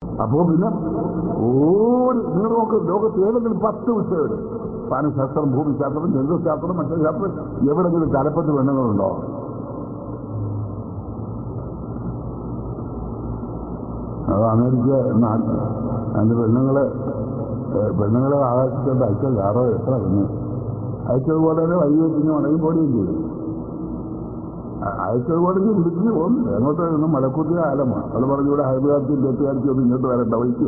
അപ്പോൾ പിന്നെ നിങ്ങൾ നോക്ക്, ലോകത്ത് ഏതെങ്കിലും 10 വിഷയമുണ്ട്. പാനശാസ്ത്രം, ഭൂമിശാസ്ത്രം, ജന്തുശാസ്ത്രം, മറ്റു ശാസ്ത്രം, എവിടെങ്കിലും തലപ്പത്ത് പെണ്ണുങ്ങളുണ്ടോ? അത് അമേരിക്ക അതിന്റെ പെണ്ണുങ്ങളെ ആകാശത്തോട്ട് അയച്ചാൽ യാറോ എത്ര പെണ്ണ് അയച്ചതുപോലെ തന്നെ വൈകി പിന്നെ ഉണങ്ങി പോടുകയും ചെയ്തു. അയച്ചതുപോലെ വിളിച്ചു പോകുന്നു. എങ്ങോട്ട് നിന്ന് മലക്കുത്തി ആലമാണ്. അത് പറഞ്ഞൂടെ ഹൈദരാബാദും തെറ്റുകാരിക്കും ഒന്നും ഇങ്ങോട്ട് വരണ്ട വഴിക്ക്.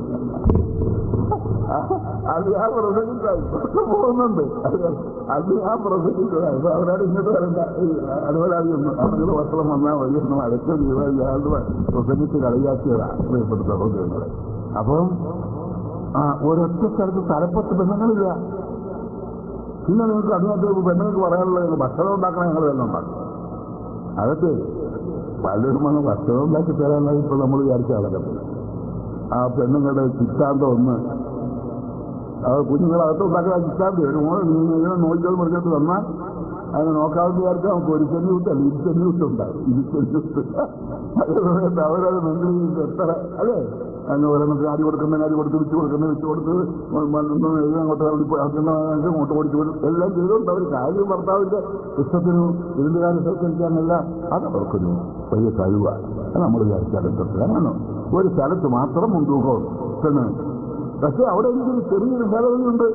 അത് ആ പ്രസംഗിച്ചായി പോകുന്നുണ്ട്. അത് ആ പ്രസംഗിച്ചതായി അവരാട് ഇങ്ങോട്ട് വരണ്ട. അതുപോലെ ആളുകൾ വസ്ത്രം വന്നാൽ വഴിയൊന്നും അടച്ച ഇയാളുടെ പ്രസംഗിച്ച് കളിയാക്കിയതാണ് പ്രിയപ്പെട്ട സഹോദരങ്ങളെ. അപ്പം ഒരൊറ്റ സ്ഥലത്ത് തലപ്പത്ത് പെണ്ണുങ്ങളില്ല. പിന്നെ നിങ്ങൾക്ക് അതിനകത്ത് പെണ്ണുങ്ങൾക്ക് പറയാനുള്ളത് ഭക്ഷണം ഉണ്ടാക്കണം, ഞങ്ങൾ തന്നെ ഉണ്ടാക്കും. അതൊക്കെ പലരും വന്ന് ഭക്ഷണം ഉണ്ടാക്കി തരാനായി ഇപ്പോൾ നമ്മൾ വിചാരിച്ച ആളൊക്കെ. ആ പെണ്ണുങ്ങളുടെ സിദ്ധാന്തം ഒന്ന്, അത് കുഞ്ഞുങ്ങളകത്ത് ഉണ്ടാക്കുന്ന സിദ്ധാന്തം ഇങ്ങനെ നോക്കിയത് പറഞ്ഞിട്ട് വന്നാൽ അതിനെ നോക്കാതെ വിചാരിച്ചാൽ നമുക്ക് ഒരു ചെന്നിവിട്ടല്ല 20 വിട്ടുണ്ടാകും. 20 അത് അവരത് നിങ്ങൾ എത്ര അല്ലേ അതിന് ഓരോന്നൊക്കെ അരി കൊടുക്കുന്ന അരി കൊടുത്ത് വെച്ച് കൊടുത്ത് അങ്ങോട്ട് അങ്ങോട്ട് ഓടിച്ചു എല്ലാം ചെയ്തുകൊണ്ട് അവർ കാര്യം ഭർത്താവിന്റെ ഇഷ്ടത്തിനും വിരുന്നുകാരെ സൽക്കരിക്കാനല്ല അത് അവർക്കൊരു വലിയ കഴിവാണ്. അത് നമ്മൾ വിചാരിച്ചാൽ അങ്ങനെ ഒരു സ്ഥലത്ത് മാത്രം മുൻതൂക്കം പെണ്ണ്. പക്ഷെ അവിടെ എനിക്കൊരു ചെറിയൊരു ഫലമുണ്ട്.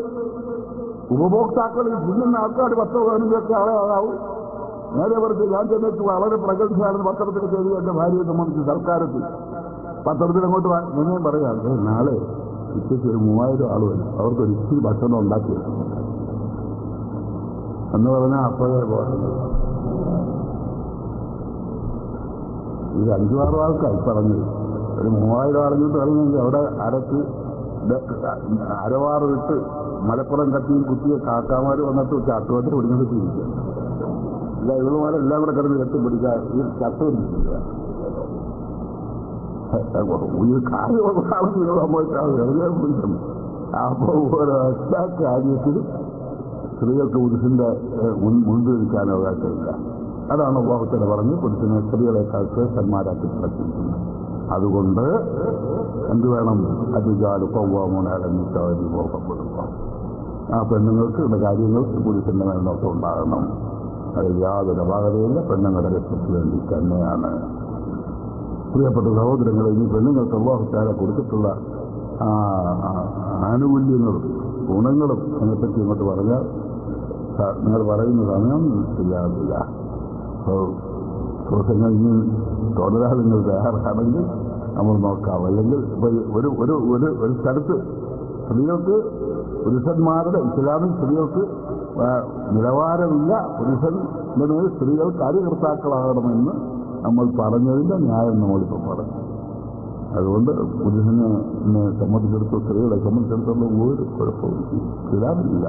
ഉപഭോക്താക്കളിൽ തിന്നുന്ന ആൾക്കാർ 10-15 ആളെ ആകാവും. നേരെ പറഞ്ഞ് ഞാൻ ചെന്നിട്ട് വളരെ പ്രഗത്ഭയാണെന്ന് പത്രത്തിൽ ചെയ്തു. എന്റെ ഭാര്യയെ സംബന്ധിച്ച് സർക്കാരത്തിൽ പത്രത്തിൽ അങ്ങോട്ട് മുന്നേ പറയാം, നാളെ ഉച്ചയ്ക്ക് ഒരു 3000 ആൾ വരും, അവർക്കൊരു ഇച്ചിരി ഭക്ഷണം ഉണ്ടാക്കി എന്ന് പറഞ്ഞാൽ അപ്പോഴേ പോകുന്നത്. ഇത് 5-6 ആൾക്കായി പറഞ്ഞത്. ഒരു 3000 ആളെങ്കിലും പറഞ്ഞെങ്കിൽ അവിടെ അരവാറ് ഇട്ട് മലപ്പുറം കത്തിയും കുത്തിയ കാക്കാമാര് വന്നിട്ട് ചാട്ടുവത്തിൽ പിടിഞ്ഞിട്ട് ഇരിക്കുക. ഇല്ല, ഇവളുമാരെല്ലാം കൂടെ കിടന്ന് കെട്ടിപ്പിടിക്കാൻ ഈ ചട്ട പിടിച്ചില്ല. ഈ കാര്യമുള്ള സംഭവിച്ചാൽ അപ്പോൾ രാജ്യത്തിൽ സ്ത്രീകൾക്ക് പുരുഷന്റെ മുൻപിരിക്കാൻ അവകാശമില്ല. അതാണ് ഉപഭോക്തനെ പറഞ്ഞ് പുരുഷനെ സ്ത്രീകളെക്കാൾ ശ്രേഷ്ഠന്മാരാക്കി പഠിച്ചിരിക്കുന്നത്. അതുകൊണ്ട് എന്ത് വേണം? അധികാരം കൊവ്വാമോനാലെന്നിട്ട് ബോധപ്പെടുക. ആ പെണ്ണുങ്ങൾക്ക് ഉള്ള കാര്യങ്ങൾക്ക് പുരുഷന്റെ മേൽനോട്ടം ഉണ്ടാകണം. അത് യാതൊരു അപാകതയില്ല. പെണ്ണുങ്ങളുടെ രക്ഷയ്ക്ക് വേണ്ടി തന്നെയാണ്. പ്രിയപ്പെട്ട സഹോദരങ്ങളെ, ഈ പെണ്ണുങ്ങൾക്ക് അല്ലാഹു കൊടുത്തിട്ടുള്ള ആനുകൂല്യങ്ങളും ഗുണങ്ങളും അതിനെപ്പറ്റി ഇങ്ങോട്ട് പറഞ്ഞാൽ നിങ്ങൾ പറയുന്ന സമയം ചെയ്യാറില്ല. ദിവസങ്ങളിൽ തുടരാൻ നിങ്ങൾ തയ്യാറാണെങ്കിൽ നമ്മൾ നോക്കാം. അല്ലെങ്കിൽ ഒരു സ്ഥലത്ത് സ്ത്രീകൾക്ക് പുരുഷന്മാരുടെ ഇസ്ലാമിക് സ്ത്രീകൾക്ക് നിലവാരമില്ല. പുരുഷന്റെ മേൽ സ്ത്രീകൾ കാര്യകർത്താക്കളാകണമെന്ന് നമ്മൾ പറഞ്ഞതിന്റെ ന്യായം നമ്മളിപ്പോൾ പറഞ്ഞു. അതുകൊണ്ട് പുരുഷനെ സംബന്ധിച്ചിടത്തോളം സ്ത്രീകളെ സംബന്ധിച്ചിടത്തോളം ഒരു കുഴപ്പവും ഇസ്ലാമില്ല.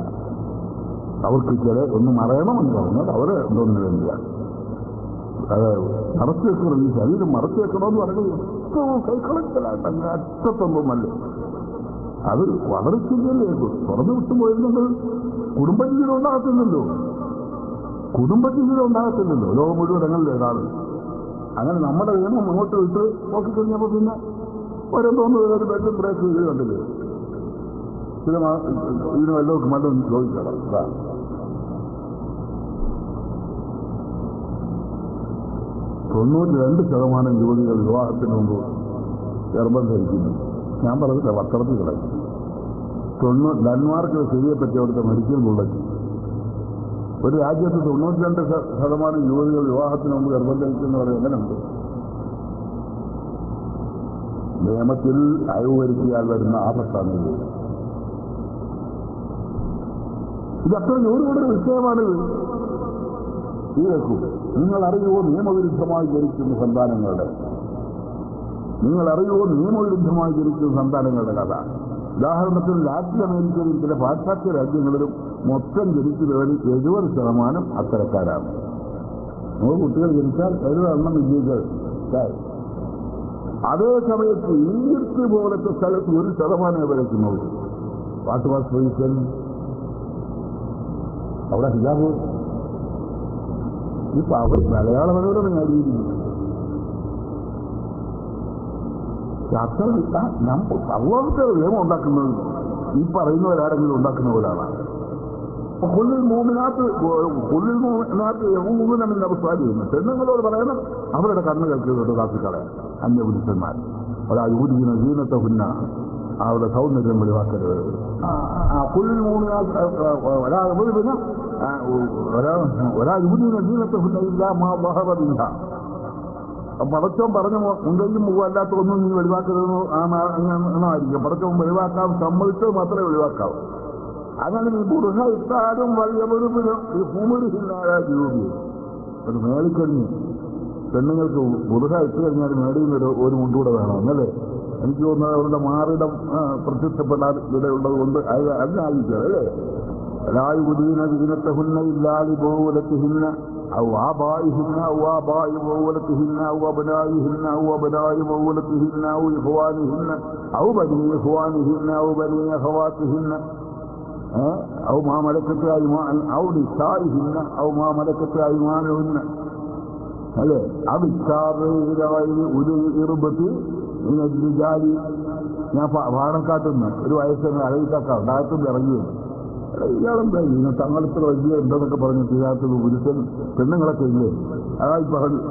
അവർക്ക് ചില ഒന്നും അറിയണമെന്ന് പറഞ്ഞാൽ അവരെ എന്തോന്നു വേണ്ടിയാണ് അത് മറച്ചു വെക്കണം. ഈ ശരീരം മറച്ചു വെക്കണമെന്ന് പറഞ്ഞാൽ ഏറ്റവും കൈക്കളക്കലായിട്ട് അങ്ങ് അറ്റത്തൊന്നുമല്ലേ. അത് വളരെ ശരിയല്ലേ. തുറന്നു വിട്ടുപോയിരുന്നെങ്കിൽ കുടുംബജീവിതം ഉണ്ടാകത്തില്ലല്ലോ. ലോകം മുഴുവൻ അങ്ങനെ ഒരാൾ അങ്ങനെ നമ്മുടെ നിയമം മുന്നോട്ട് വിട്ട് നോക്കിക്കഴിഞ്ഞപ്പോൾ പിന്നെ ഓരോന്ന് ഒരു ബെഡും ബ്രേക്ക് ഇത് കണ്ടില്ലേ. പിന്നെ ഇതിന് വല്ലതും മണ്ടും ചോദിക്കണം. 92% യുവതികൾ വിവാഹത്തിന് മുമ്പ് ഗർഭം ധരിക്കുന്നു. ഞാൻ പറഞ്ഞില്ല, പത്രത്തിൽ കിടക്കും. ഡെൻമാർക്കിൽ ശരിയെപ്പറ്റി അവിടുത്തെ മെഡിക്കൽ ബുള്ളറ്റിൻ ഒരു രാജ്യത്ത് 92% യുവതികൾ വിവാഹത്തിന് മുമ്പ് ഗർഭം ധരിക്കുന്നവർ എങ്ങനെയുണ്ട്? നിയമത്തിൽ അയവ് വരുത്തിയാൽ വരുന്ന ആപത്താണ് ഇത്. ഇതത്ര ജോലിയുടെ വിഷയമാണിത്. ഈ കേൾക്കൂ, നിങ്ങൾ അറിയുമോ നിയമവിരുദ്ധമായി ജനിക്കുന്ന സന്താനങ്ങളുടെ കഥ. ഉദാഹരണത്തിന് ലാറ്റിൻ അമേരിക്കയിലും ചില പാശ്ചാത്യ രാജ്യങ്ങളിലും മൊത്തം ജനിക്കുന്നവരിൽ 70% അത്തരക്കാരാണ്. നമ്മൾ കുട്ടികൾ ജനിച്ചാൽ 70 വിജയികൾ. അതേ സമയത്ത് ഈജിപ്ത് പോലത്തെ സ്ഥലത്ത് 1% വരയ്ക്കുന്നത്. What was reason? അവിടെ ഹിജാബ് ഇപ്പൊ അവർ മലയാള മനോരമ നേടിയിരിക്കുന്നു. അത്ര അള്ളാഹുത്തെ നിയമം ഉണ്ടാക്കുന്നത് ഈ പറയുന്നവരാരെങ്കിലും ഉണ്ടാക്കുന്ന ഒരാളാണ്. അപ്പൊ കൊല്ലിൽ മൂന്നിനകത്ത് യഹൂദനെന്ന അവസാനിക്കുന്നു. പെണ്ണുങ്ങളോട് പറയണം അവരുടെ കണ്ണുകൾക്ക് കാത്തിക്കളയാം. അന്യപുരുഷന്മാർ യൂതിക്കുന്ന ജീനത്തെ പിന്ന അവരുടെ സൗന്ദര്യം വെളിവാക്കരുത്. കൊല്ലിൽ മൂന്നിനകത്ത് യൂതിക്കുന്ന ജീനത്തെ പിന്ന ഇല്ല മാ ബഹറമില്ല. പടച്ചോൻ പറഞ്ഞു മുൻകൈയും മുഖമല്ലാത്ത ഒന്നും നീ വെളിവാക്കരുതെന്ന് ആയിരിക്കും. പടച്ചോൻ വെളിവാക്കാൻ സമ്മതിച്ചത് മാത്രമേ വെളിവാക്കാവൂ. അങ്ങനെ ഈ ബുർഹ ഇട്ടാലും വലിയ വെറുപ്പിനും ഈ ഭൂമിരിഹിന്നായ ജൂബി ഒരു മേളിക്കഴിഞ്ഞ് പെണ്ണുങ്ങൾക്ക് ബുർഹ ഇട്ട് കഴിഞ്ഞാൽ മേടിയിൽ ഒരു മുണ്ടൂടെ വേണം എന്നല്ലേ? എനിക്ക് തോന്നുന്നത് അവരുടെ മാറിടം പ്രത്യക്ഷപ്പെടാൻ ഇടയുള്ളത് കൊണ്ട് അതിനായിരിക്കും അല്ലേ? ലായുദീന ദീനത്തഹുന്ന ഇല്ലാലി ബഹുലത്തിഹിന്ന أو آبائهن أو آباء بولتهن أو أبنائهن أو أبناء بولتهن أو إخوانهن أو بني إخوانهن أو بني أخواتهن أو ما ملكت أيمان أو نسائهن أو ما ملكت أيمانهن അല്ലേ? അവിച്ചാറിർബത്ത് ജാലി. ഞാൻ പാണക്കാട്ടുന്ന ഒരു വയസ്സിന് അഴകിക്കാക്കാം ഡാക്ടറിൽ ഇറങ്ങി ഇയാളെന്താ ഇങ്ങനെ തങ്ങളിത്ര വലിയ ഉണ്ടെന്നൊക്കെ പറഞ്ഞ് ചെയ്യാത്തത് പുരുഷൻ പെണ്ണുങ്ങളൊക്കെ ഇല്ലേ? അതായി പറഞ്ഞു.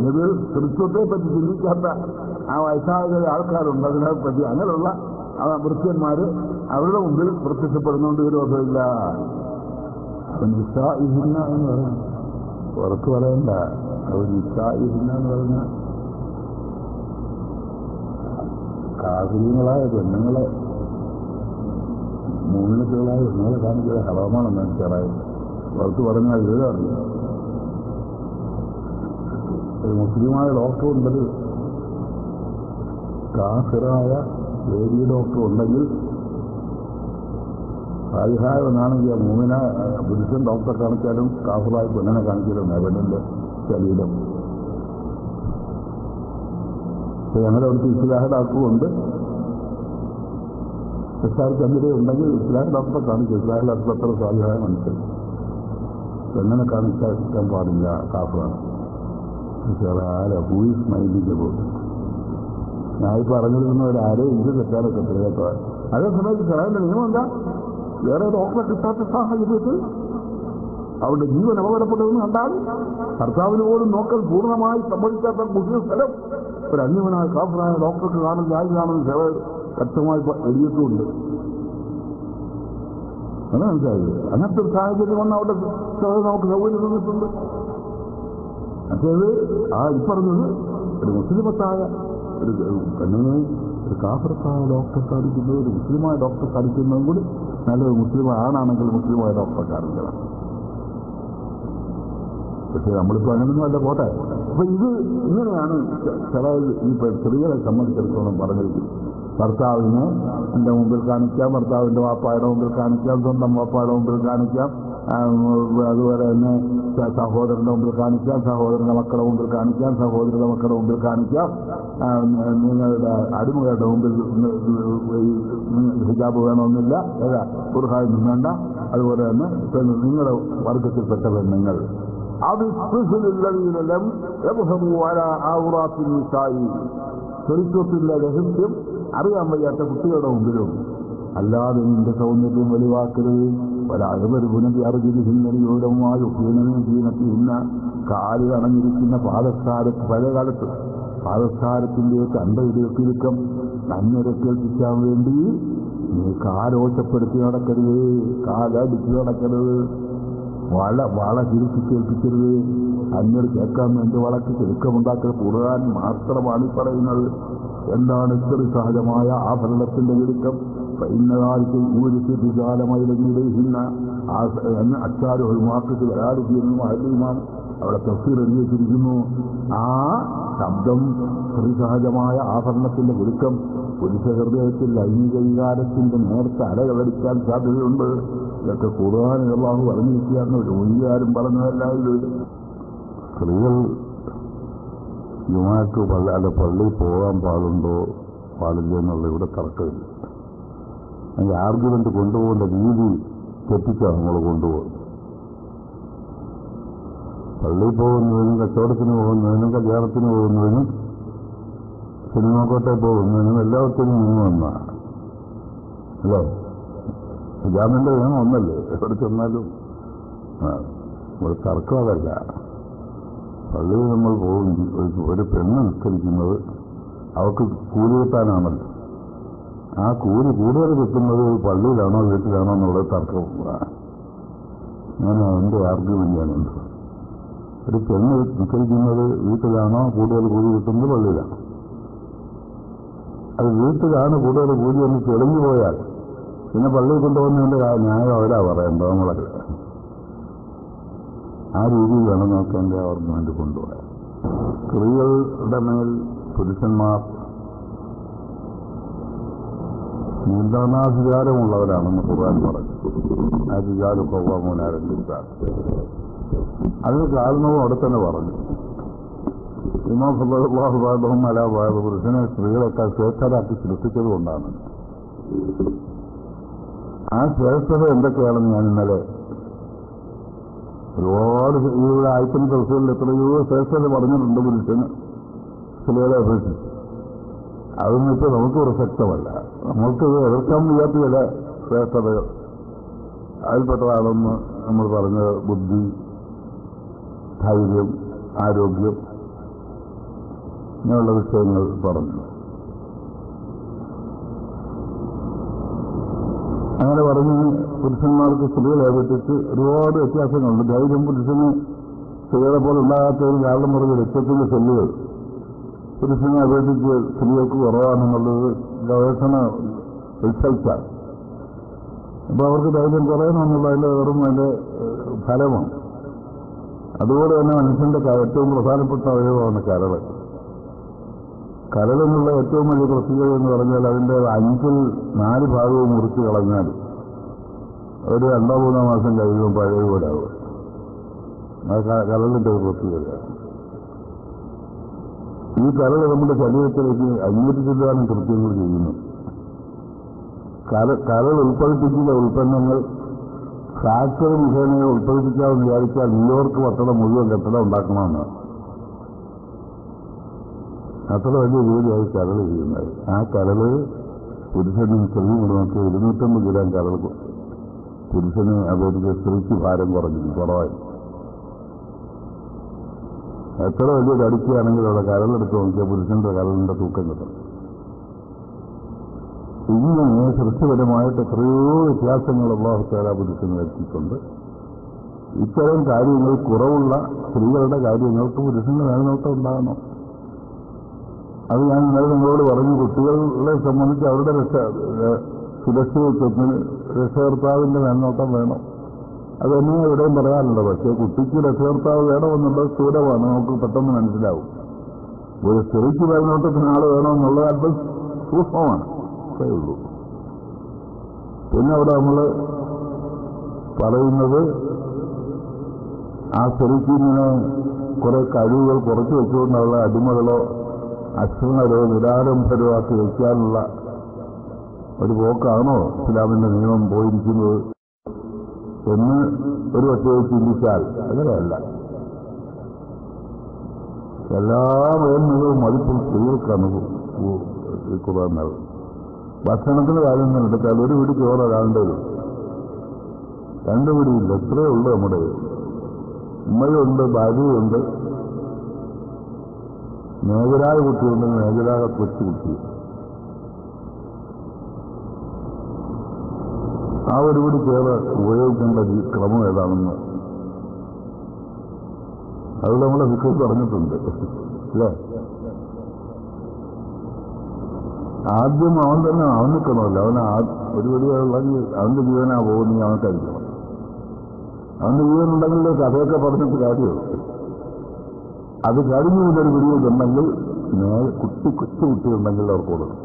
ഇത് ക്രിസ്തുത്തെ പറ്റി ചിന്തിക്കാത്ത ആ വയസ്സായ ആൾക്കാരുണ്ട്. അതിനെപ്പറ്റി അങ്ങനെയുള്ള വൃത്യന്മാര് അവരുടെ മുമ്പിൽ പ്രത്യക്ഷപ്പെടുന്നതുകൊണ്ട് വിരോധമില്ല. നിസ്സായിഹിന്ന എന്ന് പറഞ്ഞു പുറത്ത് പറയണ്ട. അവർ നിസ്സായിഹിന്ന എന്ന് പറഞ്ഞ കാഫിര്യങ്ങളായ പെണ്ണുങ്ങളെ മൂന്നിനത്തുകളായ പെണ്ണുങ്ങളെ കാണിച്ചത് ഹറാമാണെന്ന് എനിക്കറിയാം. പുറത്ത് പറഞ്ഞാൽ ഇതാണ് ഒരു മുസ്ലിമായ ഡോക്ടർ ഉണ്ടത് കാഫിറായ ഏരിയ ഡോക്ടർ ഉണ്ടെങ്കിൽ സാലിഹായവനാണെങ്കിൽ മൂന്നിന പുരുഷൻ ഡോക്ടറെ കാണിച്ചാലും കാഫിറായ പെണ്ണിനെ കാണിച്ചാലും പെണ്ണിന്റെ ശരീരം. ഞങ്ങളുടെ അവിടുത്തെ ഇസ്ലാഹ ഡോക്ടറുണ്ട്. ചന്ദ്ര ഉണ്ടെങ്കിൽ ഇസ്ലാഹ ഡോക്ടറെ കാണിക്കും. ഇസ്ലാഹ ഡോക്ടർ അത്ര സാലിഹായ മനുഷ്യൻ. പെണ്ണിനെ കാണിക്കാൻ പാടില്ല, കാഫിറാണ്. ഹൂയിസ് മൈൻഡിന്റെ പോകും. ഞാൻ പറഞ്ഞിരുന്നവരാരെ ഇത് തെറ്റാനൊക്കെ കേട്ടോ. അതേ സമയത്ത് കളയേണ്ട നിയമം എന്താ? വേറെ ഡോക്ടറെ കിട്ടാത്ത സാഹചര്യത്തിൽ അവരുടെ ജീവൻ അപകടപ്പെട്ടതെന്ന് കണ്ടാൽ ഭർത്താവിന് പോലും നോക്കൽ പൂർണ്ണമായി സംഭവിക്കാത്ത മുസ്ലിം സ്ഥലം ഒരു അന്യവനായ കാഫിറായ ഡോക്ടർക്ക് കാണുന്ന ആയിരാണെന്ന് ചില വ്യക്തമായി എഴുതിയിട്ടുമുണ്ട്. അത് മനസ്സിലായില്ലേ? അങ്ങനത്തെ ഒരു സാഹചര്യം വന്ന് അവിടെ നമുക്ക് സൗകര്യം തന്നിട്ടുണ്ട്. മറ്റേത് ഇപ്പറഞ്ഞത് ഒരു മുസ്ലിമത്തായ ഒരു പെണ്ണിനെ ഒരു കാഫിറത്തായ ഡോക്ടറെ കാണിക്കുന്നത് ഒരു മുസ്ലിമായ ഡോക്ടറെ കാണിക്കുന്നതും കൂടി നല്ലൊരു മുസ്ലിമായ ആണാണെങ്കിൽ മുസ്ലിമായ ഡോക്ടറെ കാണിക്കണം. പക്ഷെ നമ്മളിപ്പോൾ അങ്ങനെയൊന്നും അല്ല പോട്ടെ. അപ്പൊ ഇത് ഇങ്ങനെയാണ് ചില ഈ സ്ത്രീകളെ സംബന്ധിച്ചിടത്തോളം പറഞ്ഞിരിക്കുന്നത്. ഭർത്താവിനെ എൻ്റെ മുമ്പിൽ കാണിക്കാം, ഭർത്താവിൻ്റെ വാപ്പായുടെ മുമ്പിൽ കാണിക്കാം, സ്വന്തം വാപ്പായുടെ മുമ്പിൽ കാണിക്കാം, അതുപോലെ തന്നെ സഹോദരന്റെ മുമ്പിൽ കാണിക്കാം, സഹോദരന്റെ മക്കളുടെ മുമ്പിൽ കാണിക്കാം, സഹോദരിയുടെ മക്കളുടെ മുമ്പിൽ കാണിക്കാം, നിങ്ങളുടെ അടിമകളുടെ മുമ്പിൽ ഹിജാബ് വേണമെന്നില്ല, ബുർഖയൊന്നും വേണ്ട. അതുപോലെ തന്നെ നിങ്ങളുടെ വർഗത്തിൽപ്പെട്ട പെണ്ണുങ്ങൾ ചരിത്രത്തിന്റെ രഹസ്യം അറിയാൻ വയ്യാത്ത കുട്ടികളുടെ മുമ്പിലും അല്ലാതെ നിന്റെ സൗന്ദര്യം വെളിവാക്കരുത്. പല അഴുപരുപുനതി അറിഞ്ഞിരിക്കുന്നതിനോടമായുന്ന കാല് അണഞ്ഞിരിക്കുന്ന പാദസ്ഥാനത്ത് പഴയകാലത്ത് പാദസ്ഥാനത്തിന്റെ കണ്ടയിടക്കിലുക്കം നന്മരക്കേൽപ്പിക്കാൻ വേണ്ടി നീ കാലോച്ചപ്പെടുത്തി നടക്കരുത്, കാലടിച്ച് നടക്കരുത്, വള തിരിച്ചു കേൾപ്പിക്കരുത്. അന്യർ കേൾക്കാൻ വേണ്ടി വളക്ക് ചെറുക്കമുണ്ടാക്കൽ ഖുർആൻ മാത്രമാണ് പറയുന്നത്. എന്താണ് ഇത്ര സഹജമായ ആഭരണത്തിന്റെ വിരുക്കം? ഇന്നകാലത്ത് ഊരിച്ച് വിശാലമയിലുന്ന അച്ചാരുകൾ മാർക്കറ്റ് വരാറുകയെന്നും അഹ്ലിമാം അവിടെ തഫ്സീർ എഴുതി വെച്ചിരിക്കുന്നു. ആ ശബ്ദം സ്ത്രീസഹജമായ ആഭരണത്തിന്റെ വിരുക്കം പുരുഷ ഹൃദയത്തിൽ ലൈംഗിക വികാരത്തിന്റെ നേരത്തെ അലകളടിക്കാൻ സാധ്യതയുണ്ട്. ഇതൊക്കെ ഖുർആൻ അല്ലാഹു പറഞ്ഞിരിക്കുകയാണ്. ഒരു മൊഴിയാരും പറഞ്ഞതല്ല ഇത്. സ്ത്രീകൾ ജുമാക്ക് പള്ളിയിൽ പോകാൻ പാടുണ്ടോ പാടില്ല എന്നുള്ള ഇവിടെ തർക്കമില്ല. അതിന്റെ ആർഗ്യുമെന്റ് കൊണ്ടുപോകേണ്ട രീതി തെറ്റിച്ചാണ് നമ്മൾ കൊണ്ടുപോകുന്നത്. പള്ളിയിൽ പോകുന്നതിനും കച്ചവടത്തിന് പോകുന്നതിനും കല്യാണത്തിന് പോകുന്നതിനും സിനിമക്കോട്ടെ പോകുന്നതിനും എല്ലാവർക്കും നിയമം ഒന്നാണ് അല്ലേ? ഹിജാബിന്റെ നിയമം ഒന്നല്ലേ? എവിടെ ചെന്നാലും ഒരു തർക്കം അതല്ല. പള്ളിയിൽ നമ്മൾ പോകുമെങ്കിൽ ഒരു പെണ്ണ് നിസ്കരിക്കുന്നത് അവർക്ക് കൂലി കിട്ടാനാണല്ലോ. ആ കൂലി കൂടുതൽ കിട്ടുന്നത് പള്ളിയിലാണോ വീട്ടിലാണോ എന്നുള്ള തർക്കം. ഞാൻ എൻ്റെ ആർഗ്യുമെന്റ് ഞാനുണ്ട്. ഒരു പെണ്ണ് നിസ്കരിക്കുന്നത് വീട്ടിലാണോ കൂടുതൽ കൂലി കിട്ടുന്നത് പള്ളിയിലാണോ? അത് വീട്ടിലാണ് കൂടുതൽ കൂലി എന്ന് തെളിഞ്ഞു പോയാൽ പിന്നെ പള്ളിയിൽ കൊണ്ടുപോകുന്നതിന്റെ ന്യായം അവരാ പറയണ്ടോ നമ്മളൊക്കെ. ആ രീതിയിൽ വേണം നമുക്ക് എൻ്റെ ആർഗ്യുമെന്റ് കൊണ്ടുപോകാൻ. സ്ത്രീകളുടെ മേൽ പുരുഷന്മാർ നിയന്ത്രണാധികാരമുള്ളവരാണെന്ന് ഖുർആൻ പറഞ്ഞു. അധികാരം കൊവ്വാമൂനാരംഭിച്ചാൽ അതിന് കാരണവും അവിടെ തന്നെ പറഞ്ഞു. ഇമാം സല്ലല്ലാഹു അലൈഹി വസല്ലം പുരുഷനെ സ്ത്രീകളെക്കാൾ ശ്രേഷ്ഠരാക്കി സൃഷ്ടിച്ചത് കൊണ്ടാണ്. ആ ശ്രേഷ്ഠത എന്തൊക്കെയാണെന്ന് ഞാൻ ഇന്നലെ ഒരുപാട് ഈ ആയിരത്തിന് ദിവസങ്ങളിൽ എത്രയോ ശ്രേഷ്ഠത പറഞ്ഞിട്ടുണ്ട് പുരുഷന് സ്ത്രീകളെ അപേക്ഷിച്ച്. അതൊന്നും ഇപ്പോൾ നമുക്ക് പ്രസക്തമല്ല. നമ്മൾക്കിത് എതിർക്കാൻ വയ്യാത്ത ചില ശ്രേഷ്ഠതകൾ അതിൽപ്പെട്ടതാണെന്ന് നമ്മൾ പറഞ്ഞ ബുദ്ധി, ധൈര്യം, ആരോഗ്യം ഇങ്ങനെയുള്ള വിഷയങ്ങൾ പറഞ്ഞു. അങ്ങനെ പറഞ്ഞ് പുരുഷന്മാർക്ക് സ്ത്രീകളെ അപേക്ഷിച്ച് ഒരുപാട് വ്യത്യാസങ്ങളുണ്ട്. ധൈര്യം പുരുഷന് സ്ത്രീകളെ പോലെ ഉണ്ടാകാത്തതിന് കാരണം പറഞ്ഞ രക്തത്തിന്റെ സെല്ലുകൾ പുരുഷനെ അപേക്ഷിച്ച് സ്ത്രീകൾക്ക് കുറവാണെന്നുള്ളത് ഗവേഷണ റിസൾട്ടാണ്. അപ്പൊ അവർക്ക് ധൈര്യം കുറയണമെന്നുള്ളതിന്റെ വെറും അതിന്റെ ഫലമാണ്. അതുപോലെ തന്നെ മനുഷ്യന്റെ ഏറ്റവും പ്രധാനപ്പെട്ട അവയവമാണ് കരൾ. കരളെന്നുള്ള ഏറ്റവും വലിയ പ്രത്യേകത എന്ന് പറഞ്ഞാൽ അതിന്റെ 4 ഭാഗവും മുറിച്ച് കളഞ്ഞാൽ ഒരു 2-3 മാസം കഴിയുമ്പോൾ പഴയ പോലെ ആവും. അത് കരളിന്റെ ഒരു പ്രത്യേകത. ഈ കരൾ നമ്മുടെ ശരീരത്തിലേക്ക് 500 കൃത്യങ്ങൾ ചെയ്യുന്നു. കരൾ ഉൽപ്പാദിപ്പിക്കുന്ന ഉൽപ്പന്നങ്ങൾ ഫാക്ടറി മുഖേന ഉൽപ്പാദിപ്പിക്കാമെന്ന് വിചാരിച്ചാൽ ന്യൂയോർക്ക് പട്ടണം മുഴുവൻ കെട്ടിടം ഉണ്ടാക്കണമെന്ന്. അത്ര വലിയ ജോലിയായി കരൾ ചെയ്യുന്നത്. ആ കരള് പുരുഷനും സ്ത്രീയും കൂടെ നോക്കി 250 ഗ്രാം കരൾ പുരുഷന് അപേക്ഷിച്ച് സ്ത്രീക്ക് ഭാരം കുറവായി. എത്ര വലിയ തടിക്കുകയാണെങ്കിൽ അവിടെ കരളെടുത്ത് നോക്കിയാൽ പുരുഷന്റെ കരളിന്റെ തൂക്കം കിട്ടും. ഇങ്ങനെ സൃഷ്ടിപരമായിട്ട് എത്രയോ വ്യത്യാസങ്ങൾ അല്ലാഹു തആല പുരുഷന് വരുത്തിയിട്ടുണ്ട്. ഇത്തരം കാര്യങ്ങൾ കുറവുള്ള സ്ത്രീകളുടെ കാര്യങ്ങൾക്ക് പുരുഷന്റെ മേൽനോട്ടം ഉണ്ടാകണം. അത് ഞാൻ ഇന്നലെ നിങ്ങളോട് പറഞ്ഞു. കുട്ടികളെ സംബന്ധിച്ച് അവരുടെ സുരക്ഷിതത്വത്തിന് രക്ഷകർത്താവിന്റെ മേൽനോട്ടം വേണം. അതെന്നെ എവിടെയും പറയാറുണ്ട്. പക്ഷേ കുട്ടിക്ക് രക്ഷകർത്താവ് വേണമെന്നുള്ളത് സ്ഥൂലമാണ്, നമുക്ക് പെട്ടെന്ന് മനസ്സിലാവും. ഒരു സ്ത്രീക്ക് മേൽനോട്ടത്തിന് ആൾ വേണമെന്നുള്ളത് അല്പം സൂക്ഷ്മമാണ്. അത്രേ ഉള്ളൂ. പിന്നെ അവിടെ നമ്മൾ പറയുന്നത് ആ സ്ത്രീക്ക് ഇങ്ങനെ കുറെ കഴിവുകൾ കുറച്ച് വെച്ചുകൊണ്ടുള്ള അടിമകളോ അക്ഷരങ്ങളോ നിരാരംഭരോ ആക്കി വയ്ക്കാനുള്ള ഒരു പോക്കാണോ ഇസ്ലാമിന്റെ നിയമം പോയിരിക്കുന്നത് എന്ന് ഒരു പക്ഷേ ചിന്തിച്ചാൽ അങ്ങനെയല്ല. എല്ലാ മേന്മകളും മതിപ്പും സ്ത്രീകൾക്കാണ് ഖുർആൻ നൽകുന്നത്. ഭക്ഷണത്തിന്റെ കാര്യം തന്നെ എടുത്താൽ ഒരു പിടി ചോറ് ഒരാളുടെ വരും, 2 പിടിയില്ല. എത്രയേ ഉള്ളൂ നമ്മുടെ. ഉമ്മയുണ്ട്, ഭാര്യയുണ്ട്, മേഖലായ കുട്ടിയുണ്ട്, മേഖലായ കൊച്ചു കുട്ടി. ആ ഒരു പിടി ചോറ് ഉപയോഗിക്കേണ്ട ക്രമം ഏതാണെന്ന് അത് നമ്മളെ വിശ്വസ് പറഞ്ഞിട്ടുണ്ട് അല്ലേ? ആദ്യം അവൻ തന്നെ അവൻ നിൽക്കണമല്ലോ. അവന് ഒരു പിടി ഉള്ളെങ്കിൽ അവന്റെ ജീവനാ പോകുന്നെങ്കിൽ അവൻ കഴിക്കണം. അവന്റെ ജീവനുണ്ടെങ്കിൽ കഥയൊക്കെ പറഞ്ഞിട്ട് കാര്യമുള്ളൂ. അത് കഴിഞ്ഞു ഇതൊരു പിടിയുണ്ടെങ്കിൽ കൊച്ചു കുട്ടിയുണ്ടെങ്കിൽ അവർക്ക് കൊടുക്കും.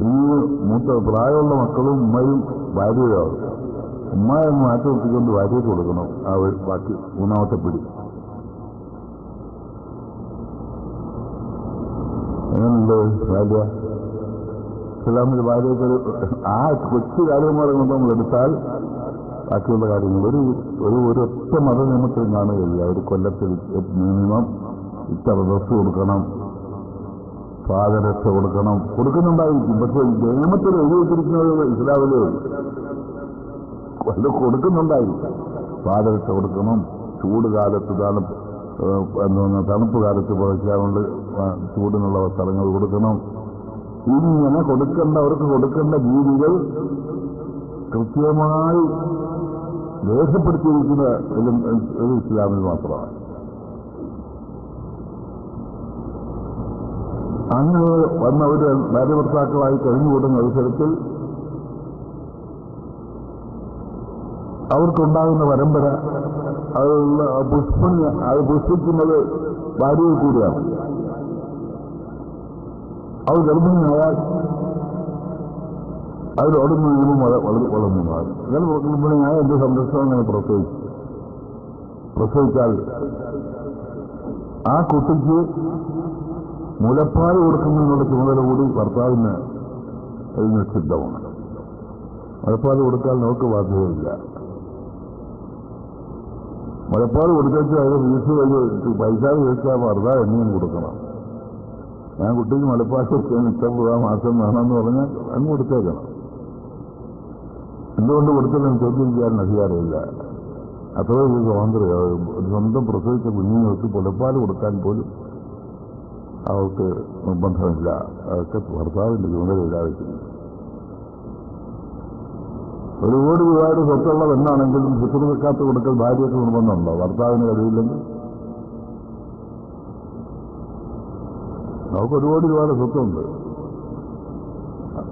ഈ പ്രായമുള്ള മക്കളും ഉമ്മയും ഭാര്യയാവും. ഉമ്മയെ മാറ്റി നിർത്തിക്കൊണ്ട് ഭാര്യയ്ക്ക് കൊടുക്കണം ആ ബാക്കി 3ാമത്തെ പിടി. എങ്ങനെയുണ്ട് ഭാര്യ? ഇസ്ലാമിൽ ഭാര്യയ്ക്ക് ആ കൊച്ചു കാര്യങ്ങൾ കൊണ്ട് നമ്മൾ എടുത്താൽ ബാക്കിയുള്ള കാര്യങ്ങൾ ഒരൊറ്റ മതനിയമത്തിൽ കാണുകയില്ല. ഒരു കൊല്ലത്തിൽ മിനിമം ഇത്ര ഡ്രസ് കൊടുക്കണം, പാദരക്ഷ കൊടുക്കണം, കൊടുക്കുന്നുണ്ടായിരിക്കും. പക്ഷെ നിയമത്തിൽ എഴുതി വെച്ചിരിക്കുന്നത് ഇസ്ലാമിലെ അത് കൊടുക്കുന്നുണ്ടായിരിക്കും. പാദരക്ഷ കൊടുക്കണം, ചൂട് കാലത്ത് തണുപ്പ് കാലത്ത് പുറയ്ക്കാറുണ്ട് ചൂടിനുള്ള സ്ഥലങ്ങൾ കൊടുക്കണം. ഇങ്ങനെ അവർക്ക് കൊടുക്കേണ്ട രീതികൾ കൃത്യമായി രേഖപ്പെടുത്തിയിരിക്കുന്ന ഒരു ഇസ്ലാമിൽ മാത്രമാണ്. അങ്ങനെ വന്നവര് ഭാര്യഭർത്താക്കളായി കഴിഞ്ഞുകൂടുന്ന അവസരത്തിൽ അവർക്കുണ്ടാകുന്ന പരമ്പര അത് പുഷ്പിക്കുന്നത് ഭാര്യയിൽ കൂടിയാണ്. അവർ ഗർഭിണിയായാൽ അതിലോടുന്ന നിയമം വളർന്നു. ഗർഭിണിയായ എന്റെ സംരക്ഷണം അങ്ങനെ പ്രസവിച്ചാൽ ആ കുട്ടിക്ക് മുലപ്പാൽ കൊടുക്കുന്നതിനുള്ള ചുമതല കൂടി ഭർത്താവിന് നിശ്ചിതമാണ്. മുലപ്പാൽ കൊടുത്താൽ നമുക്ക് ബാധ്യതയില്ല. മുലപ്പാൽ കൊടുത്തേച്ച് അത് വീഴ്ച പൈസ വീഴ്ചാൽ ഭർത്താവ് എന്നെയും കൊടുക്കണം. ഞാൻ കുട്ടിക്ക് മുലപ്പാൽ കൊടുക്കാൻ ഇത്ര മാസം വേണമെന്ന് പറഞ്ഞാൽ അങ്ങ് കൊടുത്തേക്കണം. എന്തുകൊണ്ട് കൊടുത്തില്ലെന്ന് ചോദ്യം ചെയ്യാൻ അധികാരമില്ല. അത്രയും സ്വാതന്ത്ര്യം. സ്വന്തം പ്രസവിച്ച കുഞ്ഞുങ്ങൾക്ക് മുലപ്പാൽ കൊടുക്കാൻ പോലും അവർക്ക് നിർബന്ധമില്ല. അതൊക്കെ ഭർത്താവിന്റെ ചുമതലയില്ലാതിരിക്കുന്നു. ഒരു കോടി രൂപയുടെ സ്വത്തുള്ള പെണ്ണാണെങ്കിലും ഫിത്ർ സക്കാത്ത് കൊടുക്കൽ ഭാര്യയ്ക്ക് നിർബന്ധമുണ്ടോ? ഭർത്താവിന് കഴിയില്ലെങ്കിൽ നമുക്ക് 1 കോടി രൂപയുടെ സ്വത്തുണ്ട്.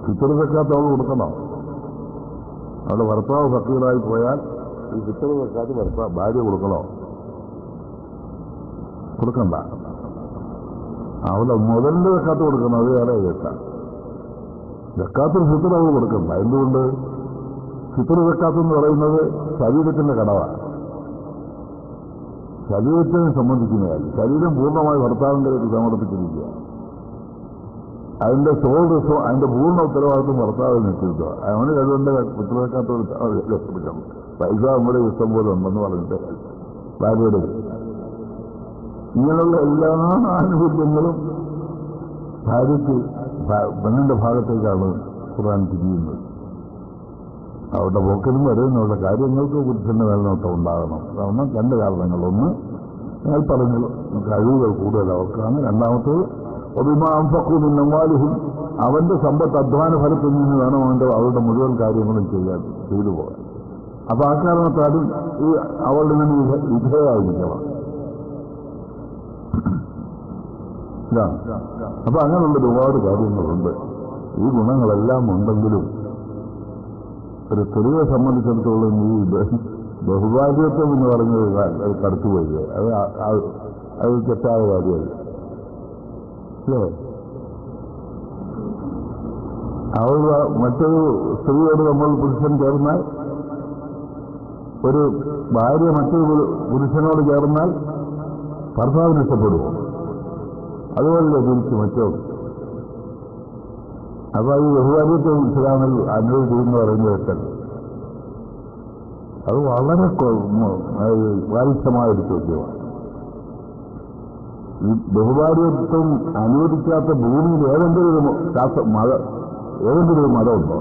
ഫിത്ർ സക്കാത്ത് അവൾ കൊടുക്കണം. അവളുടെ ഭർത്താവ് ഫക്കീറായി പോയാൽ ഈ ഫിത്ർ സക്കാത്ത് ഭാര്യ കൊടുക്കണോ? കൊടുക്കണ്ട. അവളുടെ മുതലിന്റെ സക്കാത്ത് കൊടുക്കണം. അത് വേറെ കേട്ടാ. സക്കാത്തിൽ ഫിത്ർ അവൾ കൊടുക്കണ്ട. എന്തുകൊണ്ട്? ഫിത്ർ സക്കാത്ത് എന്ന് പറയുന്നത് ശരീരത്തിന്റെ കടവാണ്. ശരീരത്തിനെ സംബന്ധിക്കുന്ന കാര്യം. ശരീരം പൂർണ്ണമായി ഭർത്താവിന്റെ സമർപ്പിച്ചിരിക്കുക. അതിന്റെ അതിന്റെ പൂർണ്ണ ഉത്തരവാദിത്വം ഭർത്താവ് നിശ്ചയിക്കുക. അവന് കഴിവുണ്ട് ഫിത്ർ സക്കാത്ത് പൈസ നമ്മുടെ ഇഷ്ടം പോലെ ഉണ്ടെന്ന് പറഞ്ഞിട്ട് ഭാര്യയുടെ ഇങ്ങനെയുള്ള എല്ലാ ആനുകൂല്യങ്ങളും ഭാര്യയ്ക്ക് പെണ്ണിന്റെ ഭാഗത്തേക്കാണ് ഖുർആൻ തിരിയുന്നത്. അവരുടെ പോക്കിലും വരുന്നുള്ള കാര്യങ്ങൾക്ക് പുരുഷന്റെ മേൽനോട്ടം ഉണ്ടാകണം. കാരണം 2 കാരണങ്ങൾ. ഒന്ന്, ഞാൻ പറഞ്ഞ കഴിവുകൾ കൂടുതൽ അവർക്കാണ്. രണ്ടാമത്തത് ഒബിമാംഫക്കുമിന്നവാലിഹും അവന്റെ സമ്പത്ത് അധ്വാന ഫലത്തിൽ നിന്ന് വേണം അവരുടെ മുഴുവൻ കാര്യങ്ങളും ചെയ്തു പോകാൻ. അപ്പൊ ആ കാരണത്താലും ഈ അവളുടെ നിന്ന് വിധേയമായിരിക്കണം. അപ്പൊ അങ്ങനെയുള്ള ഒരുപാട് കാര്യങ്ങളുണ്ട്. ഈ ഗുണങ്ങളെല്ലാം ഉണ്ടെങ്കിലും ഒരു സ്ത്രീയെ സംബന്ധിച്ചിടത്തോളം ഈ ബഹുഭാഗ്യത്വം എന്ന് പറഞ്ഞത് അത് കടത്തുപോയി. അത് തെറ്റായ കാര്യമല്ല. അവൾ മറ്റൊരു സ്ത്രീയോട് നമ്മൾ പുരുഷൻ ചേർന്നാൽ, ഒരു ഭാര്യ മറ്റൊരു പുരുഷനോട് ചേർന്നാൽ ഭർത്താവിന് ഇഷ്ടപ്പെടുമോ? അതുപോലെ തിരിച്ചു മറ്റോ. അപ്പൊ ഈ ബഹുഭാഗ്യത്വം ഇസ്ലാമിൽ അനുവദിക്കുന്നു പറയുന്നത് തെറ്റല്ല. അത് വളരെ ബാലിശമായൊരു ചോദ്യമാണ്. ഈ ബഹുഭാഗ്യത്വം അനുവദിക്കാത്ത ഭൂമിയിൽ ഏതെങ്കിലും ഒരു മതമുണ്ടോ?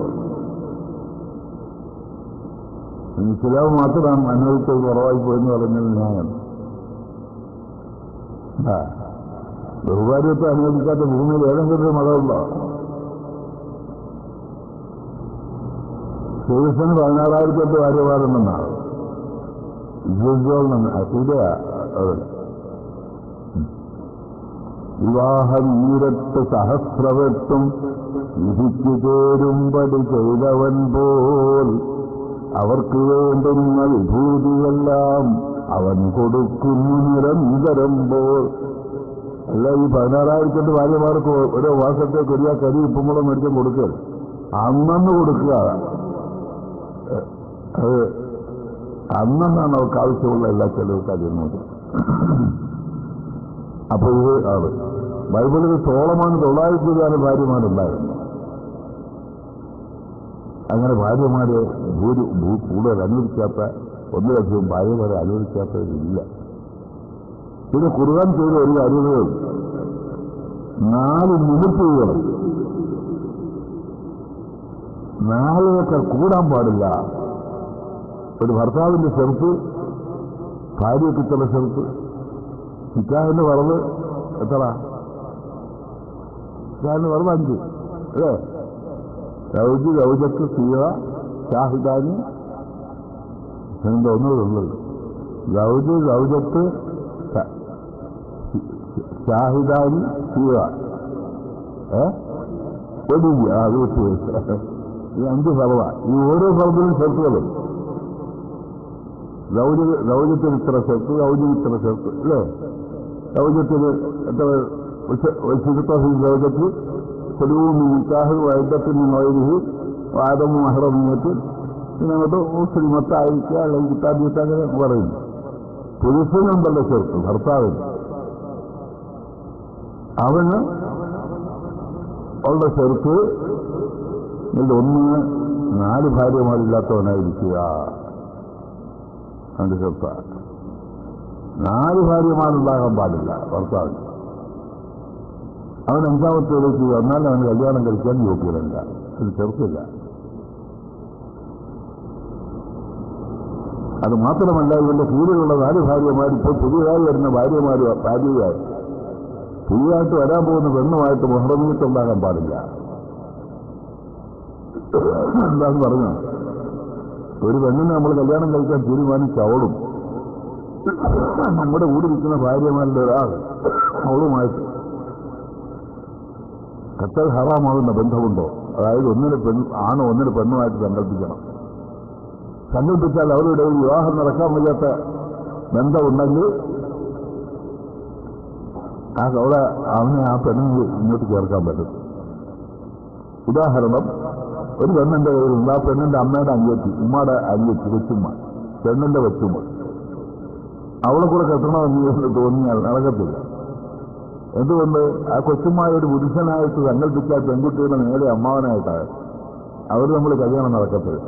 ഇസ്ലാം മാത്രം അനുവദിച്ചത് കുറവായി പോയെന്ന് പറഞ്ഞാൽ ഞാൻ ബഹുഭാഗ്യത്വം അനുവദിക്കാത്ത ഭൂമിയിൽ ഏതെങ്കിലും ഒരു മതമുണ്ടോ? ശ്രീകൃഷ്ണന് 16,008 ഭാര്യമാരുണ്ടെന്നാണ് വിവാഹം 108 സഹസ്രവെട്ടും വിധിച്ചു ചേരുമ്പടി ചെയ്തവൻ പോൽ അവർക്ക് വേണ്ടുന്ന വിഭൂതിയെല്ലാം അവൻ കൊടുക്കുന്നു നിരന്തരം പോൽ. അല്ല, ഈ 16,008 ഭാര്യമാർക്ക് ഓരോ മാസത്തേക്ക് ഒരു കരി ഉപ്പുമുളം മേടിച്ചും കൊടുക്കുക. അന്നു കൊടുക്കുക. അത് അന്നാണ് അവർക്ക് ആവശ്യമുള്ള എല്ലാ ചെലവ് കാര്യങ്ങളും. അപ്പൊ ഇത് ആണ് ബൈബിളിൽ സോളമോന് 900 ഭാര്യമാരുണ്ടായിരുന്നു. അങ്ങനെ ഭാര്യമാരെ കൂടുതൽ അനുവദിക്കാത്ത, ഒന്നിലധികം ഭാര്യമാരെ അനുവദിക്കാത്തതില്ല. പിന്നെ ഖുർആൻ ചെയ്ത ഒരു കാര്യമേ 4 മിനിറ്റുകൾ 4 കൂടാൻ പാടില്ല. ഒരു ഭർത്താവിന്റെ ചെറുത്ത് ഭാര്യയ്ക്ക് ഇത്ര ചെറുത്ത്. നിക്കാഹിന്റെ പറവ് എത്ര? നിക്കാഹിന്റെ പറവ് 5 അല്ലേ? ഗൗജത്ത് സീറ ഷാഹിദാനി ഒന്നുള്ളത്. ഗൗജത്ത് ഷാഹിദാനി സീറ ഒടുങ്ങി. അത് വിട്ടു. ഈ 5 ഫർവ. ഈ ഓരോ ഫർദിലും ചെറുത്തുകളും ഗൗജത്തിന് ഇത്ര ചെറുത്ത്, ഗൗജിന് ഇത്ര ചെറുത്ത് അല്ലേ? ഗൗജത്തിന് എത്ര ഗൗജത്ത് പൊതുവും നിക്കാഹ് വൈദ്യത്തിന് നോയതിഹി വാദമും അഹ്റമീയത്തിൽ ഇതിനകത്ത് മുസ്ലിമത്തായിരിക്കുക അല്ലെങ്കിൽ കിതാബിയത്ത് അങ്ങനെ പറയുന്നു. പുരുഷനുണ്ടല്ലോ ചെറുത്ത്, ഭർത്താവിന്. അവന് ഉള്ള ചെറുത്ത് ഒന്ന് 4 ഭാര്യമാരില്ലാത്തവനായിരിക്കുക. അവന്റെ ചെറുത്ത 4 ഭാര്യമാരുണ്ടാകാൻ പാടില്ല ഭർത്താവിന്. അവൻ 5ാമത്തേലേക്ക് വന്നാൽ അവന് കല്യാണം കഴിക്കാൻ യോഗ്യതല്ല. അത് ചെറുത്തില്ല. അത് മാത്രമല്ല, ഇവന്റെ കീഴിലുള്ള 4 ഭാര്യമാർ ഇപ്പോൾ പുതിയതായി വരുന്ന ഭാര്യയായി പുതിയതായിട്ട് വരാൻ പോകുന്ന പെണ്ണുമായിട്ട് മുഹറമീയത്തുണ്ടാകാൻ പാടില്ല. എന്താന്ന് പറഞ്ഞു, ഒരു പെണ്ണിനെ നമ്മൾ കല്യാണം കഴിക്കാൻ തീരുമാനിച്ചവളും നമ്മുടെ കൂടെ നിൽക്കുന്ന ഭാര്യമാരുടെ ഒരാൾ അവളുമായിട്ട് കത്തൽ ഹറാമാകുന്ന ബന്ധമുണ്ടോ? അതായത് ഒന്നിന് പെണ്ണുമായിട്ട് സങ്കല്പിക്കണം. സങ്കല്പിച്ചാൽ അവരുടെ വിവാഹം നടക്കാൻ വയ്യാത്ത ബന്ധമുണ്ടെങ്കിൽ അവനെ ആ പെണ്ണിന് ഇങ്ങോട്ട് ചേർക്കാൻ പറ്റും. ഉദാഹരണം, ഒരു പെണ്ണിന്റെ കയ്യിലുണ്ട്. ആ പെണ്ണിന്റെ അമ്മയുടെ അനിയത്തി, ഉമ്മയുടെ അനിയത്തി, വെച്ചുമ്മ, പെണ്ണിന്റെ വെച്ചുമ്മ. അവളെ കൂടെ കെട്ടണമെന്ന് തോന്നിയാൽ നടക്കത്തില്ല. എന്തുകൊണ്ട്? ആ കൊച്ചുമായ ഒരു പുരുഷനായിട്ട് സങ്കല്പിച്ചാൽ പെൺകുട്ടിയുടെ നേരെ അമ്മാവനായിട്ടാണ് അവർ നമ്മൾ കല്യാണം നടക്കത്തില്ല.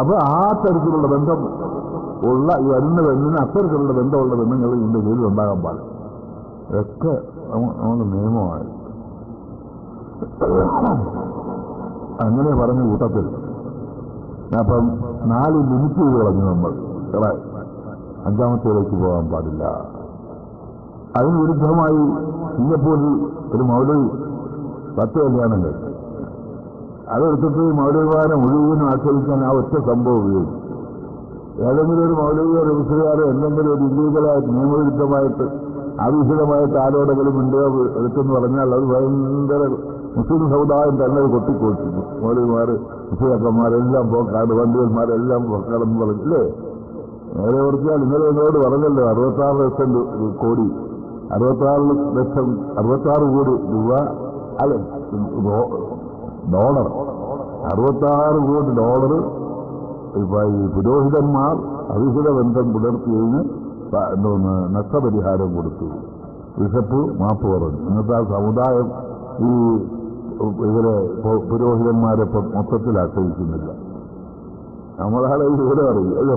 അപ്പൊ ആ തരത്തിലുള്ള ബന്ധം ഉള്ള ഈ വരുന്ന പെണ്ണിന് അത്തരത്തിലുള്ള ബന്ധമുള്ള പെണ്ണുങ്ങൾ ഇതിന്റെ കീഴിൽ ഉണ്ടാകാൻ പാടില്ല. ഇതൊക്കെ നമുക്ക് നിയമമാണ്. അങ്ങനെ പറഞ്ഞ കൂട്ടത്തിൽ അപ്പം 4 മിനിറ്റ് കളഞ്ഞു നമ്മൾ. 5ാമത്തേലേക്ക് പോകാൻ പാടില്ല. അതിന് വിരുദ്ധമായി സിംഗപ്പൂരിൽ ഒരു മൗലവി 10 കല്യാണം കഴിച്ചു. അതെടുത്തിട്ട് മൗലവിമാരെ മുഴുവനും ആശ്രയിക്കാൻ ആ ഒറ്റ സംഭവം ഉപയോഗിച്ചു. ഏതെങ്കിലും ഒരു മൗലവിയോ രജിസ്ട്രിക്കാരോ എന്തെങ്കിലും ഒരു ഇല്ലീഗലായിട്ട് നിയമവിരുദ്ധമായിട്ട് ആവശ്യമായിട്ട് ആരോടെങ്കിലും ഉണ്ടോ എടുത്തെന്ന് പറഞ്ഞാൽ അത് ഭയങ്കര മുസ്ലിം സമുദായം തന്നെ അത് കൊട്ടിക്കൊടുത്തിരുന്നു. മൗലവിമാർ, മുസ്ലിയാക്കന്മാരെല്ലാം പോക്കാട്, വണ്ടികന്മാരെല്ലാം പോക്കാടെന്ന് പറഞ്ഞില്ലേ? നേരെ ഓർത്തിയാൽ ഇന്നലെ എന്നോട് പറഞ്ഞല്ലോ 66 കോടി 66 കോടി രൂപ അല്ല ഡോളർ, 66 കോടി ഡോളർ ഈ പുരോഹിതന്മാർ അവിഹിത ബന്ധം പുലർത്തിയതിന് നഷ്ടപരിഹാരം കൊടുത്തു. ബിഷപ്പ് മാപ്പ് പറഞ്ഞു. ഇന്നത്തെ ആ സമുദായം ഈ ഇവരെ പുരോഹിതന്മാരെ മൊത്തത്തിൽ ആശ്രയിക്കുന്നില്ല. നമ്മളാളെ ഇവിടെ അറിയും അല്ലേ?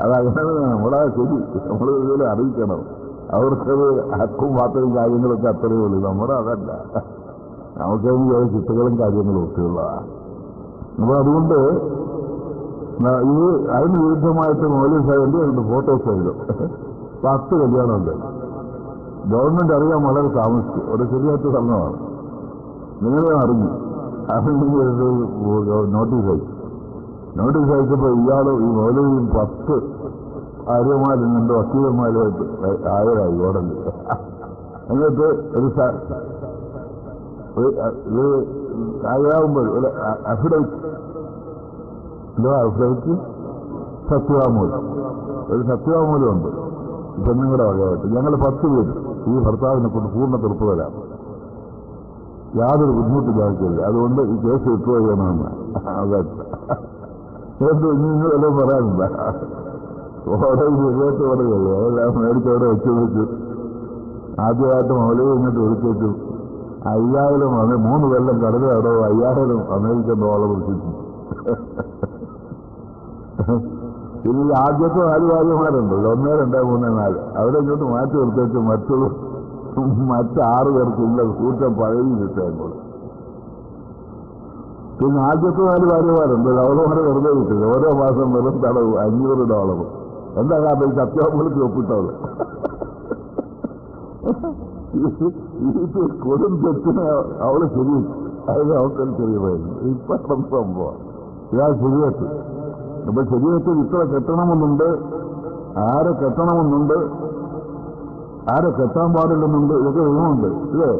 അതങ്ങനെ നമ്മളാ ശരി, നമ്മൾ ഇതുപോലെ അറിയിക്കണം. അവർക്കത് ഹക്കും മാത്രം കാര്യങ്ങളൊക്കെ അത്രയേ ഉള്ളൂ. നമ്മുടെ അതല്ല, നമുക്കതിന് ചിട്ടകളും കാര്യങ്ങളും ഒക്കെയുള്ളതാണ്. അപ്പൊ അതുകൊണ്ട് ഇത് അതിന് വിരുദ്ധമായിട്ട് മൗലവി സാഹിബിന്റെ 2 ഫോട്ടോസ് ആയിരുന്നു. 10 കല്യാണമുണ്ട്. ഗവൺമെന്റ് അറിയാൻ വളരെ താമസിച്ചു. ഒരു ശരിയായിട്ട് സ്ഥലമാണ്. നിങ്ങളെ അറിഞ്ഞു. നോട്ടീസ് അയച്ചപ്പോ ഇയാള് ഈ മൗലവിയും 10 ആര്യമാരും 2 വക്കീലന്മാരുമായിട്ട് ഹാജരായി കോടതി. എന്നിട്ട് ഇത് ഹാജരാകുമ്പോൾ ഒരു അഫിഡവിറ്റ് സത്യവാങ്മൂലം, ഒരു സത്യവാങ്മൂലമുണ്ട് പെണ്ണുങ്ങളുടെ വകയായിട്ട്. ഞങ്ങൾ 10 പേര് ഈ ഭർത്താവിനെ കൊണ്ട് പൂർണ്ണ തീർപ്പ് തരാം, യാതൊരു ബുദ്ധിമുട്ടും കാണിക്കില്ല, അതുകൊണ്ട് ഈ കേസ് വിട്ടു ചെയ്യണമെന്ന്. നിങ്ങളെല്ലാം പറയാനില്ല. ഓരോ പറയുള്ളൂ. അതെല്ലാം മേടിച്ചവിടെ വെച്ചു ആദ്യമായിട്ട് മൗലവി ഇങ്ങോട്ട് വിളിച്ചു 5000 3 കൊല്ലം കടലോ 5000 അമേരിക്കൻ ഡോളർ വിളിച്ചു. ഇനി ആദ്യത്തെ 4 ഭാര്യമാരുണ്ട്, 1, 2, 3, 4. അവരെ ഇങ്ങോട്ട് മാറ്റി നിർത്തിയിട്ട് മറ്റ് 6 പേർക്ക് ഇല്ല കൂറ്റം പഴകി കിട്ടുമ്പോൾ. പിന്നെ ആദ്യത്തെ 4 ഭാര്യമാരുണ്ട്, അവളുമാരെ വെറുതെ കിട്ടില്ല. ഓരോ മാസം വെറും തടവ് $500. എന്താ കാരണം? സത്യാമൂലത്തിൽ ഒപ്പിട്ടത്. ഇത് കൊടും തെറ്റിന് അവള് ശരി, അതിന് അവർക്ക് ശരിയായിരുന്നു. ഇപ്പം സംഭവം ഇയാൾ ശരിയെത്ത്. അപ്പൊ ശരിയെത്തിൽ ഇത്ര കെട്ടണമെന്നുണ്ട്, ആരെ കെട്ടണമെന്നുണ്ട്, ആരെ കെട്ടാൻ പാടില്ലെന്നുണ്ട്, ഇതൊക്കെ നിയമമുണ്ട്. ഇല്ലേ?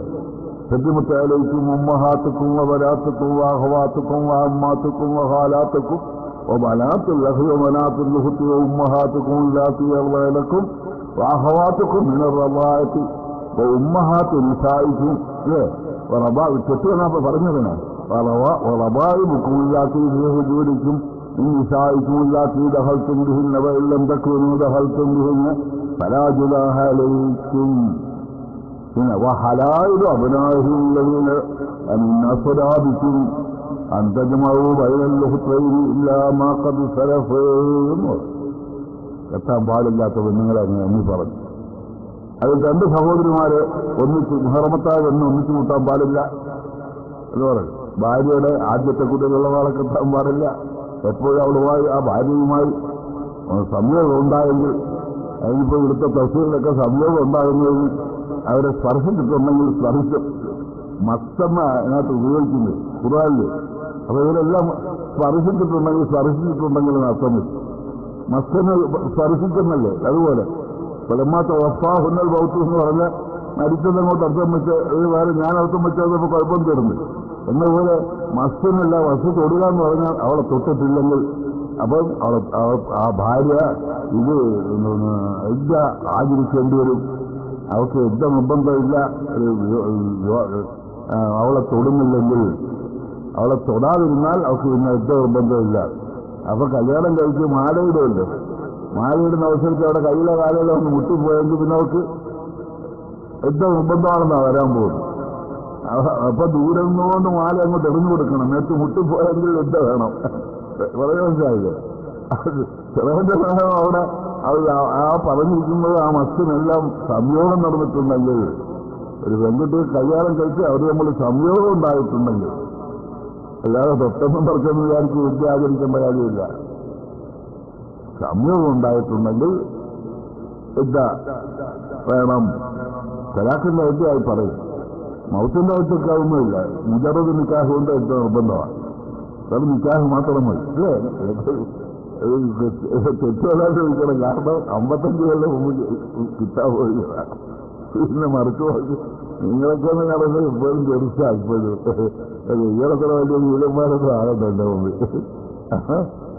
സത്യമുത്തായാലും ഉമ്മഹാത്തുക്കും വരാത്തുക്കും വാഹവാത്തുക്കും വാഹമാത്തുക്കും വഹാലാത്തുക്കും വനാത്തുൽ അഹി വനാത്തുൽ ലുഹുത്തി ഉമ്മഹാത്തുക്കും ഇല്ലാത്തി അവലക്കും വാഹവാത്തുക്കും മിനറവായത്തി ഉമ്മഹാത്ത് നിസായിക്കും. ഇല്ലേ? തെറ്റുവെന്നപ്പോ പറഞ്ഞതിനാ റബായി ബുക്കുമില്ലാത്തി ജോലിക്കും നിസായിക്കും ഇല്ലാത്തി ദഹൽത്തും ബിഹിന്ന വെള്ളം തക്കുവിനും ദഹൽത്തും ബിഹിന്ന പരാജുലാഹലയിക്കും. പിന്നെ വഹലായിലും അബനാഹില്ലതിന് അന്നസ്വരാദിക്കും അന്തജമാവോ വയലുഹുത്രയിലും ഇല്ലാമാക്കത് സരഫേന്ന് എത്താൻ പാടില്ലാത്ത പെണ്ണുങ്ങളെ അങ്ങനെ പറഞ്ഞു. അതിൽ 2 സഹോദരിമാര് ഒന്നിച്ച് മുഹറമത്തായ ഒന്നിച്ചു കൂട്ടാൻ പാടില്ല എന്ന് പറഞ്ഞു. ഭാര്യയുടെ ആദ്യത്തെ കുട്ടികളുള്ളവാളെ കെട്ടാൻ പാടില്ല. എപ്പോഴും അവളുമായി ആ ഭാര്യയുമായി സംയോഗം ഉണ്ടായെങ്കിൽ, അതിനിപ്പോ ഇവിടുത്തെ തഫ്സീറിലൊക്കെ സംയോഗം ഉണ്ടാകുന്നതിന് അവരെ സ്പർശിച്ചിട്ടുണ്ടെങ്കിൽ സ്പർശിക്കും. മസ്തമ്മ അതിനകത്ത് ഉപയോഗിക്കുന്നു ഖുർആനില്. അപ്പൊ ഇവരെല്ലാം സ്പർശിച്ചിട്ടുണ്ടെങ്കിൽ അർത്ഥം വരും. മസ്തന് സ്പർശിക്കുന്നല്ലേ, അതുപോലെ പലമാത്ത വഫാഹുന്നൽ ബൗത്ത് എന്ന് പറഞ്ഞ മരിച്ചതങ്ങോട്ട് അർത്ഥം വെച്ച് വേറെ ഞാൻ അർത്ഥം വെച്ചതിപ്പോ കുഴപ്പം തരുന്നു. എന്നതുപോലെ മസ്തനല്ല, വസ്തു തൊടുക എന്ന് പറഞ്ഞാൽ അവളെ തൊട്ടിട്ടില്ലെങ്കിൽ അപ്പം ആ ഭാര്യ ഇത് യുദ്ധ ആചരിക്കേണ്ടി വരും. അവൾക്ക് യുദ്ധ നിർബന്ധമില്ല. അവളെ തൊടുന്നില്ലെങ്കിൽ, അവളെ തൊടാതിരുന്നാൽ അവൾക്ക് പിന്നെ യുദ്ധ നിർബന്ധമില്ല. അപ്പൊ കല്യാണം കഴിച്ച് മാലയിടുമല്ലോ, മാലയിടുന്ന അവസരത്തിൽ അവിടെ കയ്യിലെ കാലയിലോ ഒന്ന് മുട്ടിപ്പോയെങ്കിൽ പിന്നെ അവർക്ക് യുദ്ധ നിർബന്ധമാണെന്നാ വരാൻ പോകുന്നു. അപ്പൊ ദൂരെ നിന്നുകൊണ്ട് മാല അങ്ങോട്ട് എറിഞ്ഞു കൊടുക്കണം. നേരത്തെ മുട്ടിപ്പോയെങ്കിൽ യുദ്ധം വേണം. വളരെ മനസ്സിലായില്ലേ? ചിലവന്റെ പ്രധാനം അവിടെ ആ പറഞ്ഞിരിക്കുന്നത് ആ മസ്തിനെല്ലാം സംയോഗം നടന്നിട്ടുണ്ടെങ്കിൽ, ഒരു പെൺകുട്ടി കല്യാണം കഴിച്ച് അവർ നമ്മൾ സംയോഗം ഉണ്ടായിട്ടുണ്ടെങ്കിൽ, അല്ലാതെ തൊട്ടൊന്നും പറഞ്ഞെന്ന് വിചാരിച്ച് വിദ്യ ആചരിക്കേണ്ട കാര്യമില്ല. സംയോഗം ഉണ്ടായിട്ടുണ്ടെങ്കിൽ വിദ്യ വേണം. തലാഖിന്റെ വിദ്യയായി പറയും. മൗത്തിന്റെ വിദ്യക്ക് ഒന്നുമില്ല. മുജറദ് നിക്കാഹ് കൊണ്ട് വിദ്യ നിർബന്ധമാണ്. അത് നിക്കാഹ് മാത്രം മതി. അല്ലേ? തെറ്റുവല്ലാതെ ചോദിക്കണം. കാരണം 55 കൊല്ലം മുമ്പ് കിട്ടാൻ പോയതാണ്. പിന്നെ മറിച്ചു പോയി നിങ്ങളൊക്കെ ഒന്ന് നടന്ന് ഇപ്പോഴും ചെറുതായിപ്പോഴും ഇയാളെത്ര വലിയ വീരന്മാരൊന്നും ആകണ്ട എന്റെ മുമ്പിൽ.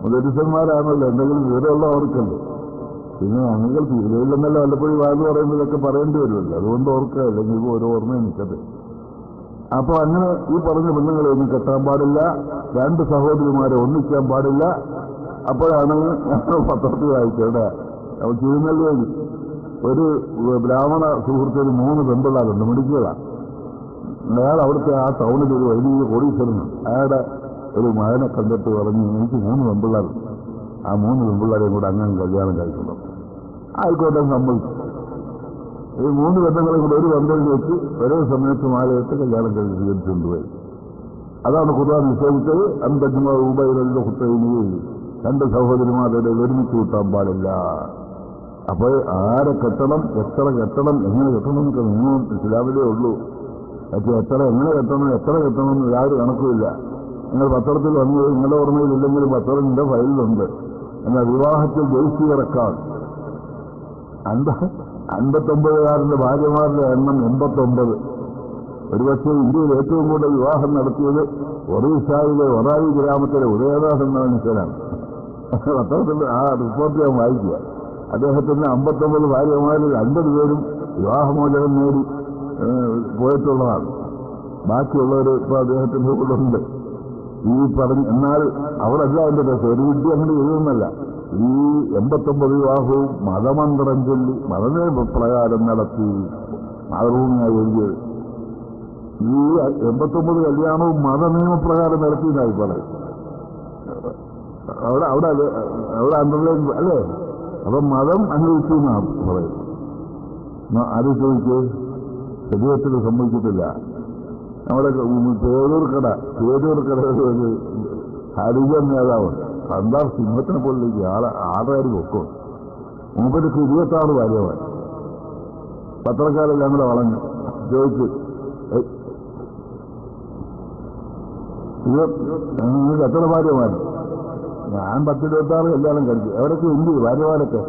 മുതലിസന്മാരാണല്ലോ, എന്തെങ്കിലും വിവരമുള്ളവർക്കല്ലോ. പിന്നെ ഞങ്ങൾ തീരുവില്ലെന്നല്ല വല്ലപ്പോഴും വാന്ന് പറയുന്നതൊക്കെ പറയേണ്ടി വരുമല്ലോ. അതുകൊണ്ട് ഓർക്കുക, അല്ലെങ്കിൽ ഒരു ഓർമ്മ നിൽക്കട്ടെ. അപ്പൊ അങ്ങനെ ഈ പറഞ്ഞ പെണ്ണുങ്ങളെ ഒന്നും കെട്ടാൻ പാടില്ല. 2 സഹോദരിമാരെ ഒന്നിക്കാൻ പാടില്ല. അപ്പോഴാണ് പത്രത്തിൽ വായിച്ചവിടെ തിരുനെല്ലിയിൽ ഒരു ബ്രാഹ്മണ സുഹൃത്തിന് 3 പെൺപിള്ളാരുണ്ട്, മെഡിക്കലാണ്. അയാൾ അവിടുത്തെ ആ ടൗണിൽ ഒരു വലിയ കോടീശ്വരനാണ്. അയാളുടെ ഒരു മകനെ കണ്ടിട്ട് പറഞ്ഞു, എനിക്ക് 3 പെൺപിള്ളാരുണ്ട്, ആ 3 പെൺപിള്ളാരെയും കൂടെ അങ്ങനെ കല്യാണം കഴിക്കണം. ആയിക്കോട്ടെ സമ്മതിച്ചു. ഈ 3 ബന്ധങ്ങളെ കൂടെ ഒരു ബന്ധം വെച്ച് ഒരേ സമയത്ത് മാലയിട്ട് കല്യാണം കഴിച്ച് സ്വീകരിച്ചുകൊണ്ടുപോയി. അതാണ് ഖുർആൻ നിശ്ചയിച്ചത്. അന്തജ്മഉബൈനൽ ഖുത്തൈനി, 2 സഹോദരിമാരുടെ ഒരുമിച്ച് കൂട്ടാൻ പാടില്ല. അപ്പോൾ ആരെ കെട്ടണം, എത്ര കെട്ടണം, എങ്ങനെ കെട്ടണം എന്നൊക്കെ നിയമം ഇസ്ലാമിലേ ഉള്ളൂ. പക്ഷെ എങ്ങനെ കെട്ടണം, എത്ര കെട്ടണം എന്ന് യാതൊരു കണക്കുമില്ല. നിങ്ങൾ പത്രത്തിൽ വന്നത് നിങ്ങളുടെ ഓർമ്മയിലില്ലെങ്കിലും പത്രത്തിന്റെ ഫയലിലുണ്ട്. എന്നാൽ വിവാഹത്തിൽ ജയിച്ചിറക്കാൻ 59 ഭാര്യമാരുടെ എണ്ണം 89. ഒരുപക്ഷെ ഇന്ത്യയിൽ ഏറ്റവും കൂടുതൽ വിവാഹം നടത്തിയത് ഒറീസായിലെ ഒറായി ഗ്രാമത്തിലെ ഉദയദാസ് എന്ന മനുഷ്യനാണ്. പത്രത്തിൽ ആ റിപ്പോർട്ട് ഞാൻ വായിക്കുക. അദ്ദേഹത്തിന് 59 ഭാര്യമാരിൽ 50 പേരും വിവാഹമോചനം നേടി പോയിട്ടുള്ളതാണ്. ബാക്കിയുള്ളവർ ഇപ്പൊ അദ്ദേഹത്തിന്റെ കൂടെ ഉണ്ട്. ഈ എന്നാൽ അവരല്ല എന്റെ രസം. ഒരു വിദ്യ അങ്ങനെ എഴുതുന്നല്ല. ഈ 89 വിവാഹവും മതമന്ത്രം ചൊല്ലി മതനിയമപ്രകാരം നടത്തി മാതൃഭൂമിയായി എഴുതിയത്. ഈ 89 കല്യാണവും മതനിയമപ്രകാരം നടത്തിയെന്നായി പറയും. അവിടെ അണ്ടർലൈൻ അല്ലേ? അപ്പം മതം അനുഭവിച്ചു എന്നാണ് പറയും. അത് ചോദിച്ച് ശരീരത്തിൽ സംഭവിച്ചിട്ടില്ല. നമ്മുടെ പേരൂർക്കട ഒരു ഹരിജൻ നേതാവ് സന്താർ സിംഹത്തിനെ പോലേക്ക് ആളുകാർ വെക്കും. മൂപ്പർക്ക് 26 ഭാര്യമാർ. പത്രക്കാരെല്ലാം കൂടെ വളഞ്ഞു ചോദിച്ചു, നിങ്ങൾക്ക് എത്ര ഭാര്യമാർ? ഞാൻ 10-26 കല്യാണം കഴിച്ചു. അവരൊക്കെ എന്ത് ഭാര്യമാരൊക്കെ?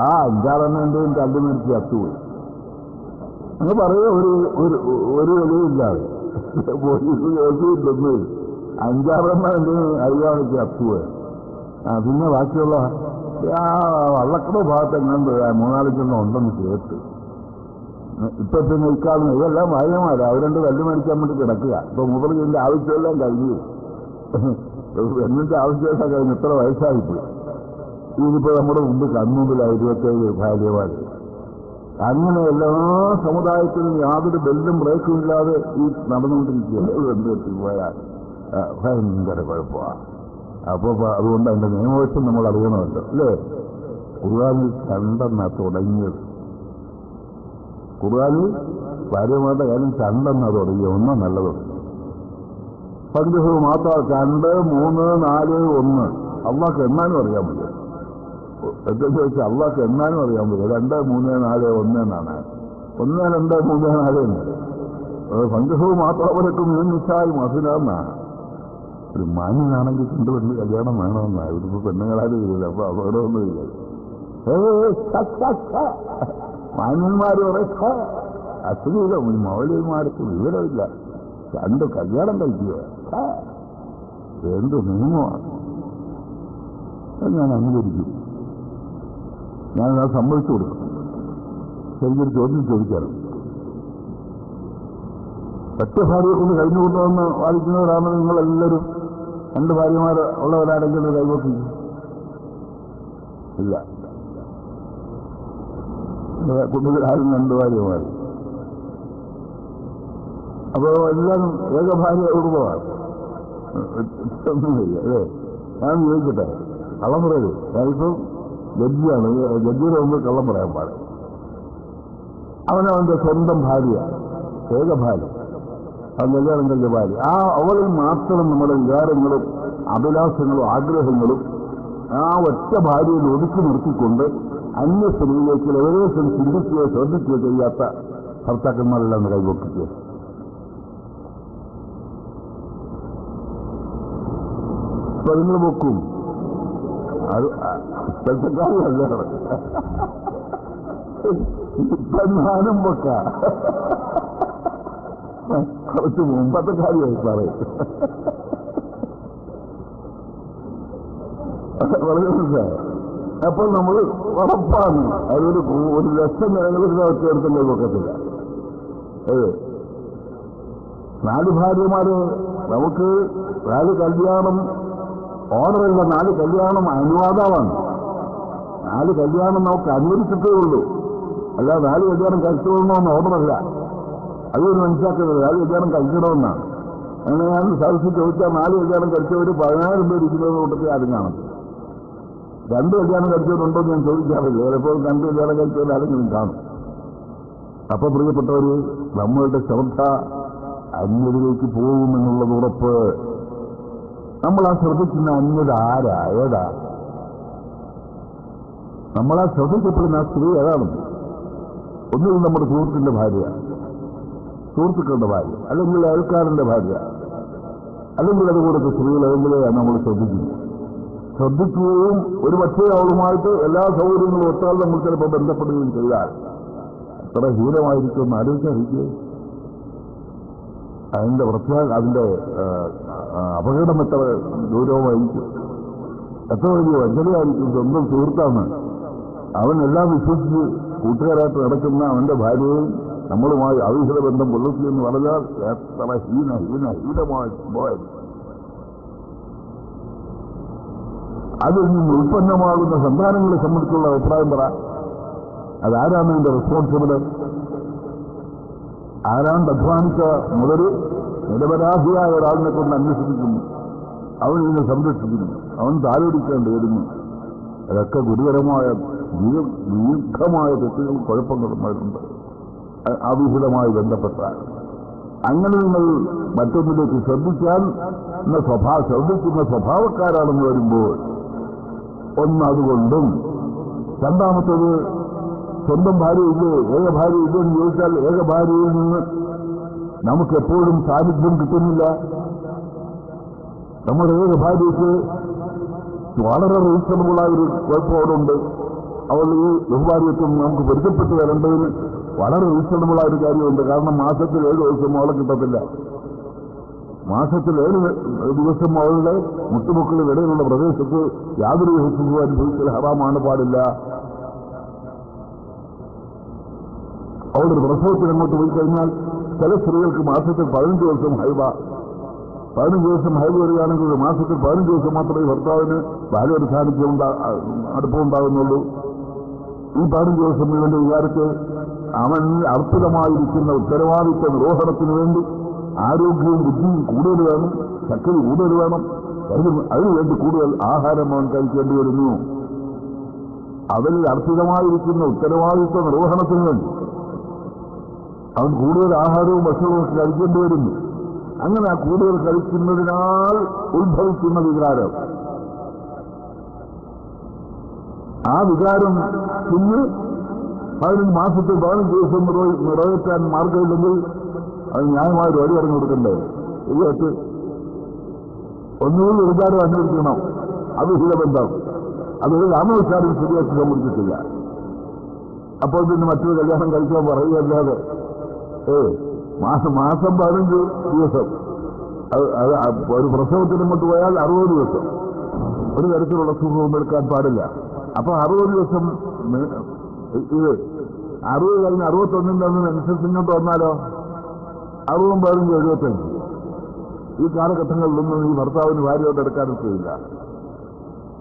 5-6 എണ്ണം തല്ലു മേടിച്ച് ചത്തുപോയി. അങ്ങ് പറയുക ഒരു വിലയില്ലാതെ പോലീസ് കേസിട്ടൊന്ന് 5-6 എണ്ണം അറിയാതെ ചത്തുപോയി. പിന്നെ ബാക്കിയുള്ള വള്ളക്കട ഭാഗത്ത് എങ്ങാണ്ട് 3-4 എണ്ണം ഉണ്ടെന്ന് കേട്ട്. ഇപ്പൊ പിന്നെ ഇക്കാളും ഇതെല്ലാം ഭാര്യമാര് അവരുടെ കല്ല് മേടിക്കാൻ വേണ്ടി കിടക്കുക. ഇപ്പൊ മൂപ്പർക്ക് ഇതിന്റെ ആവശ്യമെല്ലാം കഴിഞ്ഞു. എന്നിട്ട് ആവശ്യമൊക്കെ കഴിഞ്ഞ് ഇത്ര വയസ്സായിപ്പോയി. ഇതിപ്പോ നമ്മുടെ മുമ്പ് കൺമുമ്പിലാണ് 27 ഭാര്യമാര്. അങ്ങനെ എല്ലാ സമുദായത്തിനും യാതൊരു ബെല്ലും ബ്രേക്കും ഇല്ലാതെ ഈ നടന്നുകൊണ്ടിരിക്കുക പോയാൽ ഭയങ്കര കുഴപ്പമാണ്. അപ്പൊ അതുകൊണ്ട് അതിന്റെ നിയമവശം നമ്മൾ അറിയണമല്ലോ അല്ലേ? ഖുർആനിൽ ചണ്ടെന്നാ തുടങ്ങിയത്. ഖുർആനിൽ ഭാര്യമാരുടെ കാര്യം ചണ്ടെന്നാ തുടങ്ങിയ ഒന്നും നല്ലതുണ്ട്. പഞ്ചഹു മാത്രം 2, 3, 4, 1 അള്ളാഹ്ക്ക് എന്നാലും അറിയാൻ പറ്റും. എന്തെന്ന് ചോദിച്ചാൽ അള്ളാഹ്ക്ക് എന്നാലും അറിയാൻ പറ്റും. 2, 3, 4, 1 എന്നാണ്. 1, 2, 3, 4 ഉണ്ട്. പഞ്ചഹു മാത്രം നിസായി മസുനാന്നാണ്. ഒരു മാന്യനാണെങ്കിൽ കൊണ്ടുവന്ന് കല്യാണം വേണമെന്നാണ്. ഇതിപ്പോ പെണ്ണുങ്ങളാരും ഇല്ല. അപ്പൊ അപകടമൊന്നുമില്ല. മാന്യന്മാര് പറയ അസുഖമില്ല. മൗലികന്മാർക്ക് വിവരമില്ല. 2 കല്യാണം കഴിക്കുക എന്ത് നിയമമാണ്? ഞാൻ അംഗീകരിക്കും. ഞാനത് സമ്മതിച്ചു കൊടുക്കും. ശരിക്കൊരു ചോദ്യം ചോദിക്കാറ്. ഒറ്റ ഭാര്യയെ കൊണ്ട് കഴിഞ്ഞുകൊണ്ടുവന്ന് വാദിക്കുന്നവരാണ് നിങ്ങളെല്ലാവരും. 2 ഭാര്യമാർ ഉള്ളവരാരെങ്കിലും കൈവക്കി ഇല്ല. കുടുംബത്തിലാരും 2 ഭാര്യമാർ. അപ്പോ എല്ലാവരും ഏകഭാര്യ കുടുംബമാണ്. ഒന്നുമില്ല അല്ലേ? ഞാൻ ചോദിക്കട്ടെ, കള്ളം പറയരുത്. ഞാനിപ്പം ജഡ്ജിയാണ്. ജഡ്ജിയുടെ മുമ്പ് കള്ളം പറയാൻ പാടില്ല. അവനവന്റെ സ്വന്തം ഭാര്യ, ഏകഭാര്യ, അത് കല്യാണം കഴിഞ്ഞ ഭാര്യ. അവളിൽ മാത്രം നമ്മുടെ വികാരങ്ങളും അഭിലാഷങ്ങളും ആഗ്രഹങ്ങളും ഒറ്റ ഭാര്യയിൽ ഒതുക്കി നിർത്തിക്കൊണ്ട് അന്യ സ്ത്രീയിലേക്ക് ഏകദേശം ചിന്തിക്കുകയോ ശ്രദ്ധിക്കുകയോ ചെയ്യാത്ത ഭർത്താക്കന്മാരെല്ലാം കൈവക്കിക്കുക. അപ്പൊ നിങ്ങൾ വെക്കും. അത് ഇപ്പോഴത്തെക്കാരല്ല. ഇപ്പൊ ഞാനും വെക്ക. കുറച്ച് മുമ്പത്തെ കാര്യമായി പറയും. അപ്പോൾ നമ്മൾ ഉറപ്പാണ് അതൊരു ലക്ഷം ചേർത്തല്ലേ വെക്കത്തില്ല. 4 ഭാര്യമാര് നമുക്ക് 4 കല്യാണം ഓർഡറല്ല. 4 കല്യാണം അനുവാദമാണ്. 4 കല്യാണം നമുക്ക് അനുവദിച്ചിട്ടേ ഉള്ളൂ. അല്ല 4 കല്യാണം കഴിച്ചോളണമെന്ന് ഓർഡറല്ല. അതൊരു മനസ്സിലാക്കുന്നത്. 4 കല്യാണം കഴിക്കണമെന്നാണ്. അങ്ങനെ ഞാൻ സദസ്സിൽ ചോദിച്ചാൽ 4 കല്യാണം കഴിച്ചവർ 10,000 പേര് ഇരിക്കുന്നത് കൂട്ടത്തിൽ ആരും കാണും. 2 കല്യാണം കഴിച്ചവരുണ്ടോ എന്ന് ഞാൻ ചോദിക്കാറില്ല. ചിലപ്പോൾ 2 കല്യാണം കഴിച്ചവർ ആരെങ്കിലും കാണും. അപ്പൊ പ്രിയപ്പെട്ടവര്, നമ്മളുടെ ശ്രദ്ധ അന്യതിലേക്ക് പോകുമെന്നുള്ളത് ഉറപ്പ്. നമ്മളാ ശ്രദ്ധിക്കുന്ന അന്യത ആരാ, ഏതാ? നമ്മളാ ശ്രദ്ധിക്കപ്പെടുന്ന ആ സ്ത്രീ ഏതാണ്? ഒന്നുകിൽ നമ്മുടെ സുഹൃത്തിന്റെ ഭാര്യ, സുഹൃത്തുക്കളുടെ ഭാര്യ, അല്ലെങ്കിൽ അയൽക്കാരന്റെ ഭാര്യ, അല്ലെങ്കിൽ അതുകൂടത്തെ സ്ത്രീകൾ ഏതെങ്കിലെയാണ് നമ്മൾ ശ്രദ്ധിക്കുന്നത്. ശ്രദ്ധിക്കുകയും ഒരു പക്ഷേ അവളുമായിട്ട് എല്ലാ സൗകര്യങ്ങളും ഒത്താൽ നമ്മൾ ചിലപ്പോൾ ബന്ധപ്പെടുകയും ചെയ്താൽ എത്ര ഹീനമായിരിക്കും ആലോചിക്കാതിരിക്കുക. അതിന്റെ അതിന്റെ അപകടം എത്ര ഗൗരവമായിരിക്കും, എത്ര വലിയ വഞ്ചനയായിരിക്കും. സ്വന്തം സുഹൃത്താണ്, അവൻ എല്ലാം വിശ്വസിച്ച് കൂട്ടുകാരായിട്ട് നടക്കുന്ന അവന്റെ ഭാര്യയും നമ്മളുമായി അവിഹിത ബന്ധം പുലർത്തിയെന്ന് പറഞ്ഞാൽ എത്ര ഹീനമായ സംഭവമായിരിക്കും. അതിൽ നിന്ന് ഉൽപ്പന്നമാകുന്ന സന്താനങ്ങളെ സംബന്ധിച്ചുള്ള അഭിപ്രായം പറ. അതാരാണ് ഇതിന്റെ റെസ്പോൺസിബിള്? ആരാണ്ട് അധ്വാനിച്ച മുതൽ നിരപരാധിയായ ഒരാളിനെ കൊണ്ട് അന്വേഷിക്കുന്നു. അവൻ ഇതിനെ സംരക്ഷിക്കുന്നു, അവൻ താലോടിക്കേണ്ടി വരുന്നു. അതൊക്കെ ഗുരുതരമായ ദീർഘമായ തെറ്റുകളും കുഴപ്പങ്ങളുമായിട്ടുണ്ട് അവിഹിതമായി ബന്ധപ്പെട്ടാൽ. അങ്ങനെ നിങ്ങൾ മറ്റൊന്നിലേക്ക് ശ്രദ്ധിച്ചാൽ ശ്രദ്ധിക്കുന്ന സ്വഭാവക്കാരാണെന്ന് വരുമ്പോൾ ഒന്ന് അതുകൊണ്ടും, രണ്ടാമത്തത് സ്വന്തം ഭാര്യയില്ലേ, ഏക ഭാര്യയില്ലേ എന്ന് ചോദിച്ചാൽ ഏക ഭാര്യയിൽ നിന്ന് നമുക്കെപ്പോഴും സാന്നിധ്യം കിട്ടുന്നില്ല. നമ്മുടെ ഏക ഭാര്യയ്ക്ക് വളരെ റീസണബിളായ ഒരു കുഴപ്പമുണ്ട്. അവൾ ഈ ബഹുഭാര്യത്വം നമുക്ക് പൊരുത്തപ്പെട്ട് വരേണ്ടതിന് വളരെ റീസണബിളായ ഒരു കാര്യമുണ്ട്. കാരണം മാസത്തിൽ 7 ദിവസം അവളെ കിട്ടത്തില്ല. മാസത്തിൽ 7 ദിവസം അവളുടെ മുട്ടുമുക്കളിൽ ഇടയിലുള്ള പ്രദേശത്ത് യാതൊരു ദിവസവും അനുഭവിക്കൽ ഹറാമാണ്, പാടില്ല. അവളൊരു പ്രസവത്തിന് അങ്ങോട്ട് പോയി കഴിഞ്ഞാൽ ചില സ്ത്രീകൾക്ക് മാസത്തിൽ 15 ദിവസം ഹൈബ, 15 ദിവസം ഹൈബ വരികയാണെങ്കിൽ ഒരു മാസത്തിൽ 15 ദിവസം മാത്രമേ ഭർത്താവിന് ഭാര്യയുടെ സാന്നിധ്യം അടുപ്പമുണ്ടാകുന്നുള്ളൂ. ഈ 15 ദിവസം ഇവന്റെ വിചാരിച്ച് അവൻ അർപ്പിതമായിരിക്കുന്ന ഉത്തരവാദിത്വ നിർവഹണത്തിന് വേണ്ടി ആരോഗ്യവും ബുദ്ധിയും കൂടുതൽ വേണം, ശക്തി കൂടുതൽ വേണം. അതിനുവേണ്ടി കൂടുതൽ ആഹാരം അവൻ കഴിക്കേണ്ടി വരുന്നു. അവരിൽ അർപ്പിതമായിരിക്കുന്ന ഉത്തരവാദിത്വ നിർവഹണത്തിന് വേണ്ടി അവൻ കൂടുതൽ ആഹാരവും ഭക്ഷണവും കഴിക്കേണ്ടി വരുന്നു. അങ്ങനെ ആ കൂടുതൽ കഴിക്കുന്നതിനാൽ ഉത്ഭവിക്കുന്ന വികാരം, ആ വികാരം ഇന്ന് 15 മാസത്തിൽ 15 ദിവസം നിറവേറ്റാൻ മാർഗമില്ലെങ്കിൽ അത് ന്യായമായ ഒരു വഴി പറഞ്ഞു കൊടുക്കണ്ടേ? ഇതിനകത്ത് ഒന്നുകൂടി വികാരം അന്വേഷിക്കണം. അത് ഹിതബന്ധം, അതൊരു രാമവിചാരം ശരിയാക്കി സമ്മതിച്ചിട്ടില്ല. അപ്പോൾ പിന്നെ മറ്റൊരു കല്യാണം കഴിക്കാൻ പറയുകയല്ലാതെ മാസം 15 ദിവസം ഒരു പ്രസവത്തിന് കൊണ്ട് പോയാൽ 60 ദിവസം ഒരു തരത്തിലുള്ള സുഖവും എടുക്കാൻ പാടില്ല. അപ്പൊ 60 ദിവസം ഇത് 60 കഴിഞ്ഞ് 61ന്റെ അനുസരിച്ച് ഇങ്ങോട്ട് വന്നാലോ 60, 15, 75 ഈ കാലഘട്ടങ്ങളിലൊന്നും ഈ ഭർത്താവിന് ഭാര്യയോട് എടുക്കാനും കഴിയില്ല.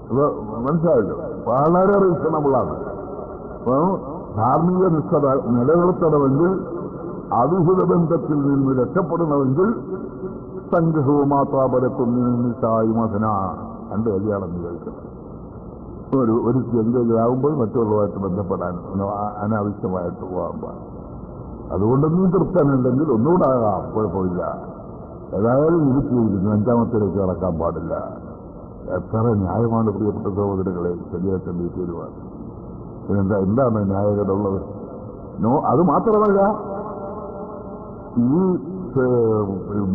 അത് മനസ്സിലായല്ലോ, വളരെ റീസണബിളാണ്. അപ്പൊ ധാർമ്മിക നിഷ്ഠത നിലനിർത്തണമെങ്കിൽ അവിഹിത ബന്ധത്തിൽ നിന്ന് രക്ഷപ്പെടണമെങ്കിൽ സംഗ്രഹവും മാത്രപരത്തുനിസായി മഥന 2 കല്യാണം കഴിക്കണം. ഒരു ജന്തുവാകുമ്പോൾ മറ്റുള്ളവരുമായിട്ട് ബന്ധപ്പെടാൻ അനാവശ്യമായിട്ട് പോകാൻ പാടില്ല. അതുകൊണ്ടൊന്നും തൃപ്തനുണ്ടെങ്കിൽ ഒന്നുകൂടെ ആകാം, കുഴപ്പമില്ല. ഏതായാലും ഇരുത്തിയിരിക്കുന്നു 5ാമത്തേക്ക് കടക്കാൻ പാടില്ല. എത്ര ന്യായമാണ് പ്രിയപ്പെട്ട സഹോദരങ്ങളെ ശരിയായിട്ട് തീരുവാണ്. എന്താണ് ന്യായകരുള്ളത്? അത് മാത്രമല്ല, ഈ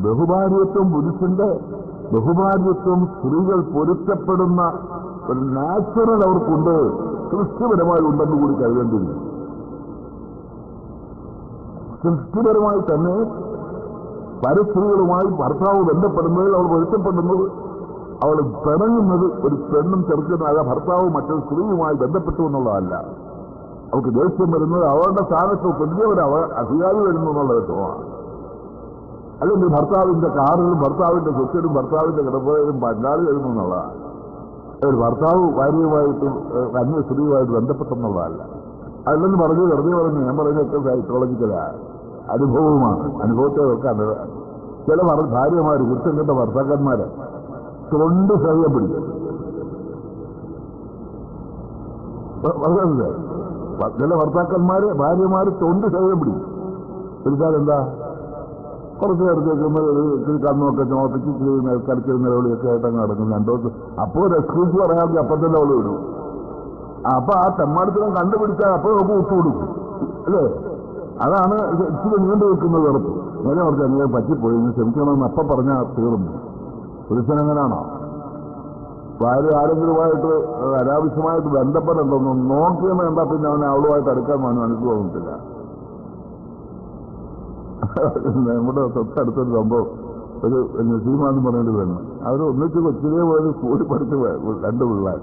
ബഹുഭാര്യത്വം പുരുഷന്റെ ബഹുഭാര്യത്വം സ്ത്രീകൾ പൊരുത്തപ്പെടുന്ന ഒരു നാച്ചുറൽ അവർക്കുണ്ട്, സൃഷ്ടിപരമായി ഉണ്ടെന്ന് കൂടി കരുതേണ്ടിയിരുന്നു. സൃഷ്ടിപരമായി തന്നെ പരസ്ത്രീകളുമായി ഭർത്താവ് ബന്ധപ്പെടുന്നതിൽ അവൾ പൊരുത്തപ്പെടുന്നത്, അവൾ പിണങ്ങുന്നത് ഒരു പെണ്ണും ചെറുക്കനായ ഭർത്താവ് മറ്റൊരു സ്ത്രീയുമായി ബന്ധപ്പെട്ടു എന്നുള്ളതല്ല. അവൾക്ക് ദേഷ്യം വരുന്നത് അവളുടെ സ്ഥാനത്ത് വലിയൊരു അധികാരി വരുന്നു എന്നുള്ള വിഷമമാണ്. അല്ലെങ്കിൽ ഭർത്താവിന്റെ കാറിലും ഭർത്താവിന്റെ സ്വത്തിലും ഭർത്താവിന്റെ കിടപ്പയിലും പങ്കാളി വരുന്നു എന്നുള്ളതാണ്. ഒരു ഭർത്താവ് ഭാര്യയുമായിട്ട് അന്യ സ്ത്രീയുമായിട്ട് ബന്ധപ്പെട്ടെന്നുള്ളതല്ല. അതിലെന്ന് പറഞ്ഞു വെറുതെ പറഞ്ഞു, ഞാൻ പറയുന്നതൊക്കെ സൈക്കോളജിക്കലാണ്, അനുഭവമാണ്. അനുഭവത്തെയൊക്കെ ചില ഭാര്യമാര് കുറ്റം കണ്ട ഭർത്താക്കന്മാരെ തൊണ്ട് സഹ്യം പിടിക്കും. ചില ഭാര്യമാര് തൊണ്ട് സഹ്യം പിടിക്കും. പിടിച്ചാൽ എന്താ, കുറച്ച് നേരത്തേക്ക് കണ്ണൊക്കെ ചോപ്പിച്ച് കളിച്ചിൽ നിലവിളിയൊക്കെ ആയിട്ടങ്ങ് നടക്കുന്നു. 2 ദിവസം അപ്പോൾ ഒരു എക്സ്ക്യൂസ് പറയാമെങ്കിൽ അപ്പം തന്നെ അവള് വിടും. അപ്പൊ ആ തെമ്മാടത്തിനും കണ്ടുപിടിച്ചാൽ അപ്പോൾ നമുക്ക് വിട്ടുകൊടുക്കും, അല്ലേ? അതാണ് ഇച്ചിരി നീണ്ടു വെക്കുന്നത് വെറുപ്പ്. നേരെ പറഞ്ഞാൽ നീ പറ്റിപ്പോയി, നീ ക്ഷമിക്കണമെന്ന് അപ്പം പറഞ്ഞാൽ തീർന്നു. പുരുഷനെങ്ങനാണോ ഭാര്യ ആരെങ്കിലുമായിട്ട് അനാവശ്യമായിട്ട് ബന്ധപ്പെടണ്ടെന്നും നോക്കിയും വേണ്ട, പിന്നെ അവനെ അവളുമായിട്ട് അടുക്കാൻ മനസ്സ് തോന്നത്തില്ല. നമ്മുടെ തൊട്ടടുത്തൊരു സംഭവം, ഒരു നസീമാന്ന് പറഞ്ഞൊരു പെണ്ണ്, അവർ ഒന്നിച്ച് കൊച്ചിലെ പോയത് സ്കൂളിൽ പഠിച്ച് 2 പിള്ളേർ.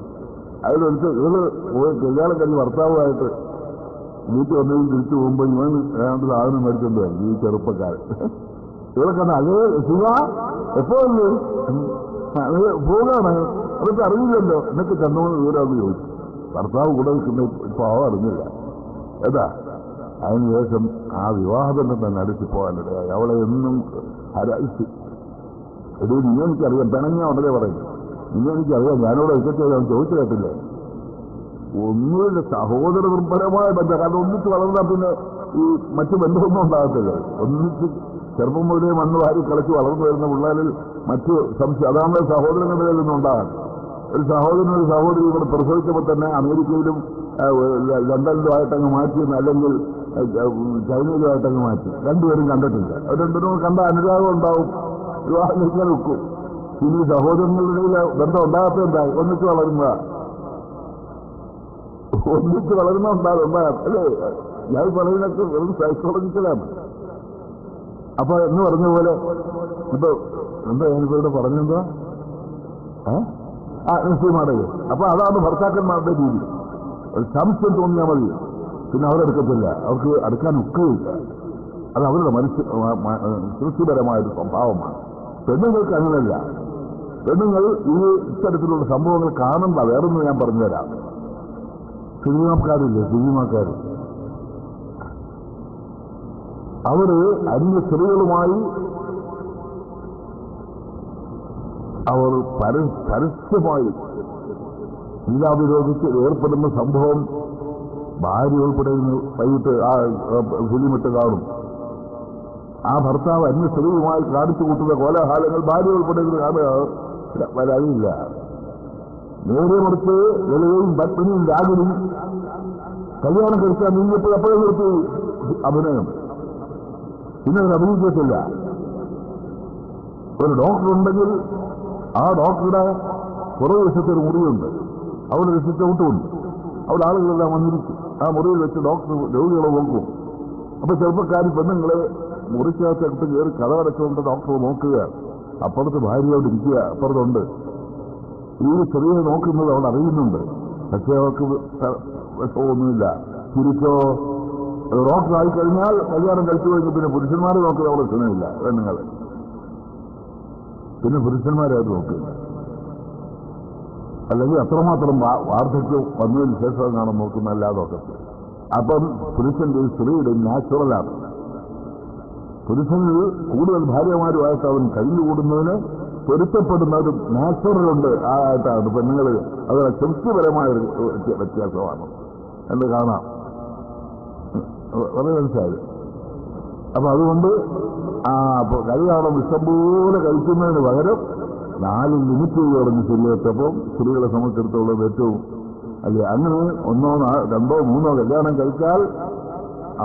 അതിലൊരിച്ച് ഇവള് പോയി കല്യാണം കഴിഞ്ഞ് ഭർത്താവുമായിട്ട് വീട്ടിൽ വന്നെങ്കിൽ തിരിച്ചു പോകുമ്പോൾ ഇവൻ ഏതാണ്ട് സാധനം മേടിച്ചോണ്ട് വരും. ഈ ചെറുപ്പക്കാരൻ ഇവളെ കണ്ട അതേ ശിവ എപ്പോഴല്ലേ പോകാണ്, അതൊക്കെ അറിയില്ലല്ലോ, എന്നൊക്കെ ചെന്നോന്ന് വിവരമെന്ന് ചോദിച്ചു. ഭർത്താവ് കൂടെ നിൽക്കുന്ന പാവം അറിഞ്ഞില്ല. ഏതാ അതിനുശേഷം ആ വിവാഹബന്ധം തന്നെ അടിച്ചു പോകാനിടയായി. അവളെ എന്നും ഹരായിച്ചു. ഇത് നീ എനിക്കറിയാം, പിണങ്ങിയ ഉടനെ പറയും നീ എനിക്കറിയാം, ഞാനോട് ഒരിക്കൽ അവൻ ചോദിച്ചു കേട്ടില്ലേ. ഒന്നുമില്ല, സഹോദര നിർഭരമായ ബന്ധം. കാരണം ഒന്നിച്ച് വളർന്നാൽ പിന്നെ ഈ മറ്റു ബന്ധമൊന്നും ഉണ്ടാകത്തില്ല. ഒന്നിച്ച് ചെറുപ്പം മുതലേ മണ്ണ് വാരി കളിച്ച് വളർന്നു വരുന്ന പിള്ളേരിൽ മറ്റു സംശയം അതാണ് സഹോദരങ്ങളുടെ കയ്യിൽ നിന്നുണ്ടാകാൻ. ഒരു സഹോദരനും ഒരു സഹോദരി ഇവിടെ പ്രസവിച്ചപ്പോൾ തന്നെ അമേരിക്കയിലും ലണ്ടനിലുമായിട്ടങ്ങ് മാറ്റി, അല്ലെങ്കിൽ ചൈനയിലുമായിട്ടങ്ങ് മാറ്റി. രണ്ടുപേരും കണ്ടിട്ടില്ല. അവർ രണ്ടുപേരും കണ്ട അനുരാഗം ഉണ്ടാവും, വിവാഹം കഴിക്കാൻ വെക്കും. ഇനി സഹോദരങ്ങളുടെ ബന്ധം ഉണ്ടാകാത്തതുണ്ടായി. ഒന്നിച്ച് വളരുന്നതാ, ഒന്നിച്ച് വളരുന്ന ഉണ്ടാകും അല്ലേ? ഞാൻ പറയുന്നതൊക്കെ വെറും സൈക്കോളജിക്കലാണ്. അപ്പൊ എന്ന് പറഞ്ഞ പോലെ ഇപ്പൊ എന്താ ഞാനിവിടെ പറഞ്ഞെന്താ നിശ്ചയമാടക. അപ്പൊ അതാണ് ഭർത്താക്കന്മാരുടെ രീതി. ഒരു സംശയം തോന്നിയാൽ മതി, പിന്നെ അവരെടുക്കത്തില്ല, അവർക്ക് അടുക്കാൻ ഒക്കുകയില്ല. അത് അവരുടെ സൃഷ്ടിപരമായൊരു സ്വഭാവമാണ്. പെണ്ണുങ്ങൾക്ക് അങ്ങനെയല്ല. പെണ്ണുങ്ങൾ ഈ ഇത്തരത്തിലുള്ള സംഭവങ്ങൾ കാണണ്ട. വേറൊന്നും ഞാൻ പറഞ്ഞുതരാം. സിനിമാക്കാരില്ലേ, സിനിമാക്കാർ അവര് അന്യ സ്ത്രീകളുമായി അവർ പരസ്യമായി ലീലാവിരോധിച്ച് ഏർപ്പെടുന്ന സംഭവം ഭാര്യ ഉൾപ്പെടുന്ന വൈകിട്ട് ആ ഫിലിമിട്ട് കാണും. ആ ഭർത്താവ് അന്യ സ്ത്രീയുമായി കാണിച്ചു കൂട്ടുന്ന കോലാഹലങ്ങൾ ഭാര്യ ഉൾപ്പെടുന്നത് കാണുക വരാതില്ല. നേരെ മറിച്ച് ലളിതയും പത്നിയും രാഗിനും കല്യാണം കഴിച്ചാൽ നീങ്ങിയപ്പോൾ എപ്പോഴും നിർത്തി അഭിനയം. പിന്നെ അത് അഭിനയിക്കത്തില്ല. ഒരു ഡോക്ടർ ഉണ്ടെങ്കിൽ ആ ഡോക്ടറുടെ കുറവ് വശത്തൊരു മുറിയുണ്ട്, അവിടെ ഒരു സിറ്റൗട്ടുണ്ട്. അവിടെ ആളുകളെല്ലാം വന്നിരിക്കും. ആ മുറിയിൽ വെച്ച് ഡോക്ടർ രോഗികളെ നോക്കും. അപ്പൊ ചെറുപ്പക്കാരി പെണ്ണുങ്ങള് മുറിക്കകത്ത് കയറി കഥകടച്ചുകൊണ്ട് ഡോക്ടർ നോക്കുക. അപ്പുറത്ത് ഭാര്യയോട് ഇരിക്കുക, അപ്പുറത്തുണ്ട്. ഈ സ്ത്രീയെ നോക്കുന്നത് അവൾ അറിയുന്നുണ്ട്, പക്ഷേ അവർക്ക് വിഷമൊന്നുമില്ല. തിരിച്ചോ ഡോക്ടർ ആയിക്കഴിഞ്ഞാൽ കല്യാണം കഴിച്ചു കഴിഞ്ഞ് പിന്നെ പുരുഷന്മാരെ നോക്കുക അവൾ വിഷമമില്ല. പെണ്ണുങ്ങൾ പിന്നെ പുരുഷന്മാരെ അത് നോക്കില്ല. അല്ലെങ്കിൽ അത്രമാത്രം വാർദ്ധക്യം വന്നതിന് ശേഷം കാണാൻ നോക്കുന്ന അല്ലാതൊക്കെ. അപ്പം പുരുഷന്റെയും സ്ത്രീയുടെയും നാച്ചുറലാണ്. പുരുഷനിൽ കൂടുതൽ ഭാര്യമാരുമായിട്ട് അവൻ കഴിഞ്ഞുകൂടുന്നതിന് പൊരുത്തപ്പെടുന്ന ഒരു നാച്ചുറലുണ്ട്. ആയിട്ടാണ് പെണ്ണുങ്ങൾ. അത് സൃഷ്ടിപരമായ ഒരു വ്യത്യാസമാണ് എന്ന് കാണാം. വളരെ മനസ്സിലായത്. അപ്പൊ അതുകൊണ്ട് കല്യാണം ഇഷ്ടംപോലെ കഴിക്കുന്നതിന് പകരം 4 ലിമിറ്റ് പറഞ്ഞ് ശരിയെത്തപ്പം സ്ത്രീകളെ സംബന്ധിച്ചിടത്തോളം ഏറ്റവും അല്ലെ അങ്ങനെ 1, 2, 3 കല്യാണം കഴിച്ചാൽ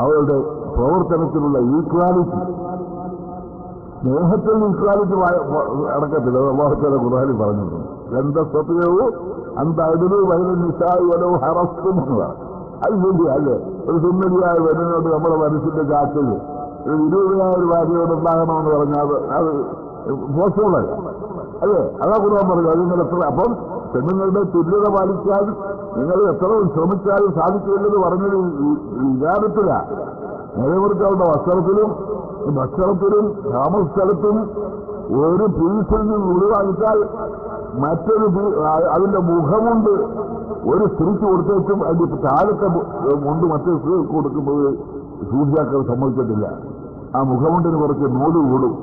അവരുടെ പ്രവർത്തനത്തിലുള്ള ഈക്വാലിറ്റി, സ്നേഹത്തിൽ ഈക്വാലിറ്റി അടക്കത്തില്ല. അള്ളാഹുവിന്റെ ഖുർആനിൽ പറഞ്ഞിട്ടുണ്ട്, ഗന്ധസ്വപ്നവും അന്തഅദിലു ബൈന നിസാഇ വലൗ ഹറസ്തും എന്നതാണ്. അതിന്റെ അല്ലേ ഒരു സുന്ദരിയായ പെണ്ണിനോട് നമ്മുടെ മനസ്സിന്റെ കാറ്റിൽ 20,000 ഭാര്യയോട് ഉണ്ടാകണമെന്ന് പറഞ്ഞാൽ അത് പോസിബിളല്ല അല്ലേ? അതാ ഖുർആൻ പറഞ്ഞു. അത് നിങ്ങൾ എത്ര അപ്പം പെണ്ണുങ്ങളുടെ തുല്യത പാലിക്കാൻ നിങ്ങൾ എത്ര ശ്രമിച്ചാലും സാധിക്കില്ലെന്ന് പറഞ്ഞൊരു വിചാരത്തിലാണ്. നേരെക്കുറിച്ച് അവരുടെ വസ്ത്രത്തിലും ഭക്ഷണത്തിലും താമസസ്ഥലത്തും ഒരു പീസിൽ നിന്ന് ഒഴിവാക്കിച്ചാൽ മറ്റൊരു അതിന്റെ മുഖമുണ്ട് ഒരു സ്ത്രീക്ക് കൊടുത്തേച്ചും അതിന്റെ താഴത്തെ മുണ്ട് മറ്റൊരു സ്ത്രീക്ക് കൊടുക്കുമ്പോൾ സൂചിയാക്കൾ സമ്മതിച്ചിട്ടില്ല. ആ മുഖമുണ്ടിന് കുറച്ച് നൂല് കൂടും,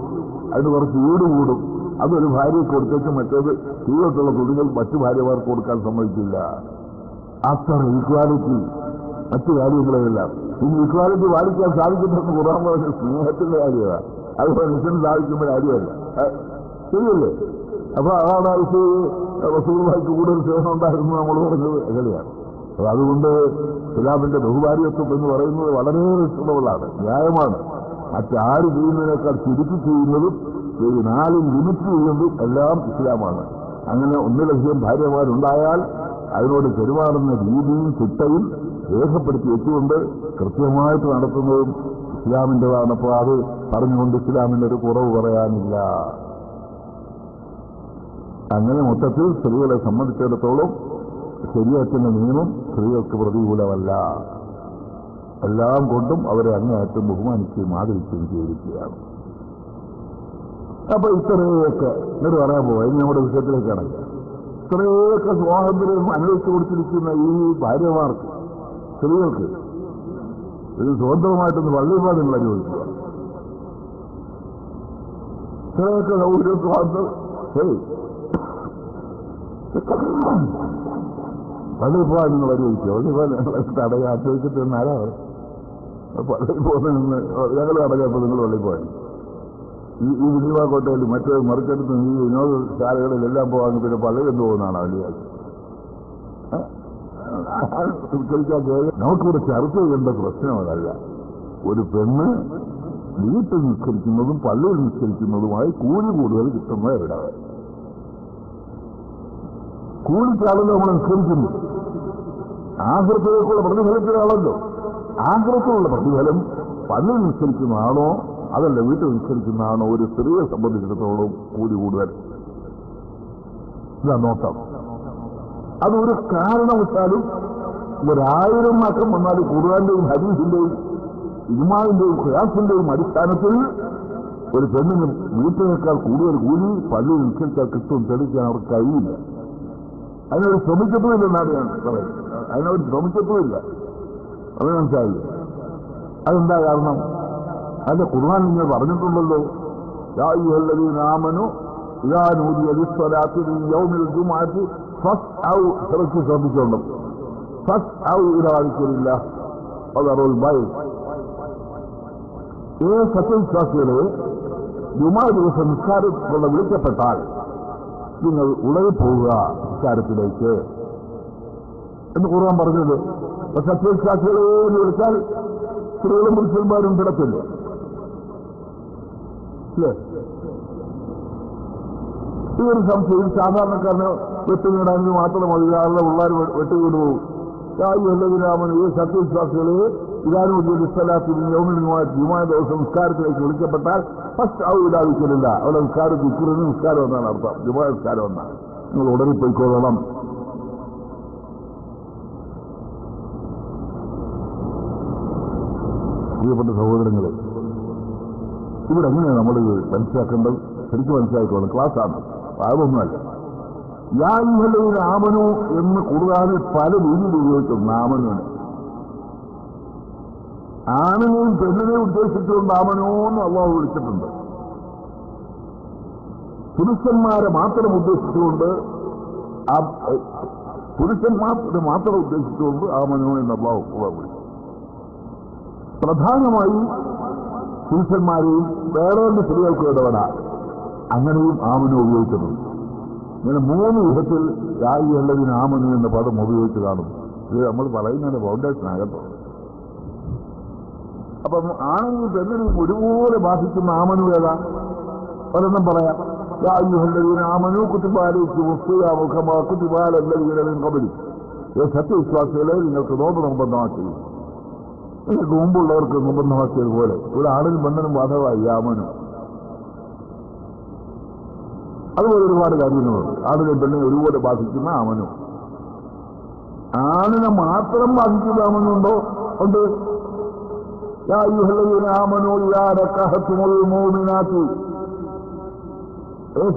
അതിന് കുറച്ച് ഈട് കൂടും. അതൊരു ഭാര്യയ്ക്ക് കൊടുത്തേച്ചും മറ്റേത് തീവട്ടുള്ള തുണികൾ മറ്റു ഭാര്യമാർക്ക് കൊടുക്കാൻ സമ്മതിക്കില്ല. അത്ര ഈക്വാലിറ്റി മറ്റു കാര്യങ്ങളെല്ലാം. ഇനി ഈക്വാലിറ്റി പാലിക്കാൻ സാധിക്കുന്നെന്ന് ഖുർആൻ പറഞ്ഞ സ്നേഹത്തിന്റെ കാര്യമാണ്. അത് മനുഷ്യന് സാധിക്കുമ്പോൾ കാര്യമല്ല, ശരിയല്ലേ? അപ്പൊ അതാണ് റസൂലുള്ളാഹിക്ക് കൂടുതൽ സ്നേഹം ഉണ്ടായിരുന്നു നമ്മൾ പറഞ്ഞത് അങ്ങനെയാണ്. അപ്പൊ അതുകൊണ്ട് ഇസ്ലാമിന്റെ ബഹുഭാര്യത്വം എന്ന് പറയുന്നത് വളരെ ഇഷ്ടമുള്ളതാണ്, ന്യായമാണ്. മറ്റാര് ചെയ്യുന്നതിനേക്കാൾ ചുരുക്കി ചെയ്യുന്നതും 4 ലിമിറ്റ് ചെയ്യുന്നതും എല്ലാം ഇസ്ലാമാണ്. അങ്ങനെ ഒന്നിലധികം ഭാര്യമാരുണ്ടായാൽ അതിനോട് പെരുമാറുന്ന രീതിയും ചിട്ടയും രേഖപ്പെടുത്തി വെച്ചുകൊണ്ട് കൃത്യമായിട്ട് നടത്തുന്നതും ഇസ്ലാമിൻ്റെതാണ്. അപ്പോൾ അത് പറഞ്ഞുകൊണ്ട് ഇസ്ലാമിൻ്റെ ഒരു കുറവ് പറയാനില്ല. അങ്ങനെ മൊത്തത്തിൽ സ്ത്രീകളെ സംബന്ധിച്ചിടത്തോളം ശരീരത്തിന്റെ നിയമം സ്ത്രീകൾക്ക് പ്രതികൂലമല്ല. എല്ലാം കൊണ്ടും അവരെ അങ്ങേയറ്റം ബഹുമാനിക്കുകയും ആദരിക്കുകയും ചെയ്തിരിക്കുകയാണ്. അപ്പൊ ഇത്രയൊക്കെ എന്നിട്ട് പറയാൻ പോവാ. ഇനി നമ്മുടെ വിഷയത്തിലേക്കാണ്. ഇത്രയൊക്കെ സ്വാതന്ത്ര്യം അനുവദിച്ചു കൊടുത്തിരിക്കുന്ന ഈ ഭാര്യമാർക്ക്, സ്ത്രീകൾക്ക് ഇത് സ്വതന്ത്രമായിട്ടൊന്ന് വള്ളിപ്പാടുകൾ അനുവദിക്കുക. ഇത്രയൊക്കെ സൗകര്യമൊക്കെ വന്ന് പള്ളിയിൽ പോകാൻ നിങ്ങൾ അറിയിച്ചു പള്ളിയിൽ തടയാ ചോദിച്ചിട്ട് എന്നാലോ പള്ളിയിൽ പോകുന്ന ഞങ്ങൾ തടഞ്ഞപ്പോൾ നിങ്ങൾ പള്ളിയിൽ പോയി ഈ വിനിവാക്കോട്ടയിൽ മറ്റേ മറിച്ചെടുത്ത് ഈ വിനോദശാലകളിലെല്ലാം പോകാൻ പിന്നെ പള്ളിയിൽ എന്ത് പോകുന്നതാണ് വലിയ നമുക്കിവിടെ ചർച്ച ചെയ്യേണ്ട പ്രശ്നം അതല്ല. ഒരു പെണ്ണ് വീട്ടിൽ നിസ്കരിക്കുന്നതും പള്ളിയിൽ നിസ്കരിക്കുന്നതുമായി കൂലി കൂടുതൽ കിട്ടുന്ന എവിടെ കൂലിക്കാളല്ലോ നമ്മൾ നിസ്കരിക്കുന്നു. ആഹൃത്തിലേക്കുള്ള പ്രതിഫലത്തിനാണല്ലോ. ആഹൃത്തിലുള്ള പ്രതിഫലം പള്ളിയിൽ നിസ്കരിക്കുന്നതാണോ അതല്ല വീട്ടിൽ നിസ്കരിക്കുന്നതാണോ ഒരു സ്ത്രീയെ സംബന്ധിച്ചിടത്തോളം കൂലി കൂടുതൽ. ഇതാ നോക്കാം. അതൊരു കാരണവശാലും 1000 മാറ്റം വന്നാലും ഖുർആന്റെയും ഹദീസിന്റെയും ഇജ്മാഇന്റെയും ഖിയാസിന്റെയും അടിസ്ഥാനത്തിൽ ഒരു പെണ്ണിന് വീട്ടിനേക്കാൾ കൂടുതൽ കൂലി പള്ളിയിൽ നിസ്കരിച്ചാൽ കിട്ടും തെളിയിക്കാൻ അവർക്ക് കഴിയില്ല. അതിനവർ ശ്രമിച്ചപ്പോഴില്ലെന്നാണ് ഞാൻ പറയുന്നത്. അതിനവർ ശ്രമിച്ചപ്പോഴില്ല. അത് മനസ്സിലായില്ല. അതെന്താ കാരണം? അതിന്റെ ഖുർആൻ നിങ്ങൾ പറഞ്ഞിട്ടുണ്ടല്ലോ, യാ അയ്യുഹല്ലദീന ആമനൂ ഇദാ നൂദിയ ലിസ്സലാത്തി മിൻ യൗമിൽ ജുമുഅത്തി ഫസ്ഔ ശ്രദ്ധിച്ചോളും ഫസ്ഔ ഇലാ ദിക്രില്ലാഹ് വദറുൽ ബൈഅ. സത്യവിശ്വാസികളെ ജുമാ ദിവസം നിസ്കാരത്തിലുള്ള വിളിക്കപ്പെട്ടാൽ നിങ്ങൾ ഉടനെ പോവുക നിസ്കാരത്തിലേക്ക് എന്ന് ഖുർആൻ പറഞ്ഞത്. സത്യവിശ്വാസികളെ എന്ന് വിളിച്ചാൽ സ്ത്രീകളും പുരുഷന്മാരും കിടക്കില്ലേ? അല്ലേ? ഈ ഒരു സംശയം സാധാരണക്കാരന് വെട്ടുനീടാനും മാത്രം അധികാരം ഉള്ളവർ വെട്ടുകീടുപോകും. എല്ലാവരും ഈ സത്യവിശ്വാസികളെ ഇതാനും സ്ഥലത്തിന് ജുമാ ദിവസം നിസ്കാരത്തിലേക്ക് വിളിക്കപ്പെട്ടാൽ ഫസ്റ്റ് ഔ ഇതാവിക്കലില്ല. അവിടെ നിസ്കാരം ദിക്റിന് നിസ്കാരം എന്നാണ് അർത്ഥം. ജുമാ നിസ്കാരം എന്നാണ്. നിങ്ങൾ ഉടനെ പോയിക്കൊള്ളണം. പ്രിയപ്പെട്ട സഹോദരങ്ങളെ, ഇവിടെ എങ്ങനെയാണ് നമ്മൾ മനസ്സിലാക്കേണ്ടത്? ശരിക്കും മനസ്സിലാക്കിക്കോളണം. ക്ലാസ്സാണ്, അതൊന്നുമല്ല. യാ അയ്യുഹല്ലദീന ആമനൂ എന്ന് ഖുർആനിൽ പല രീതിയിൽ ഉപയോഗിക്കുന്നു. ആമനൂന് ആണിനെയും പെണ്ണിനെയും ഉദ്ദേശിച്ചുകൊണ്ട് ആമനോ എന്ന് അല്ലാഹു വിളിച്ചിട്ടുണ്ട്. പുരുഷന്മാരെ മാത്രം ഉദ്ദേശിച്ചുകൊണ്ട് പുരുഷന്മാരെ മാത്രം ഉദ്ദേശിച്ചുകൊണ്ട് ആമനോ എന്ന് അല്ലാഹു വിളിച്ചു. പ്രധാനമായും പുരുഷന്മാരെയും വേറെ സ്ത്രീകൾക്ക് ഇടപെടാം. അങ്ങനെയും ആമനു ഉപയോഗിച്ചിട്ടുണ്ട്. ഇങ്ങനെ 3 വിധത്തിൽ യാ അയ്യുഹല്ലദീന ആമനു എന്ന പദം ഉപയോഗിച്ച് കാണുന്നു. ഇത് നമ്മൾ പറയുന്നതിന്റെ ഫൗണ്ടേഷനാകട്ടോ. അപ്പം ആണെങ്കിലും പെണ്ണിനെയും ഒരുപോലെ ബാധിക്കുന്ന ആമനു ഏതാ? ഒരെണ്ണം പറയാം. യാ അയ്യുഹല്ലദീന ആമനു കുതിബ അലൈക്കുമുസ് സിയാമു കമാ കുതിബ അലല്ലദീന മിൻ ഖബ്ലിക്കും. സത്യവിശ്വാസികളെ നിങ്ങൾക്ക് നോമ്പ് നിർബന്ധമാക്കി. നിങ്ങൾക്ക് മുമ്പുള്ളവർക്ക് നിർബന്ധമാക്കിയതുപോലെ ഇവിടെ ആണിനും പെണ്ണിനും ബാധകമായി ആമനു. അതുപോലെ ഒരുപാട് കാര്യങ്ങളുണ്ട്. ആണിനെ പെണ്ണിനെ ഒരുപോലെ ബാധിക്കുന്ന ആമനു. ആണിനെ മാത്രം ബാധിക്കുന്ന ആമനുണ്ടോ? ഉണ്ട്. യാ അയ്യുഹല്ലദീന ആമനൂ ഇദാ നകഹ്തുമുൽ മുഅ്മിനാത്തി.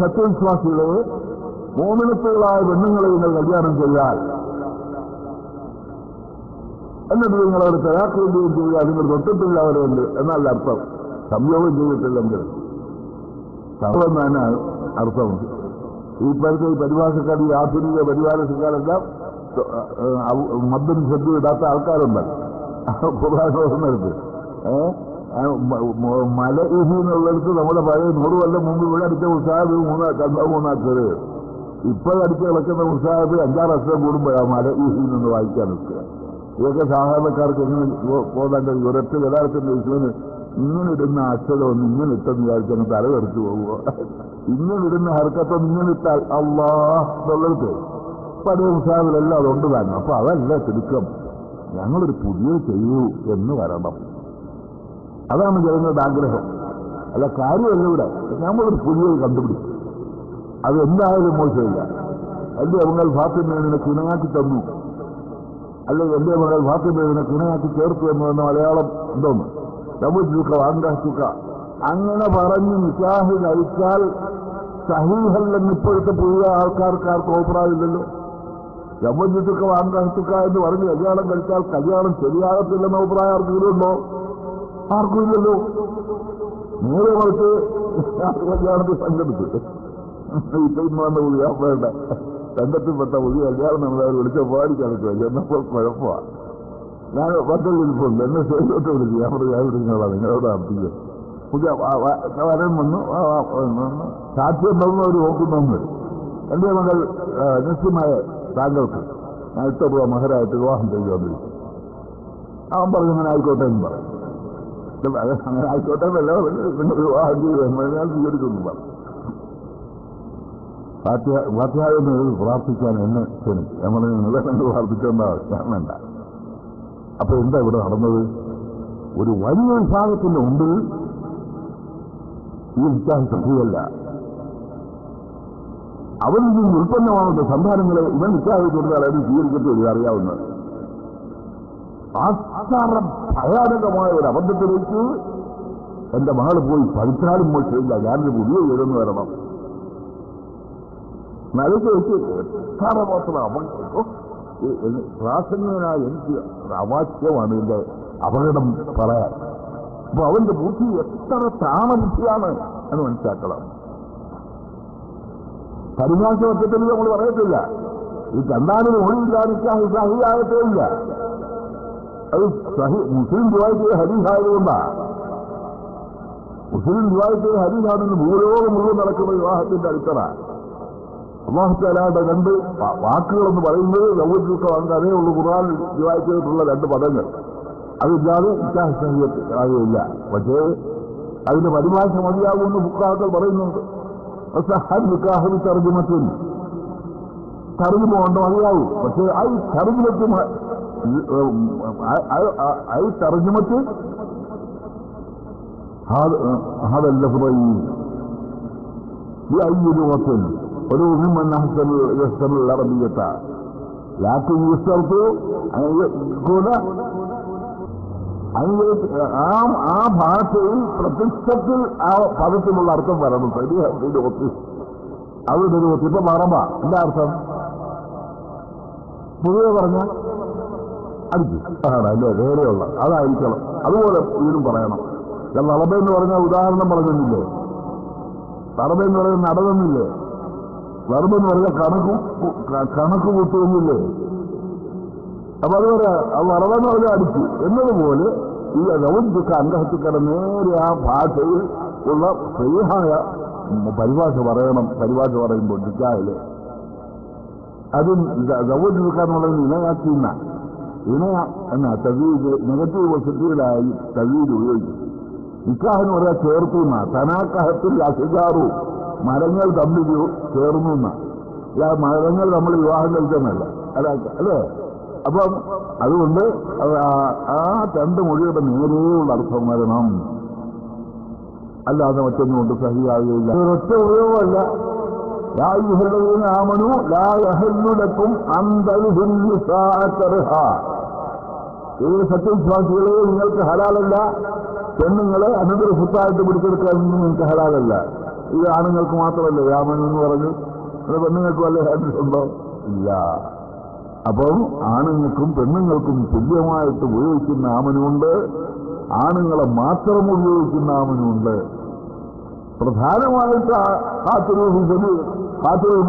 സത്യവിശ്വാസികളെ മോമിനത്തുകളായ പെണ്ണുങ്ങളെ നിങ്ങൾ കല്യാണം ചെയ്യാൻ എന്നിട്ട് നിങ്ങളവർ തലാക്കുകയും ചെയ്യുക. നിങ്ങൾ തൊട്ടിട്ടില്ല അവരുണ്ട് എന്നല്ല അർത്ഥം. സംയോഗം ചെയ്തിട്ടില്ലെങ്കിൽ സംഭവം തന്നെ അർത്ഥമുണ്ട്. ഈ പരിഭാഷക്കാർ, ഈ ആധുനിക പരിഭാഷക്കാരെല്ലാം മദ്യം ശ്രദ്ധ ഇടാത്ത ആൾക്കാരുണ്ട്. ഖുർആനോടുന്നിടത്ത് മല ഇഹിന്നുള്ളിടത്ത് നമ്മുടെ പഴയ 100 കൊല്ലം മുമ്പ് ഇവിടെ അടിച്ച ഉത്സാഹം 3 ഇപ്പോഴടിച്ച് കിടക്കുന്ന ഉത്സാഹത്തിൽ 5-6 അക്ഷരം കൂടുമ്പോഴാണ് മല ഇഹിന്ന് വായിക്കാൻ നിൽക്കുക. ഇതൊക്കെ സാധാരണക്കാർക്ക് എങ്ങനെ പോകാൻ കഴിയും? ഒരൊറ്റ യഥാർത്ഥത്തിന്റെ വിഷയം ഇങ്ങനെ ഇടുന്ന അക്ഷരമൊന്നും ഇങ്ങനെ ഇട്ടെന്ന് വിചാരിച്ചാൽ തല തെറിച്ചു പോകുക. ഇങ്ങനെ ഇടുന്ന ഹർക്കത്തൊന്നും ഇങ്ങനെ ഇട്ടാൽ അല്ലാഹ് എന്നുള്ളത് പഴയ ഉത്സാഹത്തിലെല്ലാം അതുകൊണ്ട് തന്നെ. അപ്പൊ അതല്ല ചുരുക്കം. ഞങ്ങളൊരു പുതിയ ചെയ്യൂ എന്ന് വരണം. അതാണ് ജനങ്ങളുടെ ആഗ്രഹം. അല്ല, കാര്യമല്ല ഇവിടെ. നമ്മളൊരു പുതിയത് കണ്ടുപിടിക്കും. അത് എന്തായാലും മോശമില്ല. എന്റെ മകൾ ഫാത്തിമയെ കുണയാക്കി തന്നു, അല്ലെങ്കിൽ എന്റെ മകൾ ഫാത്തിമയെ കുണയാക്കി ചേർത്തു എന്ന് മലയാളം എന്തോന്ന് തമിഴ് വാങ്കാശുക്ക അങ്ങനെ പറഞ്ഞ് നിക്കാഹ് കഴിച്ചാൽ സഹീഹല്ലെന്ന് ഇപ്പോഴത്തെ പുതിയ ആൾക്കാർക്ക് അഭിപ്രായമില്ലല്ലോ. ജമ്മത്തുക്ക വാങ്കാശുക്ക എന്ന് പറഞ്ഞ് കല്യാണം കഴിച്ചാൽ കല്യാണം ശരിയാകത്തില്ലെന്ന അഭിപ്രായം ആർക്കെങ്കിലും ഉണ്ടോ? ആർക്കും ഇല്ലല്ലോ. നേരെ മറിച്ച് കല്യാണത്തിൽ സംഘടിച്ചു. ഇപ്പൊ ഇന്ന് വന്ന പുതിയ വേണ്ട സംഘത്തിൽപ്പെട്ട പുതിയ കല്യാണം നമ്മളവർ വിളിച്ച പാടിക്കാനൊക്കെ എന്നപ്പോൾ കുഴപ്പമാണ്. ഞാൻ പത്തിൽ വിളിപ്പുണ്ട്, എന്നെ സ്റ്റേജിലോട്ട് വിളിച്ചു. ഞാൻ വിളിക്കുന്നതാണ് നിങ്ങളോട് നടത്തിയത്. പുതിയ വരൻ വന്നു, സാക്ഷ്യമുണ്ടെന്ന് അവർ നോക്കുന്നൊന്ന്. എന്റെ മകൾ നിശ്ചയമായ താങ്കൾക്ക് ഞാൻ 8 രൂപ മഹരായിട്ട് വിവാഹം ചെയ്തു വന്നിരിക്കും. അവൻ പറഞ്ഞു അങ്ങനെ ആയിക്കോട്ടെ എന്ന് പറയും. അങ്ങനെ ആയിക്കോട്ടെ എന്നല്ല, നിങ്ങൾ വിവാഹം ചെയ്തു ഞാൻ സ്വീകരിക്കുന്നു പറഞ്ഞു. ഫാത്തിഹായെന്ന് പ്രാർത്ഥിക്കാൻ എന്നെ ക്ഷണിച്ചു. നമ്മൾ നിങ്ങളെ കണ്ട് പ്രാർത്ഥിക്കേണ്ട ആവശ്യം വേണ്ട. അപ്പൊ എന്താ ഇവിടെ നടന്നത്? ഒരു വലിയ വിഭാഗത്തിന്റെ മുമ്പിൽ ഈ നിക്കാഹ് സഹിയല്ല. അവൻ ഇതിൽ ഉൽപ്പന്നമാകുന്ന സന്താനങ്ങളെ ഇവൻ നിക്കാഹ് കൊടുത്താൽ അത് സ്വീകരിക്കത്തില്ല, അറിയാവുന്നത്. അത്ര ഭയാനകമായ ഒരു അബദ്ധത്തിലേക്ക് എന്റെ മകൾ പോയി പഠിച്ചാലും മോശമില്ല, ഞാനൊരു പുതിയ വീടെന്ന് വരണം. നല്ലത് വെച്ച് എത്ര മാത്രം പ്രാസംഗികനായ എനിക്ക് അവാച്യമാണ് ഇതിന്റെ അപകടം പറയാൻ. അപ്പൊ അവന്റെ ബുദ്ധി എത്ര താമസിച്ചാണ് എന്ന് മനസ്സിലാക്കണം. പരിഭാഷ ഒറ്റത്തിൽ നമ്മൾ പറയത്തില്ല. ഈ കണ്ടാലിന് ഒഴിയില്ലാതെ സഹിയാകത്തേ ഇല്ല. അത് മുസ്ലിം റിവായത്ത് ഹദീസായതുകൊണ്ടാണ്. മുസ്ലിം റിവായത്ത് ഹദീസാണെന്ന് ഭൂലോകം മുഴുവൻ നടക്കുന്ന വിവാഹത്തിന്റെ അടിത്തറ. അല്ലാഹുതആലയുടെ 2 വാക്കുകളെന്ന് പറയുന്നത് ലൗകികമാണ്. അതേ ഉള്ളൂ ഖുർആൻ റിവായത്ത് ചെയ്തിട്ടുള്ള 2 പദങ്ങൾ. അതില്ലാതെ നിക്കാഹ് സഹിയത്ത് ആകുകയില്ല. പക്ഷേ അതിന്റെ പരിഭാഷ മതിയാകുമെന്ന് ഫുഖഹാക്കൾ പറയുന്നുണ്ട്. നിക്കാഹ് തർജുമത്തിൽ തർജുമ കൊണ്ട് മതിയാവും. പക്ഷേ ഐ തർജുമത്തിൽ هذا اللفظين بأي لغة ولو ممن يحسن العربية لكن يشترط أن يكون ആ ഭാഷയിൽ പ്രത്യക്ഷത്തിൽ ആ പദത്തിലുള്ള അർത്ഥം വരണം. ശരിയുടെ ഒത്തി അവരുടെ ഒരു ഒത്തി. ഇപ്പൊ മറമ്പ എന്താ അർത്ഥം? പൊതുവെ പറഞ്ഞ അടിച്ചു അല്ലേ, വേറെയുള്ള അതായിരിക്കണം. അതുപോലെ ഇതിനും പറയണം. നടബെന്ന് പറഞ്ഞ ഉദാഹരണം പറഞ്ഞില്ലേ, നടബെന്ന് പറഞ്ഞ നടന്നില്ലേ, വെറുതെന്ന് പറഞ്ഞ കണക്ക് കൂട്ടുന്നില്ലേ. അപ്പൊ അതുപോലെ നടവെന്ന് പറഞ്ഞ അടിച്ചു എന്നതുപോലെ ഈ ലൗകിക അംഗഹത്തിക്കട നേരെ ആ ഭാഷയിൽ ഉള്ള സഹിഹായ പരിഭാഷ പറയണം. പരിഭാഷ പറയുമ്പോൾ നിക്കാഹില് അതും ലൗകിക്കാന്നുള്ളത് ഇണയാക്കിന്ന ഇണയ എന്ന തവീദ് നെഗറ്റീവ് പോസിറ്റീവിലായി തവീദ് ഉപയോഗിക്കും. നിക്കാഹിന് പറയാ ചേർത്തുന്ന തനാക്കഹത്തിൽ അസിജാറു മരങ്ങൾ തമ്മിൽ ചേർന്നുന്ന മരങ്ങൾ നമ്മൾ വിവാഹം കഴിച്ചെന്നല്ല അല്ലേ. അപ്പം അതുകൊണ്ട് ആ 2 മൊഴിയുടെ നേരെയുള്ള അർത്ഥം വരണം, അല്ലാതെ മറ്റൊന്നുകൊണ്ട് സഹിയാകുകയില്ല. ഒരൊറ്റ ഉപയോഗമല്ല. ആമനു ലാ യഹല്ലുലക്കും ഏത് സത്യവിശ്വാസികളെ നിങ്ങൾക്ക് ഹലാലല്ല പെണ്ണുങ്ങളെ അനന്തര സ്വത്തായിട്ട് പിടിച്ചെടുക്കാനൊന്നും നിങ്ങൾക്ക് ഹലാലല്ല. ഇത് ആണുങ്ങൾക്ക് മാത്രമല്ല യാമനു എന്ന് പറഞ്ഞു. അത് പെണ്ണുങ്ങൾക്ക് വല്ല ഹാൻഡുണ്ടോ? ഇല്ല. അപ്പം ആണുങ്ങൾക്കും പെണ്ണുങ്ങൾക്കും തുല്യമായിട്ട് ഉപയോഗിക്കുന്ന ആമനുണ്ട്, ആണുങ്ങളെ മാത്രം ഉപയോഗിക്കുന്ന ആമനുണ്ട്. പ്രധാനമായിട്ട്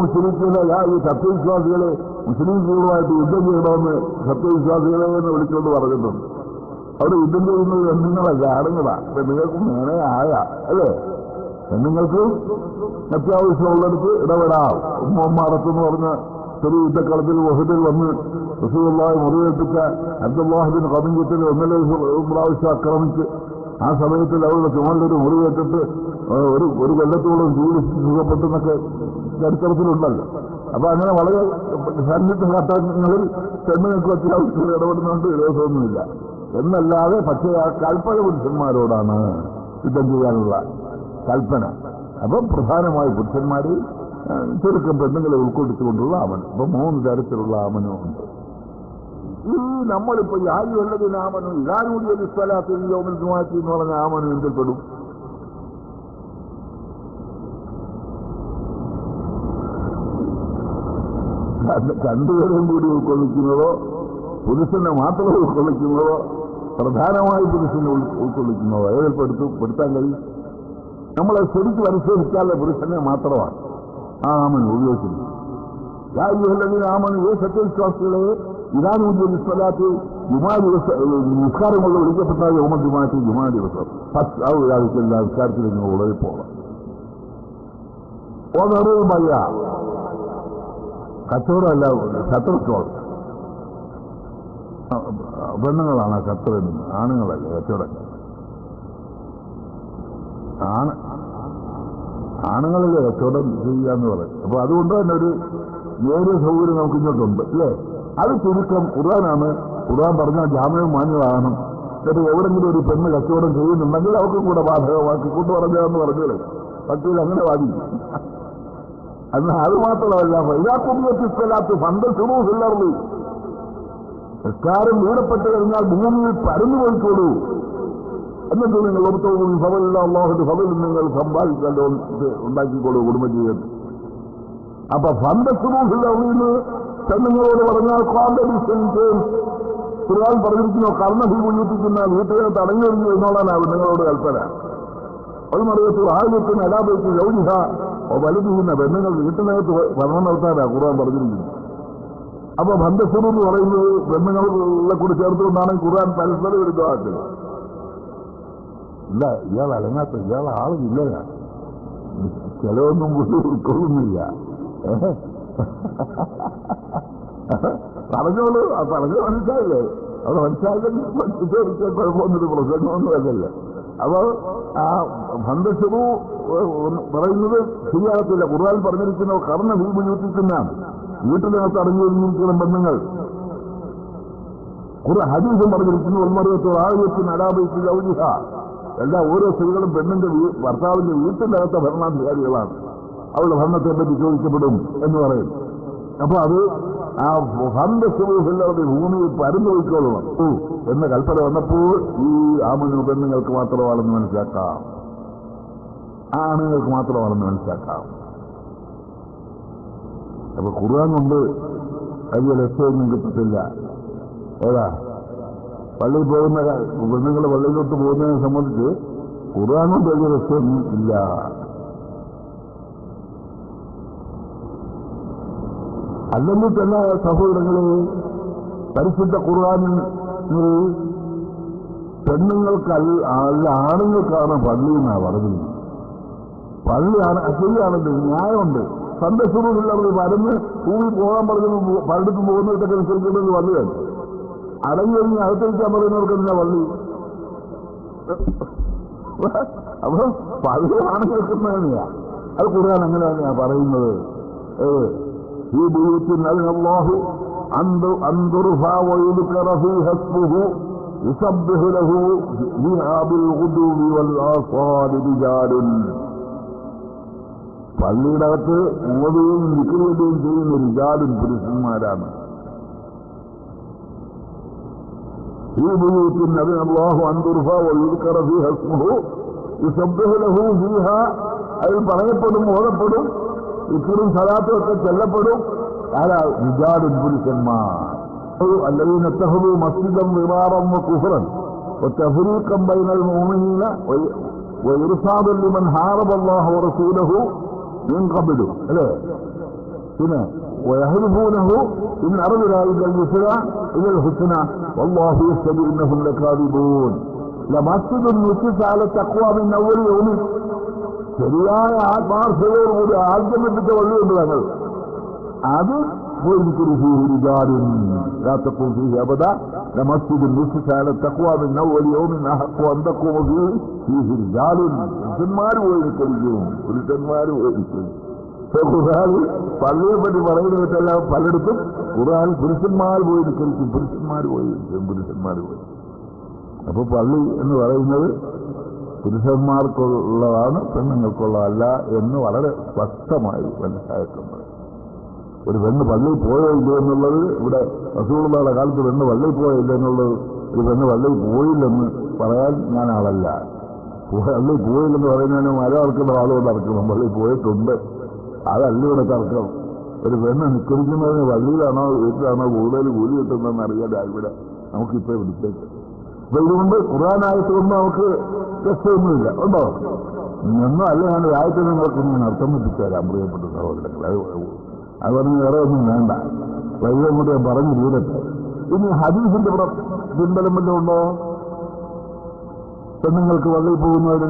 മുസ്ലിംകളെ ഈ സത്യവിശ്വാസികളെ മുസ്ലിംകളുമായിട്ട് യുദ്ധം ചെയ്യണമെന്ന് സത്യവിശ്വാസികളെ എന്ന് വിളിച്ചുകൊണ്ട് പറഞ്ഞിട്ടുണ്ട്. അവിടെ യുദ്ധം ചെയ്യുന്നത് പെണ്ണുങ്ങളല്ല, ആണുങ്ങളാ. പെണ്ണുങ്ങൾക്കും നേരെ അല്ലേ. പെണ്ണുങ്ങൾക്ക് അത്യാവശ്യമുള്ളിടത്ത് ഇടപെടാം. ഉമ്മമാറത്തെന്ന് പറഞ്ഞ ചെറിയ യുദ്ധക്കളത്തിൽ വഹദിൽ വന്ന് റസൂലുള്ളാഹി മുറിവേൽപ്പിച്ച അബ്ദുല്ലാഹ് ബിൻ ഖബീയത്തിൽ 1 പ്രാവശ്യം ആക്രമിച്ച് ആ സമയത്തിൽ അവരുടെ ചുമലിലൊരു മുറിവേറ്റിട്ട് ഒരു കൊല്ലത്തോളം സുഖപ്പെട്ടെന്നൊക്കെ ചരിത്രത്തിലുണ്ടല്ലോ. അപ്പൊ അങ്ങനെ വളരെ സന്നിഗ്ധ ഘട്ടങ്ങളിൽ പെണ്ണുങ്ങൾക്ക് അത്യാവശ്യം ഇടപെടുന്നുണ്ട്, വിരോധമൊന്നുമില്ല എന്നല്ലാതെ. പക്ഷേ ആ കൽപ്പന പുരുഷന്മാരോടാണ് യുദ്ധം ചെയ്യാനുള്ള കൽപ്പന. അപ്പം പ്രധാനമായി പുരുഷന്മാര് ചുരുക്കം പെണ്ണുങ്ങളെ ഉൾക്കൊള്ളിച്ചുകൊണ്ടുള്ള ആമനം. അപ്പൊ 3 തരത്തിലുള്ള ആമനമുണ്ട്. ഈ നമ്മളിപ്പോ യാരി വല്ലതിന് ആമനു ഇതാരൂടിയ സ്ഥലത്ത് യോമിൽ ജുമാഅത്തി എന്ന് പറഞ്ഞ ആമനു എന്തിൽപ്പെടും? രണ്ടുപേരെയും കൂടി ഉൾക്കൊള്ളിക്കുന്നതോ പുരുഷനെ മാത്രം ഉൾക്കൊള്ളിക്കുന്നതോ പ്രധാനമായി പുരുഷനെ ഉൾക്കൊള്ളിക്കുന്നതോ ഏതിൽ പെടുത്താൻ കഴിയും? നമ്മളെ ശരിക്കും അനുസരിക്കാനുള്ള പുരുഷനെ മാത്രമാണ് ആ ആമൻ ഉപയോഗിക്കുന്നത്. ആമൻ സത്യവിശ്വാസികളെ ഇറാനൂദ്യ സ്വലാത്ത് ജുമാ ദിവസം നിസ്കാരം കൊണ്ട് വിളിക്കപ്പെട്ട യോമ ജുമാറ്റി ജുമാ ദിവസം ഒരാൾക്കെല്ലാം നിസ്കാരത്തിൽ നിങ്ങൾ ഉടനെ പോകണം. ഒന്നറിയ കച്ചവടമല്ല ശത്രുക്കൾ പെണ്ണുങ്ങളാണ് ശത്രു, ആണുങ്ങളല്ല കച്ചവടം. ആണുങ്ങളല്ലേ കച്ചവടം ചെയ്യാന്ന് പറയും. അപ്പൊ അതുകൊണ്ട് തന്നെ ഒരു നേരിയ സൗകര്യം നമുക്ക് ഇങ്ങോട്ടുണ്ട് അല്ലേ. അത് ചുരുക്കം ഖുർആനാണ്. ഖുർആൻ പറഞ്ഞാൽ ജാമ്യവും മാന്യമാകണം. എന്നിട്ട് എവിടെങ്കിലും ഒരു പെണ്ണ് കച്ചവടം ചെയ്യുന്നുണ്ടെങ്കിൽ അവർക്കും കൂടെ ബാധകമാക്കി കൂട്ട് പറഞ്ഞതെന്ന് പറഞ്ഞത് പറ്റില്ല, അങ്ങനെ വാദിക്കും. എന്നാൽ അത് മാത്രമല്ല ഇതാക്കുമ്പത്ത് ഫണ്ട് സുറൂഹില്ലർലി നിസ്കാരം വീടപ്പെട്ട് കഴിഞ്ഞാൽ ഭൂമിയിൽ പരന്നു പോയിക്കോളൂ. എന്നിട്ട് നിങ്ങൾ ഒബ്തഗൂ ഫളല്ല അല്ലാഹുവിന്റെ ഫളൽ നിങ്ങൾ സമ്പാദിക്കാൻ ഉണ്ടാക്കിക്കോളൂ കുടുംബജീവിതത്തിൽ. അപ്പൊ ഫണ്ട് സുറൂഹില്ലർലിന്ന് പെണ്ണുങ്ങളോട് പറഞ്ഞാൽ ഖുർആൻ പറഞ്ഞിരിക്കുന്നു കർണഭി ഉന്നയിക്കുന്ന വീട്ടുകാരെ തടഞ്ഞൊഴിഞ്ഞു എന്നുള്ളതാണ് നിങ്ങളോട് കൽപ്പന. അത് മറിയത്ത് ആയുധത്തിന് അലാപേക്ക് ലൗലിഹ വലുതുന്ന പെണ്ണുങ്ങൾ വീട്ടിനകത്ത് ഭരണം നടത്താനാണ് ഖുർആൻ പറഞ്ഞിരിക്കുന്നത്. അപ്പൊ ബന്ധസുറു എന്ന് പറയുന്നത് പെണ്ണുങ്ങളെ കൂടി ചേർത്തുകൊണ്ടാണ് ഖുർആൻ പരസ്പരം എടുക്കാത്തത്. ഇല്ല, ഇയാൾ അലങ്ങാത്ത ഇയാൾ ആളില്ല, ചിലവൊന്നും ഉൾക്കൊള്ളുന്നില്ല. പറഞ്ഞോളൂ, പറഞ്ഞ മനസ്സിലായില്ലേ? അത് മനസ്സിലാക്കാൻ കുഴപ്പമൊന്നൊരു പ്രസംഗമൊന്നും അല്ലല്ലോ. അപ്പൊ ആ ബന്ധസുറു പറയുന്നത് ശരിയാകത്തില്ല. ഖുർആൻ പറഞ്ഞിരിക്കുന്ന കർണ വീപുയൂത്തിക്കുന്നതാണ് വീട്ടിനകത്ത് അടങ്ങിയിരിക്കുന്ന ബന്ധങ്ങൾ. ഹദീസും പറഞ്ഞിരിക്കുന്നു ഒന്നറിയത്തോ ആയുധത്തിന് അലാപയ്ക്ക് ലൗലിഹ. എല്ലാ ഓരോ സ്ത്രീകളും പെണ്ണിന്റെ ഭർത്താവിന്റെ വീട്ടിനകത്ത ഭരണാധികാരികളാണ്. അവളുടെ ഭരണത്തെപ്പറ്റി ചോദിക്കപ്പെടും എന്ന് പറയും. അപ്പൊ അത് ആ ഭരണസുഖമില്ലാതെ ഭൂമിയിൽ പരന്നു പോയിക്കോളണം എന്ന കൽപ്പന വന്നപ്പോൾ ഈ ആമനു പെണ്ണുങ്ങൾക്ക് മാത്രമാണെന്ന് മനസ്സിലാക്കാം, ആണുങ്ങൾക്ക് മാത്രമാണെന്ന് മനസ്സിലാക്കാം. അപ്പൊ ഖുർആൻ കൊണ്ട് വലിയ രക്ഷയൊന്നും കിട്ടത്തില്ല. ഏതാ പള്ളിയിൽ പോകുന്ന പെണ്ണുങ്ങൾ പള്ളിയിലോട്ട് പോകുന്നതിനെ സംബന്ധിച്ച് ഖുർആൻ കൊണ്ട് വലിയ രക്ഷയൊന്നും ഇല്ല. അല്ലെങ്കിൽ തന്നെ സഹോദരങ്ങളെ പരിശുദ്ധ ഖുർആനിൽ പെണ്ണുങ്ങൾക്കല്ല ആണുങ്ങൾക്കാണ് പള്ളി എന്നാണ് പറഞ്ഞത്. പള്ളിയാണ് ശരിയാണല്ലോ, ന്യായമുണ്ട്. സന്ദർശനമില്ലാതെ പരന്ന് ഭൂമി പോകാൻ പറഞ്ഞു പലയിടത്തും പോകുന്നതൊക്കെ അനുസരിക്കുന്നത് പള്ളിയാണ്. അടങ്ങി കഴിഞ്ഞ് അകത്തേക്കാൻ പറയുന്നവർക്ക് എന്താ പള്ളി? അപ്പൊ പള്ളി ആണുങ്ങൾക്ക് തന്നെയാ. അത് ഖുർആൻ അങ്ങനെ തന്നെയാ പറയുന്നത്. ഈ ബുയൂത്തിൻ അല്ലാഹു അൻതുർഫഅ വയുദ്കറ ഫീഹാ ഇസ്മുഹു യുസബ്ബിഹു ലഹു ഫീഹാ ബിൽ ഗുദൂവി വൽ ആസാലി റിജാലുൻ. പള്ളിയുടെ അകത്ത് ഓതുകയും നിൽക്കുകയും ചെയ്യുന്ന റിജാലുൻ പുരുഷന്മാരാണ്. ഈ ബുയൂത്തിൻ അല്ലാഹു അൻതുർഫഅ വയുദ്കറ ഫീഹാ ഇസ്മുഹു യുസബ്ബിഹു ലഹു ഫീഹാ, അതിൽ പറയപ്പെടും, ഓതപ്പെടും, ഇക്കറും സലാത്തും ഒക്കെ ചെല്ലപ്പെടും. ആരാ? റിജാലുൻ പുരുഷന്മാർ. الذين اتخذوا مسجدا ضرارا وكفرا وتفريقا بين المؤمنين وإرصادا لمن حارب الله ورسوله من قبل هنا ويحلفونه إن أردنا إلا اليسرى إلى الحسنى والله يشهد إنهم لكاذبون. لمسجد أسس على التقوى من أول يوم. ശരിയായ ആത്മാർത്ഥതയോടുകൂടി ആദ്യം എത്തിച്ച വള്ളിയുണ്ട് ഞങ്ങൾ. അത് പുരുഷന്മാർ പോയി നിൽക്കും, പുരുഷന്മാർ പോയി നിൽക്കും. പള്ളിയെ പറ്റി പറയുന്നിട്ടെല്ലാം പലയിടത്തും ഖുർആൻ പുരുഷന്മാർ പോയി നിൽക്കും, പുരുഷന്മാർ പോയി നിൽക്കും, പുരുഷന്മാർ പോയി. അപ്പൊ പള്ളി എന്ന് പറയുന്നത് പുരുഷന്മാർക്കുള്ളതാണ്, പെണ്ണുങ്ങൾക്കുള്ളതല്ല എന്ന് വളരെ സ്പഷ്ടമായി മനസ്സിലാക്കുന്നത്. ഒരു പെണ്ണ് പള്ളിയിൽ പോയോ ഇല്ല എന്നുള്ളത്, ഇവിടെ റസൂലുള്ളാഹിയുടെ കാലത്ത് പെണ്ണ് പള്ളിയിൽ പോയോ ഇല്ല എന്നുള്ളത്, ഒരു പെണ്ണ് പള്ളിയിൽ പോയില്ലെന്ന് പറയാൻ ഞാൻ ആളല്ല. പള്ളിയിൽ പോയില്ലെന്ന് പറയുന്നതിന് മലയാളക്കുന്ന ആളുകൊണ്ട് ഇറക്കണം, പള്ളിയിൽ പോയിട്ടുണ്ട്, അതല്ല ഇവിടെ തർക്കം. ഒരു പെണ്ണ് നിസ്കരിക്കുന്നതിന് പള്ളിയിലാണോ വീട്ടിലാണോ കൂടുതൽ കൂലി കിട്ടുന്നതെന്ന് അറിയാതെ ഇവിടെ നമുക്കിപ്പോ വിളിച്ചേക്ക്. അപ്പൊ ഇതുകൊണ്ട് ഖുർആനായിട്ട് കൊണ്ട് നമുക്ക് രക്ഷയൊന്നുമില്ല. ഉണ്ടോ? ഒന്നും അല്ല, ഞാൻ രാജ്യത്തെ നിങ്ങൾക്കൊന്നും ഞാൻ അർത്ഥം വെപ്പിച്ചു തരാം പ്രിയപ്പെട്ട സഹോദരങ്ങൾ. അത് പറഞ്ഞ് വേറെ ഒന്നും വേണ്ട, വൈദ്യം കൊണ്ട് ഞാൻ പറഞ്ഞു തീരട്ടെ. ഇനി ഹദീസിന്റെ പിൻബലം വല്ലതും ഉണ്ടോ? പെണ്ണുങ്ങൾക്ക് വള്ളിയിൽ പോകുന്നവര്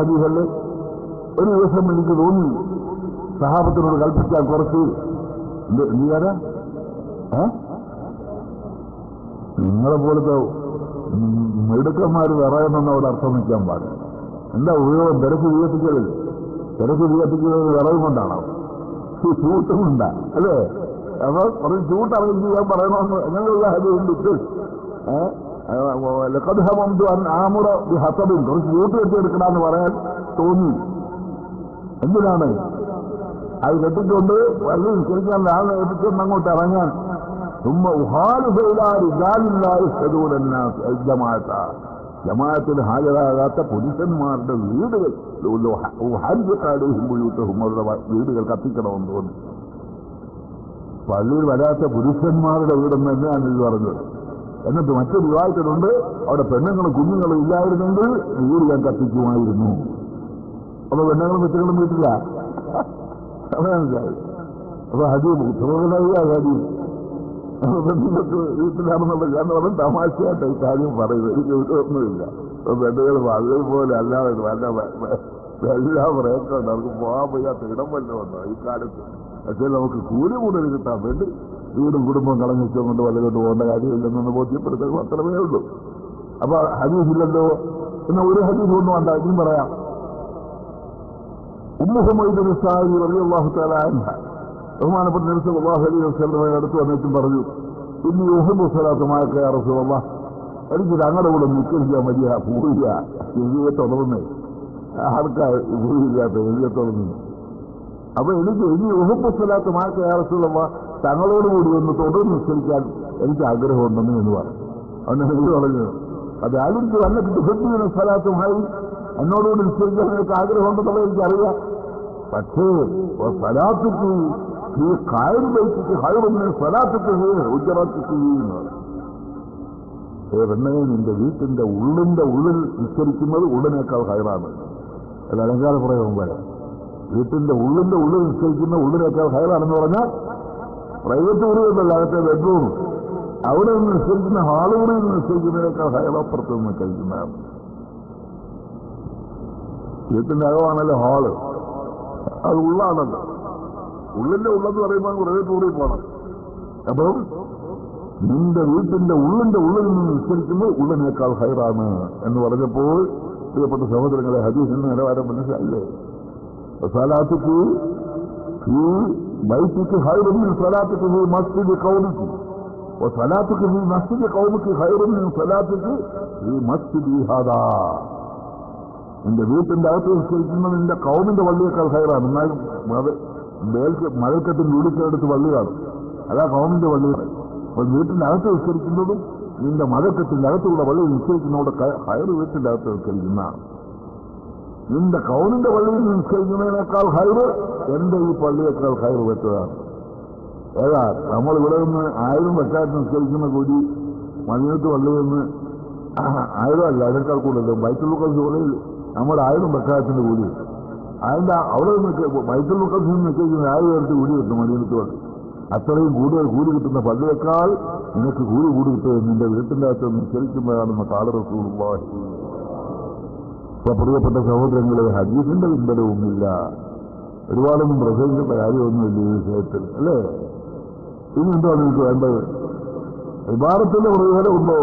ഹദീസല്ലേ. ഒരു ദിവസം എനിക്ക് തോന്നി സഹാബത്തിനോട് കൽപ്പിക്കാൻ കുറച്ച് നീയാരാ നിങ്ങളെ പോലത്തെ മിടുക്കന്മാർ വിറയെന്നൊന്നും അവിടെ അർത്ഥം വയ്ക്കാൻ പാടില്ല. എന്താ ഉപയോഗം? തിരക്ക് വികസിക്കലില്ല. തിരക്ക് വികസിക്കുന്നത് വിറവ് കൊണ്ടാണോ? ചൂട്ടും കൊണ്ടാ അല്ലേ? അപ്പൊ കുറച്ച് ചൂട്ട് അറേഞ്ച് ചെയ്യാൻ പറയണമെന്ന് അങ്ങനെയുള്ള ഹദീസുണ്ട്. ആമുറ ഹസബിൻ കുറച്ച് ചൂട്ട് കെട്ടിയെടുക്കണമെന്ന് പറയാൻ തോന്നി. എന്തിനാണ്? അത് കെട്ടിക്കൊണ്ട് വള്ളി ശരിക്കാൻ ആളെ കെട്ടിക്കൊണ്ട് അങ്ങോട്ട് ഇറങ്ങാൻ ജമാഅത്തിന് ഹാജരാകാത്ത പുരുഷന്മാരുടെ വീടുകൾ വീടുകൾ കത്തിക്കണമെന്ന് തോന്നി. പള്ളിയിൽ വരാത്ത പുരുഷന്മാരുടെ വീടെന്ന് തന്നെയാണ് ഇത് പറഞ്ഞത്. എന്നിട്ട് മറ്റൊരു വിവാഹത്തിലുണ്ട്, അവിടെ പെണ്ണുങ്ങളും കുഞ്ഞുങ്ങളും ഇല്ലായിരുന്നെങ്കിൽ വീട് ഞാൻ കത്തിക്കുമായിരുന്നു. അപ്പൊ പെണ്ണുങ്ങളും കുട്ടികളും വീട്ടില്ല. അപ്പൊ ഹദീബ് ഹദീബ് പെണ്ണുങ്ങൾക്ക് വീട്ടിലാണെന്നുള്ള ഞാൻ പറഞ്ഞ തമാശയായിട്ട് ഈ കാര്യം പറയുന്നത്. എനിക്ക് ഒന്നുമില്ല. പെണ്ണുകൾ അതേപോലെ അല്ലാതെ എല്ലാം പ്രയത്നമുണ്ട്. അവർക്ക് പോകാൻ വയ്യാത്ത ഇടം വല്ലതും ഉണ്ടോ ഈ കാലത്ത്? പക്ഷേ നമുക്ക് കൂലി കൂടുതൽ കിട്ടാൻ വേണ്ടി വീടും കുടുംബം കളഞ്ഞിച്ചുകൊണ്ട് വല്ലതോട്ട് പോകേണ്ട കാര്യമില്ലെന്നൊന്ന് ബോധ്യപ്പെടുത്തുക മാത്രമേ ഉള്ളൂ. അപ്പൊ ഹദീസില്ലല്ലോ. എന്നാൽ ഒരു ഹദീസ് ഒന്നും വേണ്ട, ഇനിയും പറയാം. ഉമ്മു ഹുമൈദ് നിസ്സായി റളിയല്ലാഹു തആല അൻഹ ബഹുമാനപ്പെട്ട നബി സല്ലല്ലാഹു അലൈഹി വസല്ലം അടുത്ത് വന്നിട്ടും പറഞ്ഞു, ഇനി ഉഹുബു സ്വലാത്ത് മഅക യാ റസൂലല്ലാഹ്, എനിക്ക് ഞങ്ങളുടെ കൂടെ നിൽക്കാൻ വലിയ പൂരില്ല എഴുതിയെ തുടർന്ന് ആൾക്കാർ പൂരില്ലാത്ത എഴുതിയെ തുടർന്ന്. അപ്പൊ എനിക്ക് ഇനി ഉഹുബു സ്വലാത്ത് മഅക യാ റസൂലല്ലാഹ്, തങ്ങളോടുകൂടി ഒന്ന് തുടർന്ന് നിശ്ചയിക്കാൻ എനിക്ക് ആഗ്രഹമുണ്ടെന്ന് എന്ന് പറഞ്ഞു. അവനെ നബി പറഞ്ഞു, അത് ആരും വന്നിട്ട് ദുഃഖത്തിന് സ്ഥലത്തുമായി എന്നോടുകൂടി നിശ്ചയിക്കാൻ എനിക്ക് ആഗ്രഹമുണ്ടെന്നുള്ളത് എനിക്കറിയാം. പക്ഷേ സ്ഥലാത്തുക്ക് ഈ കായൽ വൈദ്യക്ക് ഹൈറൊന്ന് സ്ഥലാത്തുക്ക് ഉജ്ജറാത്തുക്ക് പെണ്ണെ നിന്റെ വീട്ടിന്റെ ഉള്ളിൽ നിസ്കരിക്കുന്നത് ഉള്ളിനേക്കാൾ ഹൈറാണ്. അത് അലങ്കാര പ്രയോഗം പോലെ. വീട്ടിന്റെ ഉള്ളിൽ നിസ്കരിക്കുന്ന ഉള്ളിനേക്കാൾ ഹൈറാണെന്ന് പറഞ്ഞാൽ പ്രൈവറ്റ് മുറിയുണ്ടല്ലോ, അകത്തെ ബെഡ്റൂം, അവിടെ നിന്ന് നിസ്കരിക്കുന്ന ഹാളുകളിൽ നിന്ന് നിസ്കരിക്കുന്നതിനേക്കാൾ ഹൈറപ്പുറത്ത് നിന്ന് കഴിക്കുന്നതാണ്. വീട്ടിന്റെ അകമാണല്ലോ ഹാള്, അത് ഉള്ളാണല്ലോ. ഉള്ളിന്റെ ഉള്ളെന്ന് പറയുമ്പോൾ പ്രൈവറ്റ് മുറിയിൽ പോകണം. അപ്പം നിന്റെ വീട്ടിന്റെ ഉള്ളിൽ നിന്ന് നിസ്കരിക്കുമ്പോൾ ഉള്ളിനേക്കാൾ ഹൈറാണ് എന്ന് പറഞ്ഞപ്പോൾ പ്രിയപ്പെട്ട സഹോദരങ്ങളെ, ഹദീസിന്റെ നിലവാരം മനസ്സിലായില്ലേ? സലാത്തുക്ക് ഈ ബൈത്തിക്ക് ഹൈറുമിൻ സലാത്തുക്ക് ഈ മസ്ജിദ് കൗമിക്ക്, സലാത്തുക്ക് ഈ മസ്ജിദ് കൗമിക്ക് ഹൈറുമിൻ സലാത്തുക്ക് ഈ മസ്ജിദ് ഹാദാ. നിന്റെ വീട്ടിന്റെ അകത്ത് നിസ്കരിക്കുന്ന നിന്റെ കൗമിന്റെ പള്ളിയേക്കാൾ ഹൈറാണ്. എന്നാലും മഴക്കെട്ടിന് വീടിച്ചെടുത്ത് പള്ളി കാണും, അതാ കൗമിന്റെ പള്ളി. അപ്പോൾ വീട്ടിന്റെ അകത്ത് നിസ്കരിക്കുന്നതും നിന്റെ മഴക്കെട്ടിന്റെ അകത്തുള്ള പള്ളി നിശ്ചയിക്കുന്നതോടെ ഹയർ വീട്ടിന്റെ അകത്ത് നിസ്കരിക്കുന്നതാണ്. നിന്റെ കൗമിന്റെ പള്ളിയിൽ നിസ്കരിക്കുന്നതിനേക്കാൾ ഹൈറ് എന്റെ ഈ പള്ളിയേക്കാൾ ഹൈറ് വെച്ചതാണ്. ഏതാ നമ്മളിവിടെ നിന്ന് 1000 വെക്കാറ്റ് നിസ്കരിക്കുന്ന കൂടി മഞ്ഞത്ത് പള്ളിയിൽ നിന്ന് 1000 അല്ല, അതിനേക്കാൾ കൂടുതൽ ബൈത്തുൽ മുഖദ്ദസ് പള്ളിയിൽ നമ്മുടെ 1000 വെക്കാറ്റിന്റെ കൂടി. അതിന്റെ അവിടെ ബൈത്തുൽ മുഖദ്ദസിൽ നിന്ന് നിസ്കരിക്കുന്ന 1000 പേർക്ക് കൂടി കിട്ടും മഞ്ഞത്ത് പള്ളി. അത്രയും കൂടുതൽ കൂലി കിട്ടുന്ന പള്ളിയേക്കാൾ നിനക്ക് കൂലി കൂടി കിട്ടുന്നത് നിന്റെ വീട്ടിന്റെ അകത്ത് നിസ്കരിക്കുമ്പോഴാണെന്ന് കാല റസൂലുള്ളാഹി. ഇപ്പൊ പ്രിയപ്പെട്ട സഹോദരങ്ങളെ, ഹദീസിന്റെ പിൻബലവുമില്ല, ഒരുപാടൊന്നും പ്രസംഗിക്കേണ്ട കാര്യമൊന്നുമില്ല ഈ വിഷയത്തിൽ, അല്ലേ? ഇനി എന്തോ നിങ്ങൾക്ക് വേണ്ടത്? ഇബാറത്തിന്റെ പ്രയോജനമുണ്ടോ?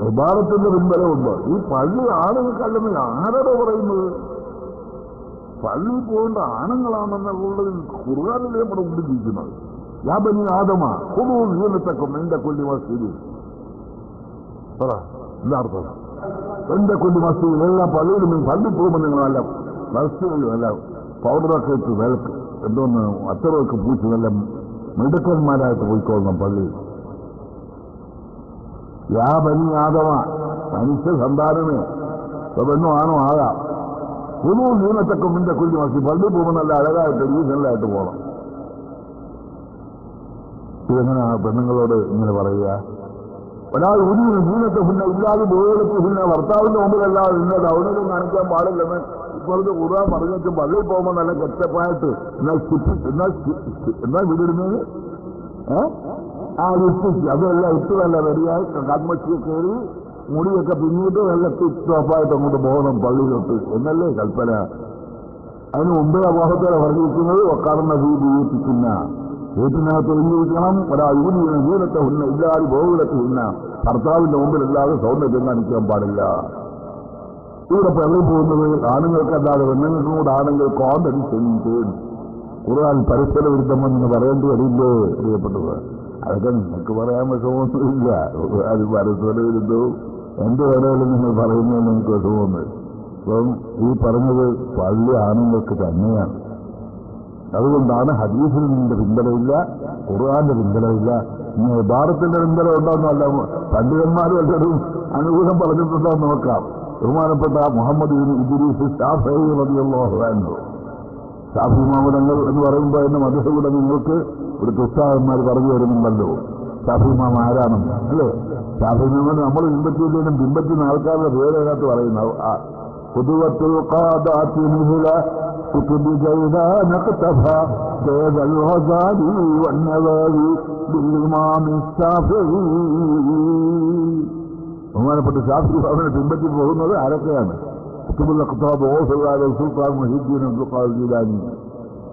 ഇബാറത്തിന്റെ പിൻബലമുണ്ടോ? ഈ പള്ളി ആണുങ്ങൾക്കല്ലെന്ന് ആരോടോ പറയുന്നത്? പള്ളി പോകേണ്ട ആണുങ്ങളാണെന്നുള്ളത് ഖുർആനിൽ നമ്മുടെ മുമ്പിൽ ഇരിക്കുന്നത്. യാ ബനി ആദമ ഖുദൂ സീനത്തക്കും ഇൻദ കുല്ലി മസ്ജിദ്. പറ എന്താ അർത്ഥം? എന്റെ കുല്ലി മസ്ജിദ്, എല്ലാ പള്ളിയിലും പള്ളി പോകുമ്പോൾ നിങ്ങൾ നല്ല മസ്ജിദിലും നല്ല പൗഡറൊക്കെ ഇട്ട് വിളക്ക് എന്തോന്ന് അത്തറൊക്കെ പൂച്ച് നല്ല മിടുക്കന്മാരായിട്ട് പോയിക്കൊള്ളണം പള്ളിയിൽ. യാ ബനി ആദമ, മനുഷ്യ സന്താനമേ, പെണ്ണോ ആണോ ആകാം, ഖുദൂ സീനത്തക്കും ഇൻദ കുല്ലി മസ്ജിദ്, പള്ളി പോകുമ്പോൾ നല്ല അഴകായിട്ട് ഡീസലായിട്ട് പോകണം. ഇതെങ്ങനെയാണ് പെണ്ണുങ്ങളോട് ഇങ്ങനെ പറയുക? ഒരാൾ ഒരു ജീവനത്തെ പിന്നെ ഇല്ലാതെ ബോധത്ത് പിന്നെ ഭർത്താവിന്റെ മുമ്പിലല്ലാതെ ഇന്ന ദൗർണ്യം കാണിക്കാൻ പാടില്ലെന്ന് ഇപ്പോഴത്തെ ഖുർആൻ പറഞ്ഞിട്ട് പള്ളിയിൽ പോകുമ്പോൾ നല്ല കെറ്റപ്പായിട്ട് എന്നാ വിടുന്നത് ഇട്ടിച്ച് അതെല്ലാം ഇട്ട് നല്ല റെഡിയായി കൺമച്ചിയെ കയറി മുടിയൊക്കെ പിന്നീട്ട് നല്ല ടോപ്പായിട്ട് അങ്ങോട്ട് പോകണം പള്ളിയിലോട്ട് എന്നല്ലേ കൽപ്പന. അതിന് മുമ്പേ അബോഹത്തോടെ പറഞ്ഞിരിക്കുന്നത് ഒക്കാറുന്ന ജീവിപ്പിക്കുന്ന വീട്ടിനകത്ത് ഒഴിഞ്ഞിരിക്കണം. ജീവനത്തെ ഉന്ന ഇല്ലാതെ ബോധത്തെ ഉന്ന ഭർത്താവിന്റെ മുമ്പിലല്ലാതെ സൗന്ദര്യം കാണിക്കാൻ പാടില്ല. ഇവിടെ പള്ളി പോകുന്നത് ആണുങ്ങൾക്കല്ലാതെ പെണ്ണുങ്ങൾക്കും കൂടെ ആണെങ്കിൽ കോണ്ടൻസെന്റ് ഖുർആൻ പരസ്പര വിരുദ്ധമെന്ന് പറയേണ്ടി വരില്ലേ പ്രിയപ്പെട്ടത്? അതൊക്കെ നിങ്ങൾക്ക് പറയാൻ വിഷമമൊന്നുമില്ല. അത് പരസ്പര വിരുദ്ധവും എന്ത് വേണേലും നിങ്ങൾ പറയുന്നതെന്ന് നിങ്ങൾക്ക് വിഷമമൊന്നും. അപ്പം ഈ പറഞ്ഞത് പള്ളി ആണുങ്ങൾക്ക് തന്നെയാണ്. അതുകൊണ്ടാണ് ഹദീസിൽ നിന്റെ പിന്തുണയില്ല, ഖുർആന്റെ പിന്തുണയില്ല. ഇനി യഥാർത്ഥത്തിന്റെ പിന്തുണ ഉണ്ടോന്നല്ല, പണ്ഡിതന്മാരും എല്ലാവരും അനുകൂലം പറഞ്ഞിട്ടുണ്ടോ എന്ന് നോക്കാം. ബഹുമാനപ്പെട്ട മുഹമ്മദ് ഇദ്രീസ് ശാഫഈ റളിയല്ലാഹു അൻഹു, ശാഫി ഇമാമുകൾ എന്ന് പറയുമ്പോൾ എന്നെ മദ്ഹബിലൂടെ നിങ്ങൾക്ക് ഒരു ഉസ്താദന്മാർ പറഞ്ഞു വരുന്നുണ്ടല്ലോ ശാഫി ഇമാം ആരാണെന്ന് അല്ലേ? ശാഫി ഇമാമിനെ നമ്മൾ പിൻപറ്റിയില്ലെങ്കിലും പിൻപറ്റുന്ന ആൾക്കാരുടെ പേര് അതിനകത്ത് പറയുന്നു. ഖുദവത്തുൽ ഖാദാത്തി മിഹ്ല കുതുബി ജൈലാൻ ഖതഫ സയ്യിദുൽ ഗസാലി വന്നവാവി ബിൽ ഇമാം ശാഫഈ. ബഹുമാനപ്പെട്ട ശാഫി ഇമാമിനെ പിൻപറ്റി പോകുന്നത് ആരൊക്കെയാണ്? കുതുബുൽ ഖത്താബ് സുൽത്താൻ മുഹീദ്ദീൻ അബ്ദുൽ ഖാദിർ ജീലാനി,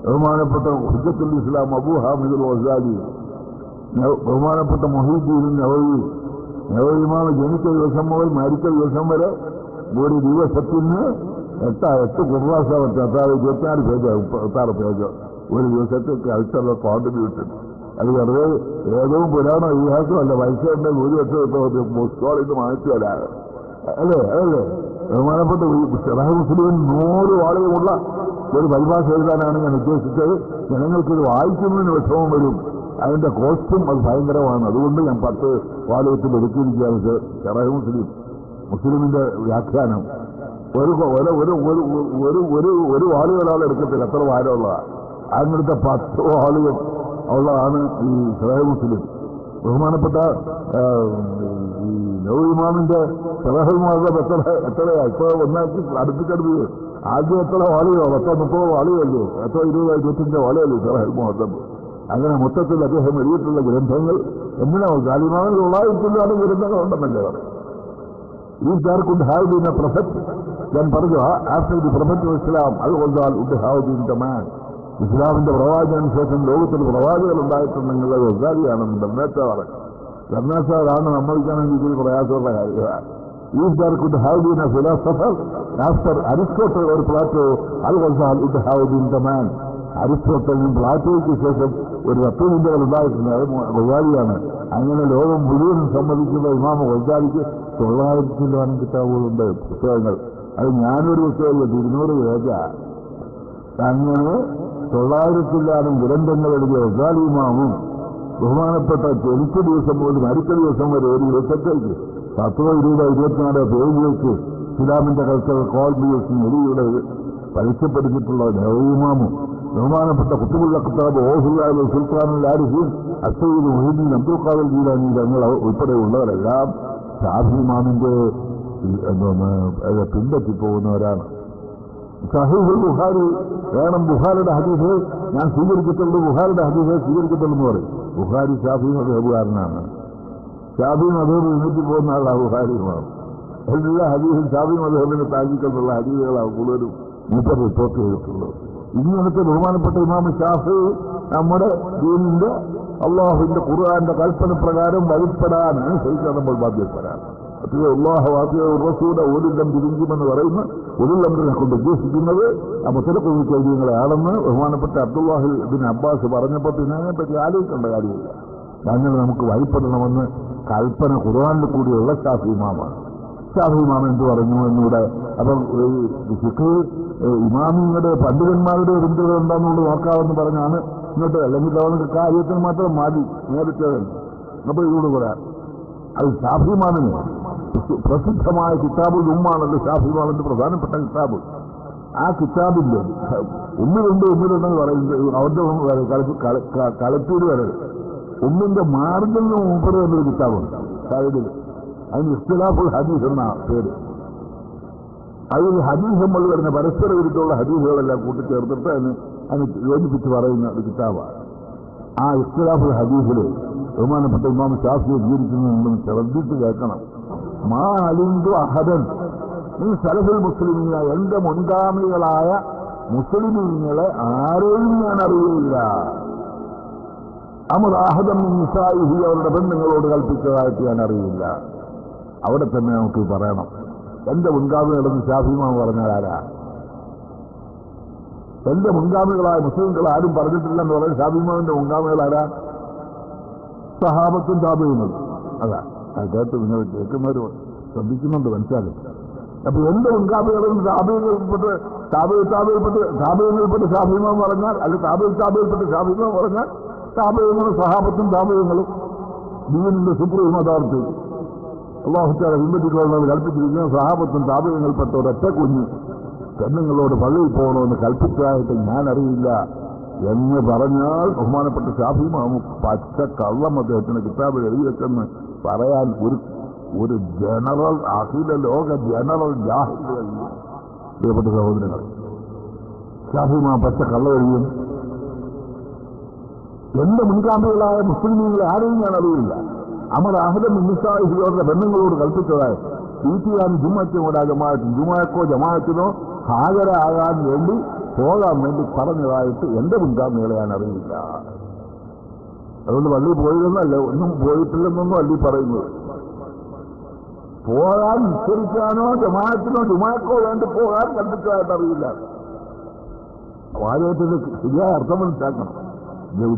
ബഹുമാനപ്പെട്ട ഹുജ്ജത്തുൽ ഇസ്ലാം അബൂ ഹാമിദുൽ ഗസാലി, ബഹുമാനപ്പെട്ട മുഹീദ്ദീൻ നവവി. നവവി ഇമാം ജനിച്ച ദിവസം മുതൽ മരിച്ച ദിവസം വരെ ഒരു ദിവസത്തിന് 8 കുർറാസാണ് 24 പേജ് 66 പേജ് ഒരു ദിവസത്തേക്ക് അടുത്തുള്ള കോൺട്രിബ്യൂഷൻ. അത് വെറുതെ ഏതവും പുരാണോ ഇതിഹാസമോ അല്ല. വയസ്സുണ്ട് 1 വർഷം പുസ്തകം വാങ്ങിച്ചല്ല അല്ലേ? അതല്ലേ ബഹുമാനപ്പെട്ട ഷറഹ് മുസ്ലിമിൻ 100 ആളുകളുള്ള ഒരു പരിഭാഷ എഴുതാനാണ് ഞാൻ ഉദ്ദേശിച്ചത്. ജനങ്ങൾക്കിത് വായിക്കുന്നതിന് വിഷമം വരും, അതിന്റെ കോസ്റ്റും അത് ഭയങ്കരമാണ്. അതുകൊണ്ട് ഞാൻ 10 വാലയത്തിൽ എടുത്തിരിക്കുകയാണ് ഷറഹ് മുസ്ലിമിന്റെ വ്യാഖ്യാനം. ഒരു വാളുകളാൾ എടുക്കത്തില്ല, എത്ര വാരമുള്ളതാണ്. അതിനടുത്ത 10 വാളുകൾ ഉള്ളതാണ് ഈ ഷറഹ് മുസ്ലിം. ബഹുമാനപ്പെട്ട ഈ നവവി ഇമാമിന്റെ ഷറഹുൽ മുഹദ്ദബ് എത്രയാ ഇപ്പൊ ഒന്നാക്കി അടുപ്പിച്ചടുപ്പ്. ആദ്യം എത്ര വാളുകളോ 10-30 വാളുകളല്ലോ, 20-25 വാളുകളോ ഷറഹുൽ മുഹദ്ദബ്. അങ്ങനെ മൊത്തത്തിൽ അദ്ദേഹം എഴുതിയിട്ടുള്ള ഗ്രന്ഥങ്ങൾ എന്തിനാ ഗാലിമാവിൽ 900 ഗ്രന്ഥങ്ങളുണ്ടെന്നല്ലേ പറയും. If there could have been a prophet, then പറഞ്ഞു after the prophet of Islam, al-Ghazal would have been the man. ഇസ്ലാമിന്റെ പ്രവാചകന് ശേഷം ലോകത്തിൽ പ്രവാചകർ ഉണ്ടായിട്ടുണ്ടെങ്കിൽ അത് ഗസാലിയാണെന്ന് ബർണാസാറാണ് നമ്മൾക്കാണെങ്കിൽ ഇതിൽ പ്രയാസമുള്ള കാര്യമാണ്. If there could have been a philosopher after Aristotle or Plato, al-Ghazal would have been the man. അരിസ്റ്റോട്ടലിനും പ്ലാറ്റോയ്ക്ക് ശേഷം ഒരു തത്വചിന്തകൾ ഉണ്ടായിട്ടുണ്ട്, അത് ഗസാലിയാണ്. അങ്ങനെ ലോകം മുഴുവനും സമ്മതിക്കുന്ന ഇമാം ഗസാലിക്ക് 900 കിതാബുകളുണ്ട്, പുസ്തകങ്ങൾ. അത് ഞാനൊരു പുസ്തകമല്ല, 200 പേജാണ്. അങ്ങനെ 900 ഗ്രന്ഥങ്ങൾ എഴുതിയ ഗസാലി ഇമാമും ബഹുമാനപ്പെട്ട ജനിച്ച ദിവസം മുതൽ മരിച്ച ദിവസം വരെ ഒരു ദിവസത്തേക്ക് 10-20-24 പേജ് വെച്ച് ഇസ്ലാമിന്റെ കൾച്ചറൽ കോൾബിയേഷൻ എഴുതിയുടെ പരസ്യപ്പെടുത്തിയിട്ടുള്ള നവവി ഇമാമും ബഹുമാനപ്പെട്ട കുത്തുബുൽ ഖത്താബ് സുൽത്താനുൽ ആരിഫീൻ അസ്സയ്യിദ് മുഹീദ്ദീൻ അബ്ദുൽ ഖാദിർ ജീലാനി തങ്ങൾ ഉൾപ്പെടെയുള്ളവരെല്ലാം ശാഫി ഇമാമിന്റെ പിൻപറ്റിപ്പോകുന്നവരാണ്. സഹീഹുൽ ബുഖാരി വേണം, ബുഖാരിയുടെ ഹദീസ് ഞാൻ സ്വീകരിക്കത്തുള്ളൂ, ബുഖാരിയുടെ ഹദീസ് സ്വീകരിക്കത്തുള്ളൂ പറയും. ബുഖാരി ഷാഫി മദ്ഹബുകാരനാണ്. ഷാഫി മദ്ഹബ് നിന്നിട്ട് പോകുന്ന ആളാണ് ബുഖാരി ഇമാം. എല്ലാ ഹദീസും ഷാഫി മദ്ഹബിനെ താങ്ങിക്കൊണ്ടുള്ള ഹദീസുകളാണ് കൂടുതലും മൂപ്പർ റിപ്പോർട്ട് ചെയ്തിട്ടുള്ളത്. ഇങ്ങനത്തെ ബഹുമാനപ്പെട്ട ഇമാം ഷാഫി നമ്മുടെ ദീനിന്റെ അള്ളാഹുവിന്റെ ഖുർആന്റെ കൽപ്പന പ്രകാരം വഴിപ്പെടാൻ അനുസരിച്ചാണ് നമ്മൾ ബാധ്യസ്ഥരാണ്. അള്ളാഹു റസൂല ഒരില്ലം തിരിഞ്ചുമെന്ന് പറയുന്ന ഒരില്ലംനെ കൊണ്ട് ഉദ്ദേശിക്കുന്നത് ആ മുത്തലഖ് ചൈതന്യങ്ങളെയാണെന്ന് ബഹുമാനപ്പെട്ട അബ്ദുല്ലാഹി ഇബ്നു അബ്ബാസ് പറഞ്ഞപ്പോൾ പിന്നെ അതിനെപ്പറ്റി ആലോചിക്കേണ്ട കാര്യമില്ല. അങ്ങനെ നമുക്ക് വഴിപ്പെടണമെന്ന് കൽപ്പന ഖുർആനിൽ കൂടിയുള്ള ഷാഫി ഇമാമാണ്. ഷാഫി ഇമാം എന്ത് പറഞ്ഞു എന്നൂടെ. അപ്പം ഫിഖ് ഇമാമിങ്ങളുടെ പണ്ഡിതന്മാരുടെ ബന്ധുക്കൾ എന്താണെന്നുള്ളത് നോക്കാമെന്ന് പറഞ്ഞാണ് ഇങ്ങോട്ട്. അല്ലെങ്കിൽ അവർക്ക് കാര്യത്തിന് മാത്രം മാറ്റി നേരിട്ടതല്ല. അപ്പോൾ ഇതോട് പറയാം, അത് ഷാഫി ഇമാമിന് പ്രസിദ്ധമായ കിതാബുൽ ഉമ്മാണല്ലോ ഷാഫി ഇമാമിന്റെ പ്രധാനപ്പെട്ട കിതാബ്. ആ കിതാബിന്റെ ഒന്നിലുണ്ടെന്ന് പറയുന്നത് അവരുടെ കളപ്പീട് വരെ ഒന്നിന്റെ മാർഗം മുമ്പ് എന്നൊരു കിതാബുണ്ട്. സൈഡിൽ. അതിന് ഇഖ്തിലാഫുൽ ഹദീസ് എന്ന പേര്. അതിൽ ഹദീസ് നമ്മൾ വരുന്ന പരസ്പര വിരുദ്ധമുള്ള ഹദീസുകളെല്ലാം കൂട്ടിച്ചേർത്തിട്ട് അതിന് യോജിപ്പിച്ച് പറയുന്ന ഒരു കിതാബാണ്. ആ ഇഖ്തിലാഫുൽ ഹദീസിൽ ബഹുമാനപ്പെട്ട ഇമാം ശാഫിയെ ജീവിക്കുന്നതെന്നും ശ്രദ്ധിച്ച് കേൾക്കണം. മാ അലിന്ദു അഹദൻ ഈ സലഫുൽ മുസ്ലിമീന, എന്റെ മുൻഗാമികളായ മുസ്ലിമീങ്ങളെ ആരെയും ഞാൻ അറിയില്ല. അമർ അഹദം നിസായിഹി, അവരുടെ പെണ്ണുങ്ങളോട് കൽപ്പിച്ചതായിട്ട് ഞാൻ അറിയില്ല. അവിടെ തന്നെ നമുക്ക് പറയണം, എന്റെ മുൻഗാമികളെന്ന് ഷാഫിമാൻ പറഞ്ഞാൽ ആരാ? എന്റെ മുൻഗാമികളായ മുസ്ലിംകൾ ആരും പറഞ്ഞിട്ടില്ലെന്ന് പറഞ്ഞാൽ ഷാഫിമാവിന്റെ മുൻഗാമികൾ ആരാ? സഹാബത്തും താബഈങ്ങളും. അതാ കേട്ട് നിങ്ങൾ കേൾക്കുന്നവർ ശ്രദ്ധിക്കുന്നുണ്ട്, മനസ്സിലാക്കും. അപ്പൊ എന്റെ മുൻഗാമികളും താബഈകളിൽപ്പെട്ട് ഷാഫിമാൻ പറഞ്ഞാൽ, അല്ലെങ്കിൽ താബഈൽപ്പെട്ട് ഷാഫിമാൻ പറഞ്ഞാൽ താബഈങ്ങളും സഹാബത്തും താബഈങ്ങളും ദീനിന്റെ സുപ്രീം അതോറിറ്റി അല്ലാഹുതആല പിൻപറ്റിക്കൊള്ളണമെന്ന് കൽപ്പിച്ചിരിക്കുന്ന സഹാബത്തും താബഈങ്ങളിൽപ്പെട്ട ഒരൊറ്റ കുഞ്ഞ് പെണ്ണുങ്ങളോട് പള്ളിയിൽ പോകണമെന്ന് കൽപ്പിച്ചതായിട്ട് ഞാൻ അറിയില്ല എന്ന് പറഞ്ഞാൽ ബഹുമാനപ്പെട്ട ഷാഫി ഇമാം പച്ച കള്ളം അദ്ദേഹത്തിന് കിതാബിൽ എഴുതി വെച്ചെന്ന് പറയാൻ ഒരു ജനറൽ, അഖില ലോക ജനറൽ ജാഹിലുകൾ. പ്രിയപ്പെട്ട സഹോദരങ്ങൾ, ഷാഫി ഇമാം പച്ച കള്ളം എഴുതിയും എന്റെ മുൻഗാമികളായ മുസ്ലിമീങ്ങളെ ആരെയും ഞാൻ അറിയില്ല. അമർ അഹദം നിസായിഹികളുടെ പെണ്ണുങ്ങളോട് കൽപ്പിച്ചതായി തീറ്റിയാൻ ജുമാക്കോ ജമാഅത്തിനോ ഹാജരാകാൻ വേണ്ടി പോകാൻ വേണ്ടി പറഞ്ഞതായിട്ട് എന്റെ മുൻഗാമികളെ ഞാൻ അറിയില്ല. അതുകൊണ്ട് പള്ളി പോയിരുന്നല്ല, ഒന്നും പോയിട്ടില്ലെന്നൊന്നും അല്ലി പറയുന്നത്. പോകാൻ നിസ്കരിക്കാനോ ജമാഅത്തിനോ ജുമാക്കോ വേണ്ടി പോകാൻ കൽപ്പിച്ചതായിട്ട് അറിയില്ല. വാചകത്തിന്റെ ശരിയായ അർത്ഥം മനസ്സിലാക്കണം.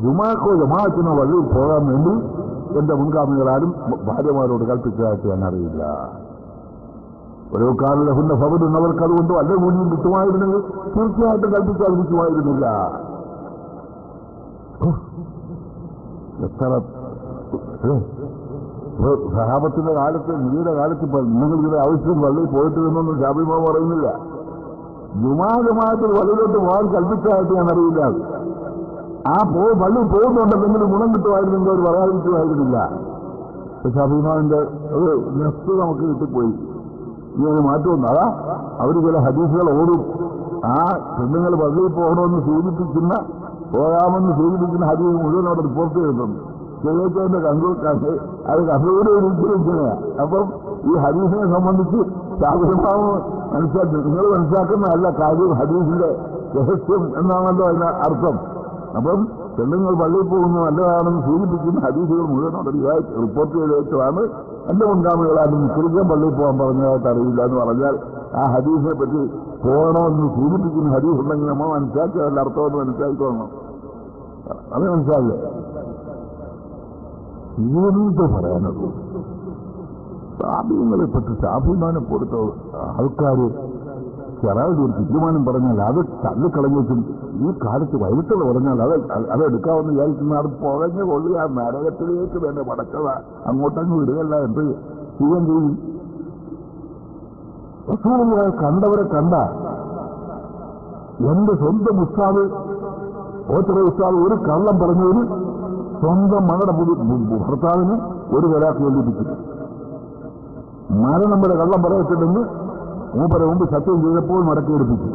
ജുമാക്കോ ജമാഅത്തിനോ പള്ളിയിൽ പോകാൻ വേണ്ടി എന്റെ മുൻഗാമികളാരും ഭാര്യമാരോട് കൽപ്പിച്ചതായിട്ട് ഞാൻ അറിയില്ല. ഓരോ കാലഹുന്ന ഫവദുന്നവർക്ക് അതുകൊണ്ട് വല്ല കൂലിയും കിട്ടുമായിരുന്നെങ്കിൽ തീർച്ചയായിട്ടും കൽപ്പിച്ചാൽ കിട്ടുമായിരുന്നില്ല. എത്ര സഹാബത്തിന്റെ കാലത്ത്, നിങ്ങളുടെ കാലത്ത് നിങ്ങൾ ഇതിന്റെ ആവശ്യം പള്ളിയിൽ പോയിട്ട് നിന്നൊന്നും ഷാഫിമാ പറയുന്നില്ല. ജമാഅത്തിൽ പള്ളിയിലോട്ട് പോകാൻ കൽപ്പിച്ചതായിട്ട് ഞാൻ അറിയില്ല. ആ പള്ളിയിൽ പോകുന്നുണ്ടെങ്കിൽ ഗുണം കിട്ടുമായിരുന്നെങ്കിൽ അവർ പറയാതിരിക്കുമായിരുന്നില്ല. ഷാഫിമാവിന്റെ ഒരു നെസ്റ്റ് നമുക്ക് കിട്ടിപ്പോയി. ഇങ്ങനെ മാറ്റമൊന്നും അതാ അവർ ചില ഹദീസുകൾ ഓടും. ആ പെണ്ണുങ്ങൾ പള്ളിയിൽ പോകണമെന്ന് സൂചിപ്പിക്കുന്ന, പോകാമെന്ന് സൂചിപ്പിക്കുന്ന ഹദീസ് മുഴുവൻ അവിടെ റിപ്പോർട്ട് ചെയ്തിട്ടുണ്ട്. ശരിയാച്ചതിന്റെ അത് കണ്ണൂർ ഇരിക്കുന്നതാണ്. അപ്പം ഈ ഹദീസിനെ സംബന്ധിച്ച് ഷാഫിമാവ് നിങ്ങൾ മനസ്സിലാക്കുന്നതല്ല കാര്യം, ഹദീസിന്റെ രഹസ്യം എന്നാണല്ലോ അതിന് അർത്ഥം. അപ്പം പെണ്ണുങ്ങൾ പള്ളിയിൽ പോകുന്ന നല്ലതാണെന്ന് സൂചിപ്പിക്കുന്ന ഹദീസുകൾ മുഴുവൻ അവിടെ റിപ്പോർട്ട് ചെയ്തതാണ്. എന്റെ മുൻഗാമികളാണ് നിസ്കരിക്കാൻ പള്ളിയിൽ പോകാൻ പറഞ്ഞതായിട്ട് അറിയില്ല എന്ന് പറഞ്ഞാൽ ആ ഹദീസിനെ പറ്റി പോകണമെന്ന് സൂചിപ്പിക്കുന്ന ഹദീസ് ഉണ്ടെങ്കിൽ നമ്മൾ മനസ്സിലാക്കി അതിന്റെ അർത്ഥമെന്ന് മനസ്സിലാക്കിക്കൊള്ളണം. അത് മനസ്സിലായില്ലേ? എന്ത് പറയാനത്? ഷാഫികളെ പറ്റി ഷാഫിമാനെ കൊടുത്ത ആൾക്കാര് ചെറായിട്ട് ഒരു തീരുമാനം പറഞ്ഞാൽ അത് തള്ളിക്കളഞ്ഞിട്ടും ഈ കാലത്ത് വൈകിട്ടുള്ള പറഞ്ഞാൽ അതെടുക്കാമെന്ന് വിചാരിക്കുന്ന അത് പുകഞ്ഞ് കൊള്ളുക, നരകത്തിലേക്ക് തന്നെ മടക്കുക, അങ്ങോട്ടങ്ങ് വിടുകയല്ല. എന്ത് ചെയ്യാൻ ചെയ്യും? റസൂലുള്ളാഹി കണ്ടവരെ കണ്ട എന്റെ സ്വന്തം ഉസ്താദ് ഓത്ര ഉസ്താദ് ഒരു കള്ളം പറഞ്ഞതിന് സ്വന്തം മകളുടെ ഭർത്താവിന് ഒരു വരാക്ക് ഏൽപ്പിച്ചിട്ട് നമ്മുടെ കള്ളം പറയത്തില്ലെന്ന് മൂപ്പരെ മുമ്പ് സത്യം ചെയ്തപ്പോൾ മടക്കി എടുപ്പിച്ചു.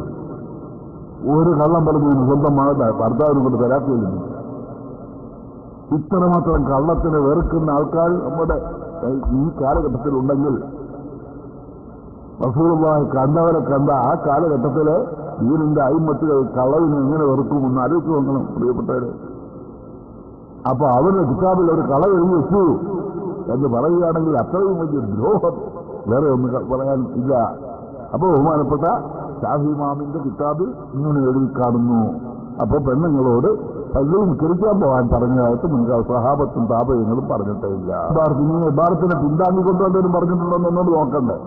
ഒരു കള്ളം പറഞ്ഞതിന് സ്വന്തം മകളുടെ ഭർത്താവിനെ കൊണ്ട് വരാക്ക് ഏൽപ്പിച്ചു. ഇത്രമാത്രം കള്ളത്തിനെ വെറുക്കുന്ന ആൾക്കാർ നമ്മുടെ ഈ കാലഘട്ടത്തിലുണ്ടെങ്കിൽ റസൂലുള്ളാഹി കണ്ടവരെ കണ്ട ആ കാലഘട്ടത്തില് ദീനിന്റെ അയിമത്തുകൾ കളവിനെ എങ്ങനെ വെറുക്കുമെന്ന് ആലോചിച്ച് നോക്കണം പ്രിയപ്പെട്ടവരെ. അപ്പൊ അവരുടെ കിതാബിൽ ഒരു കളവ് എഴുതി വെച്ചു എന്ന് പറയുകയാണെങ്കിൽ അത്രയും വലിയ ദ്രോഹം വേറെ ഒന്നും പറയാൻ ഇല്ല. അപ്പൊ ബഹുമാനപ്പെട്ട ഷാഫി ഇമാമിന്റെ കിതാബിൽ ഇങ്ങനെ എഴുതി കാണുന്നു. അപ്പൊ പെണ്ണുങ്ങളോട് പള്ളിയിൽ നിസ്കരിക്കാൻ പോകാൻ പറഞ്ഞതായിട്ട് മുൻകാല സഹാബത്തും താപയങ്ങളും പറഞ്ഞിട്ടേ ഇല്ല. ഭാരതത്തിനെ പിന്താങ്ങിക്കൊണ്ടുവന്നവരും പറഞ്ഞിട്ടുണ്ടോ എന്നോട് നോക്കണ്ടേ?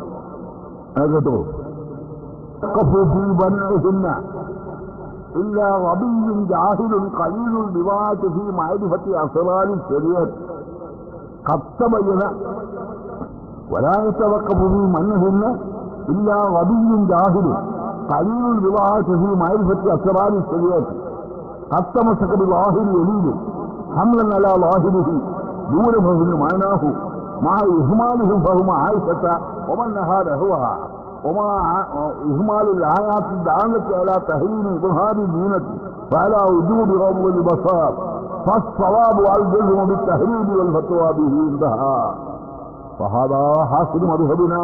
കേട്ടോ, إلا غبي جاهل قليل الرواية في معرفة أسرار الشريعة قد تبين ولا يتوقف في منهن إلا غبي جاهل قليل الرواية في معرفة أسرار الشريعة قد تمسك بظاهر يمينه حملا على ظاهره دون فهم معناه مع إهمالهم فهم عائشة ومن نهى لهوها وما إهمال الآيات الدالة على تحريم إظهار الزينة فعلى وجوب غض البصر فالصواب والجزم بالتحريم والفتوى به انتهى فهذا حاصل مذهبنا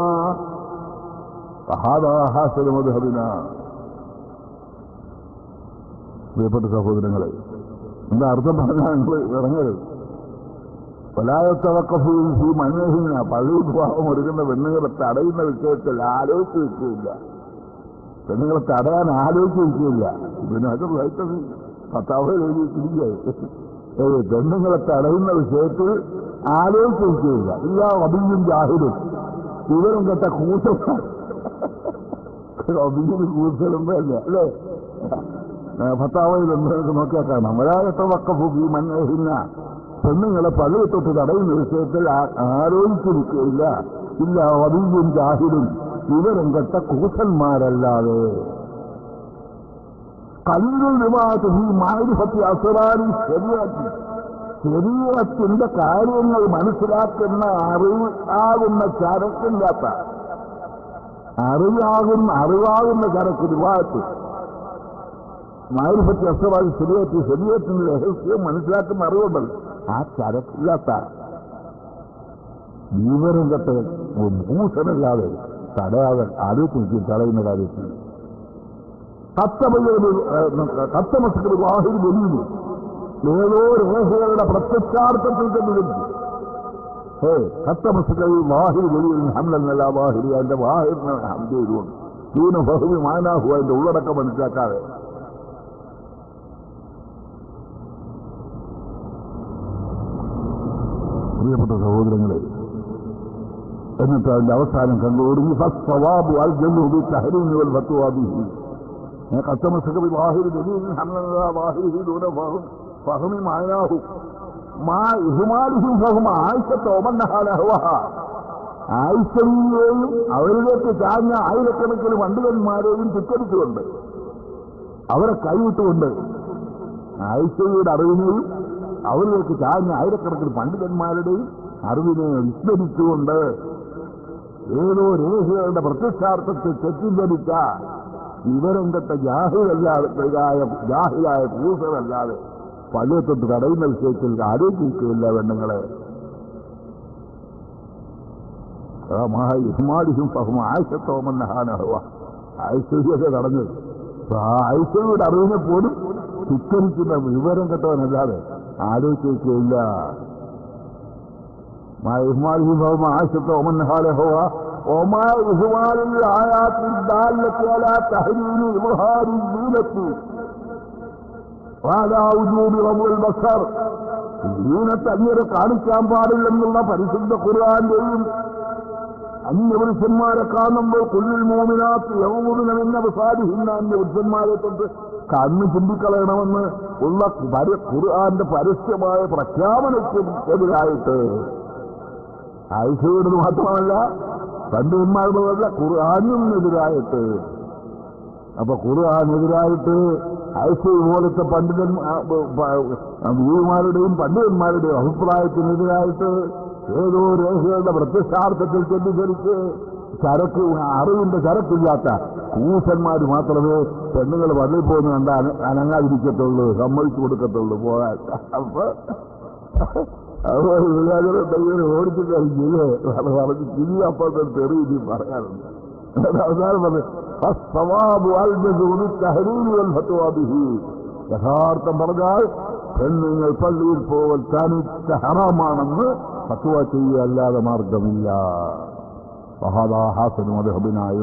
പ്രിയപ്പെട്ട സഹോദരങ്ങളെ, എന്താ അർത്ഥം പറഞ്ഞാൽ നിങ്ങൾ ഇറങ്ങരുത്. പലായത്തവക്കഫ് ഈ മനോഹിന പള്ളി വിവാഹം ഒരുക്കുന്ന പെണ്ണുങ്ങളെ തടയുന്ന വിഷയത്തിൽ ആലോചിച്ച് വെക്കുകയില്ല. പെണ്ണുങ്ങളെ തടയാൻ ആലോചിച്ച് വെക്കുകയില്ല. പിന്നെ അത് പെണ്ണുങ്ങളെ തടയുന്ന വിഷയത്തിൽ ആലോചിച്ച് വെക്കുകയില്ല. എല്ലാ അബിയും ജാഹിലും ഇവരും കേട്ട കൂസലാണ്. അബിയും കൂസലുമ്പല്ല അല്ലേ? ഫത്താവയിൽ എന്തൊക്കെ നോക്കിയാൽ കാണാം. പലായത്തവക്കഫ് ഈ മനോഹിന പെണ്ണുങ്ങളെ പള്ളി തൊട്ട് തടയുന്ന വിഷയത്തിൽ ആലോചിച്ചിരിക്കുകയില്ല. ഇല്ല വധിയും ജാഹിലും ഇവരും കെട്ട കൂസന്മാരല്ലാതെ. കല്ലുകൾ വിവാഹത്തിൽ ഈ മാരിഫത്തി അസുറാരി ശരീരത്തിന്റെ കാര്യങ്ങൾ മനസ്സിലാക്കുന്ന അറിവാകുന്ന ചരക്കില്ലാത്ത അറിവാകുന്ന ചരക്ക് വിവാഹത്തിൽ മാരിഫത്തി അസുറാരി ശരീരത്തിന്റെ രഹസ്യം മനസ്സിലാക്കുന്ന അറിവുണ്ടല്ലോ, ആ ചരക്കില്ലാത്ത വിവരം കെട്ട് മൂസനല്ലാതെ തടയാതെ ആലോചിച്ച് തടയുന്ന കാര്യത്തിൽ കത്തമസ്കർ വാഹിർ വെളിയിൽ ഏതോ രേഖകളുടെ പ്രത്യക്ഷാർത്ഥത്തിൽ തന്നെ ലഭിച്ചു. കത്തമസ്കർ വാഹിർ വെളിയിൽ ഹംലല്ല വാഹിർ അതിന്റെ വാഹിറിന് ഹംദ് വരുമുണ്ട്. ദൂന ബഹുവി മാനാഹു അതിന്റെ ഉള്ളടക്കം മനസ്സിലാക്കാതെ പ്രിയപ്പെട്ട സഹോദരങ്ങളെ, എന്നിട്ട് അതിന്റെ അവസാനം കണ്ടുപിടിഞ്ഞു ആയിഷയെയും അവരിലേക്ക് ചാഞ്ഞ ആയിരക്കണക്കിന് പണ്ഡിതന്മാരെയും ചിത്കരിച്ചുകൊണ്ട് അവരെ കൈവിട്ടുകൊണ്ട് ആയിഷയുടെ അറിവിനെയും അവരിലേക്ക് ചാഞ്ഞ ആയിരക്കണക്കിന് പണ്ഡിതന്മാരുടെയും അറിവിനെ വിസ്മരിച്ചുകൊണ്ട് ഏതോ രേഖകളുടെ പ്രത്യക്ഷാർത്ഥത്തിൽ തെറ്റിദ്ധരിച്ച വിവരം കെട്ട ജാഹിലായ കൂസറല്ലാതെ പള്ളിത്തൊട്ട് തടയുന്ന വിഷയത്തിൽ ആലോചിക്കുകയില്ല പെണ്ണുങ്ങളെ. ആയിഷയൊക്കെ തടഞ്ഞത് ആയിഷയുടെ അറിവിനെ പോലും ചിത്കരിക്കുന്ന വിവരം കെട്ടവനല്ലാതെ ആലോചിക്കുകയില്ല. عائشة ومن نهالها وما إهمال الآيات الدالة على تحريم إظهار الزينة وعلى وجوب غض البصر. സീനത്ത് അന്യരെ കാണിക്കാൻ പാടില്ലെന്നുള്ള പരിശുദ്ധ ഖുർആന്റെയും അന്യപുരുഷന്മാരെ കാണുമ്പോൾ കുല്ലിൽ മോമിനാത്ത് യൗമുദിന ബസാരിഹിന്ന അന്യപുരുഷന്മാരെ തൊട്ട് കണ്ണ് ചിന്തിക്കളയണമെന്ന് ഉള്ള ഖുർആന്റെ പരസ്യമായ പ്രഖ്യാപനത്തിന് എതിരായിട്ട് ആയിഷയോട് മാത്രമല്ല പണ്ഡിതന്മാരുടെതല്ല ഖുർആാനിനെതിരായിട്ട്. അപ്പൊ ഖുർആാനെതിരായിട്ട് ആയിഷ പോലത്തെ വീമാരുടെയും പണ്ഡിതന്മാരുടെയും അഭിപ്രായത്തിനെതിരായിട്ട് ഏതോ രേഖകളുടെ പ്രത്യക്ഷാർത്ഥത്തിൽ തെറ്റിദ്ധരിച്ച് അറിവിന്റെ ചരക്കില്ലാത്ത കൂസന്മാർ മാത്രമേ പെണ്ണുങ്ങൾ പള്ളിയിൽ പോകുന്ന കണ്ടാൽ അനങ്ങാതിരിക്കത്തുള്ളൂ, സമ്മതിച്ചു കൊടുക്കത്തുള്ളൂ പോകാൻ. അപ്പൊ അതുപോലെ ഓടിച്ചു കഴിഞ്ഞില്ലേ പറഞ്ഞ് ചിരി അപ്പുറത്തെ തെറിയില്ല പറയാറുണ്ട്. അവസാനം പറഞ്ഞു യഥാർത്ഥം പറഞ്ഞാൽ പെണ്ണുങ്ങൾ പള്ളിയിൽ പോകൽ തനിച്ച ഹറാമാണെന്ന് ഫത്വ ചെയ്യുക അല്ലാതെ മാർഗമില്ല. ഹാസനും അദ്ദേഹത്തിനായി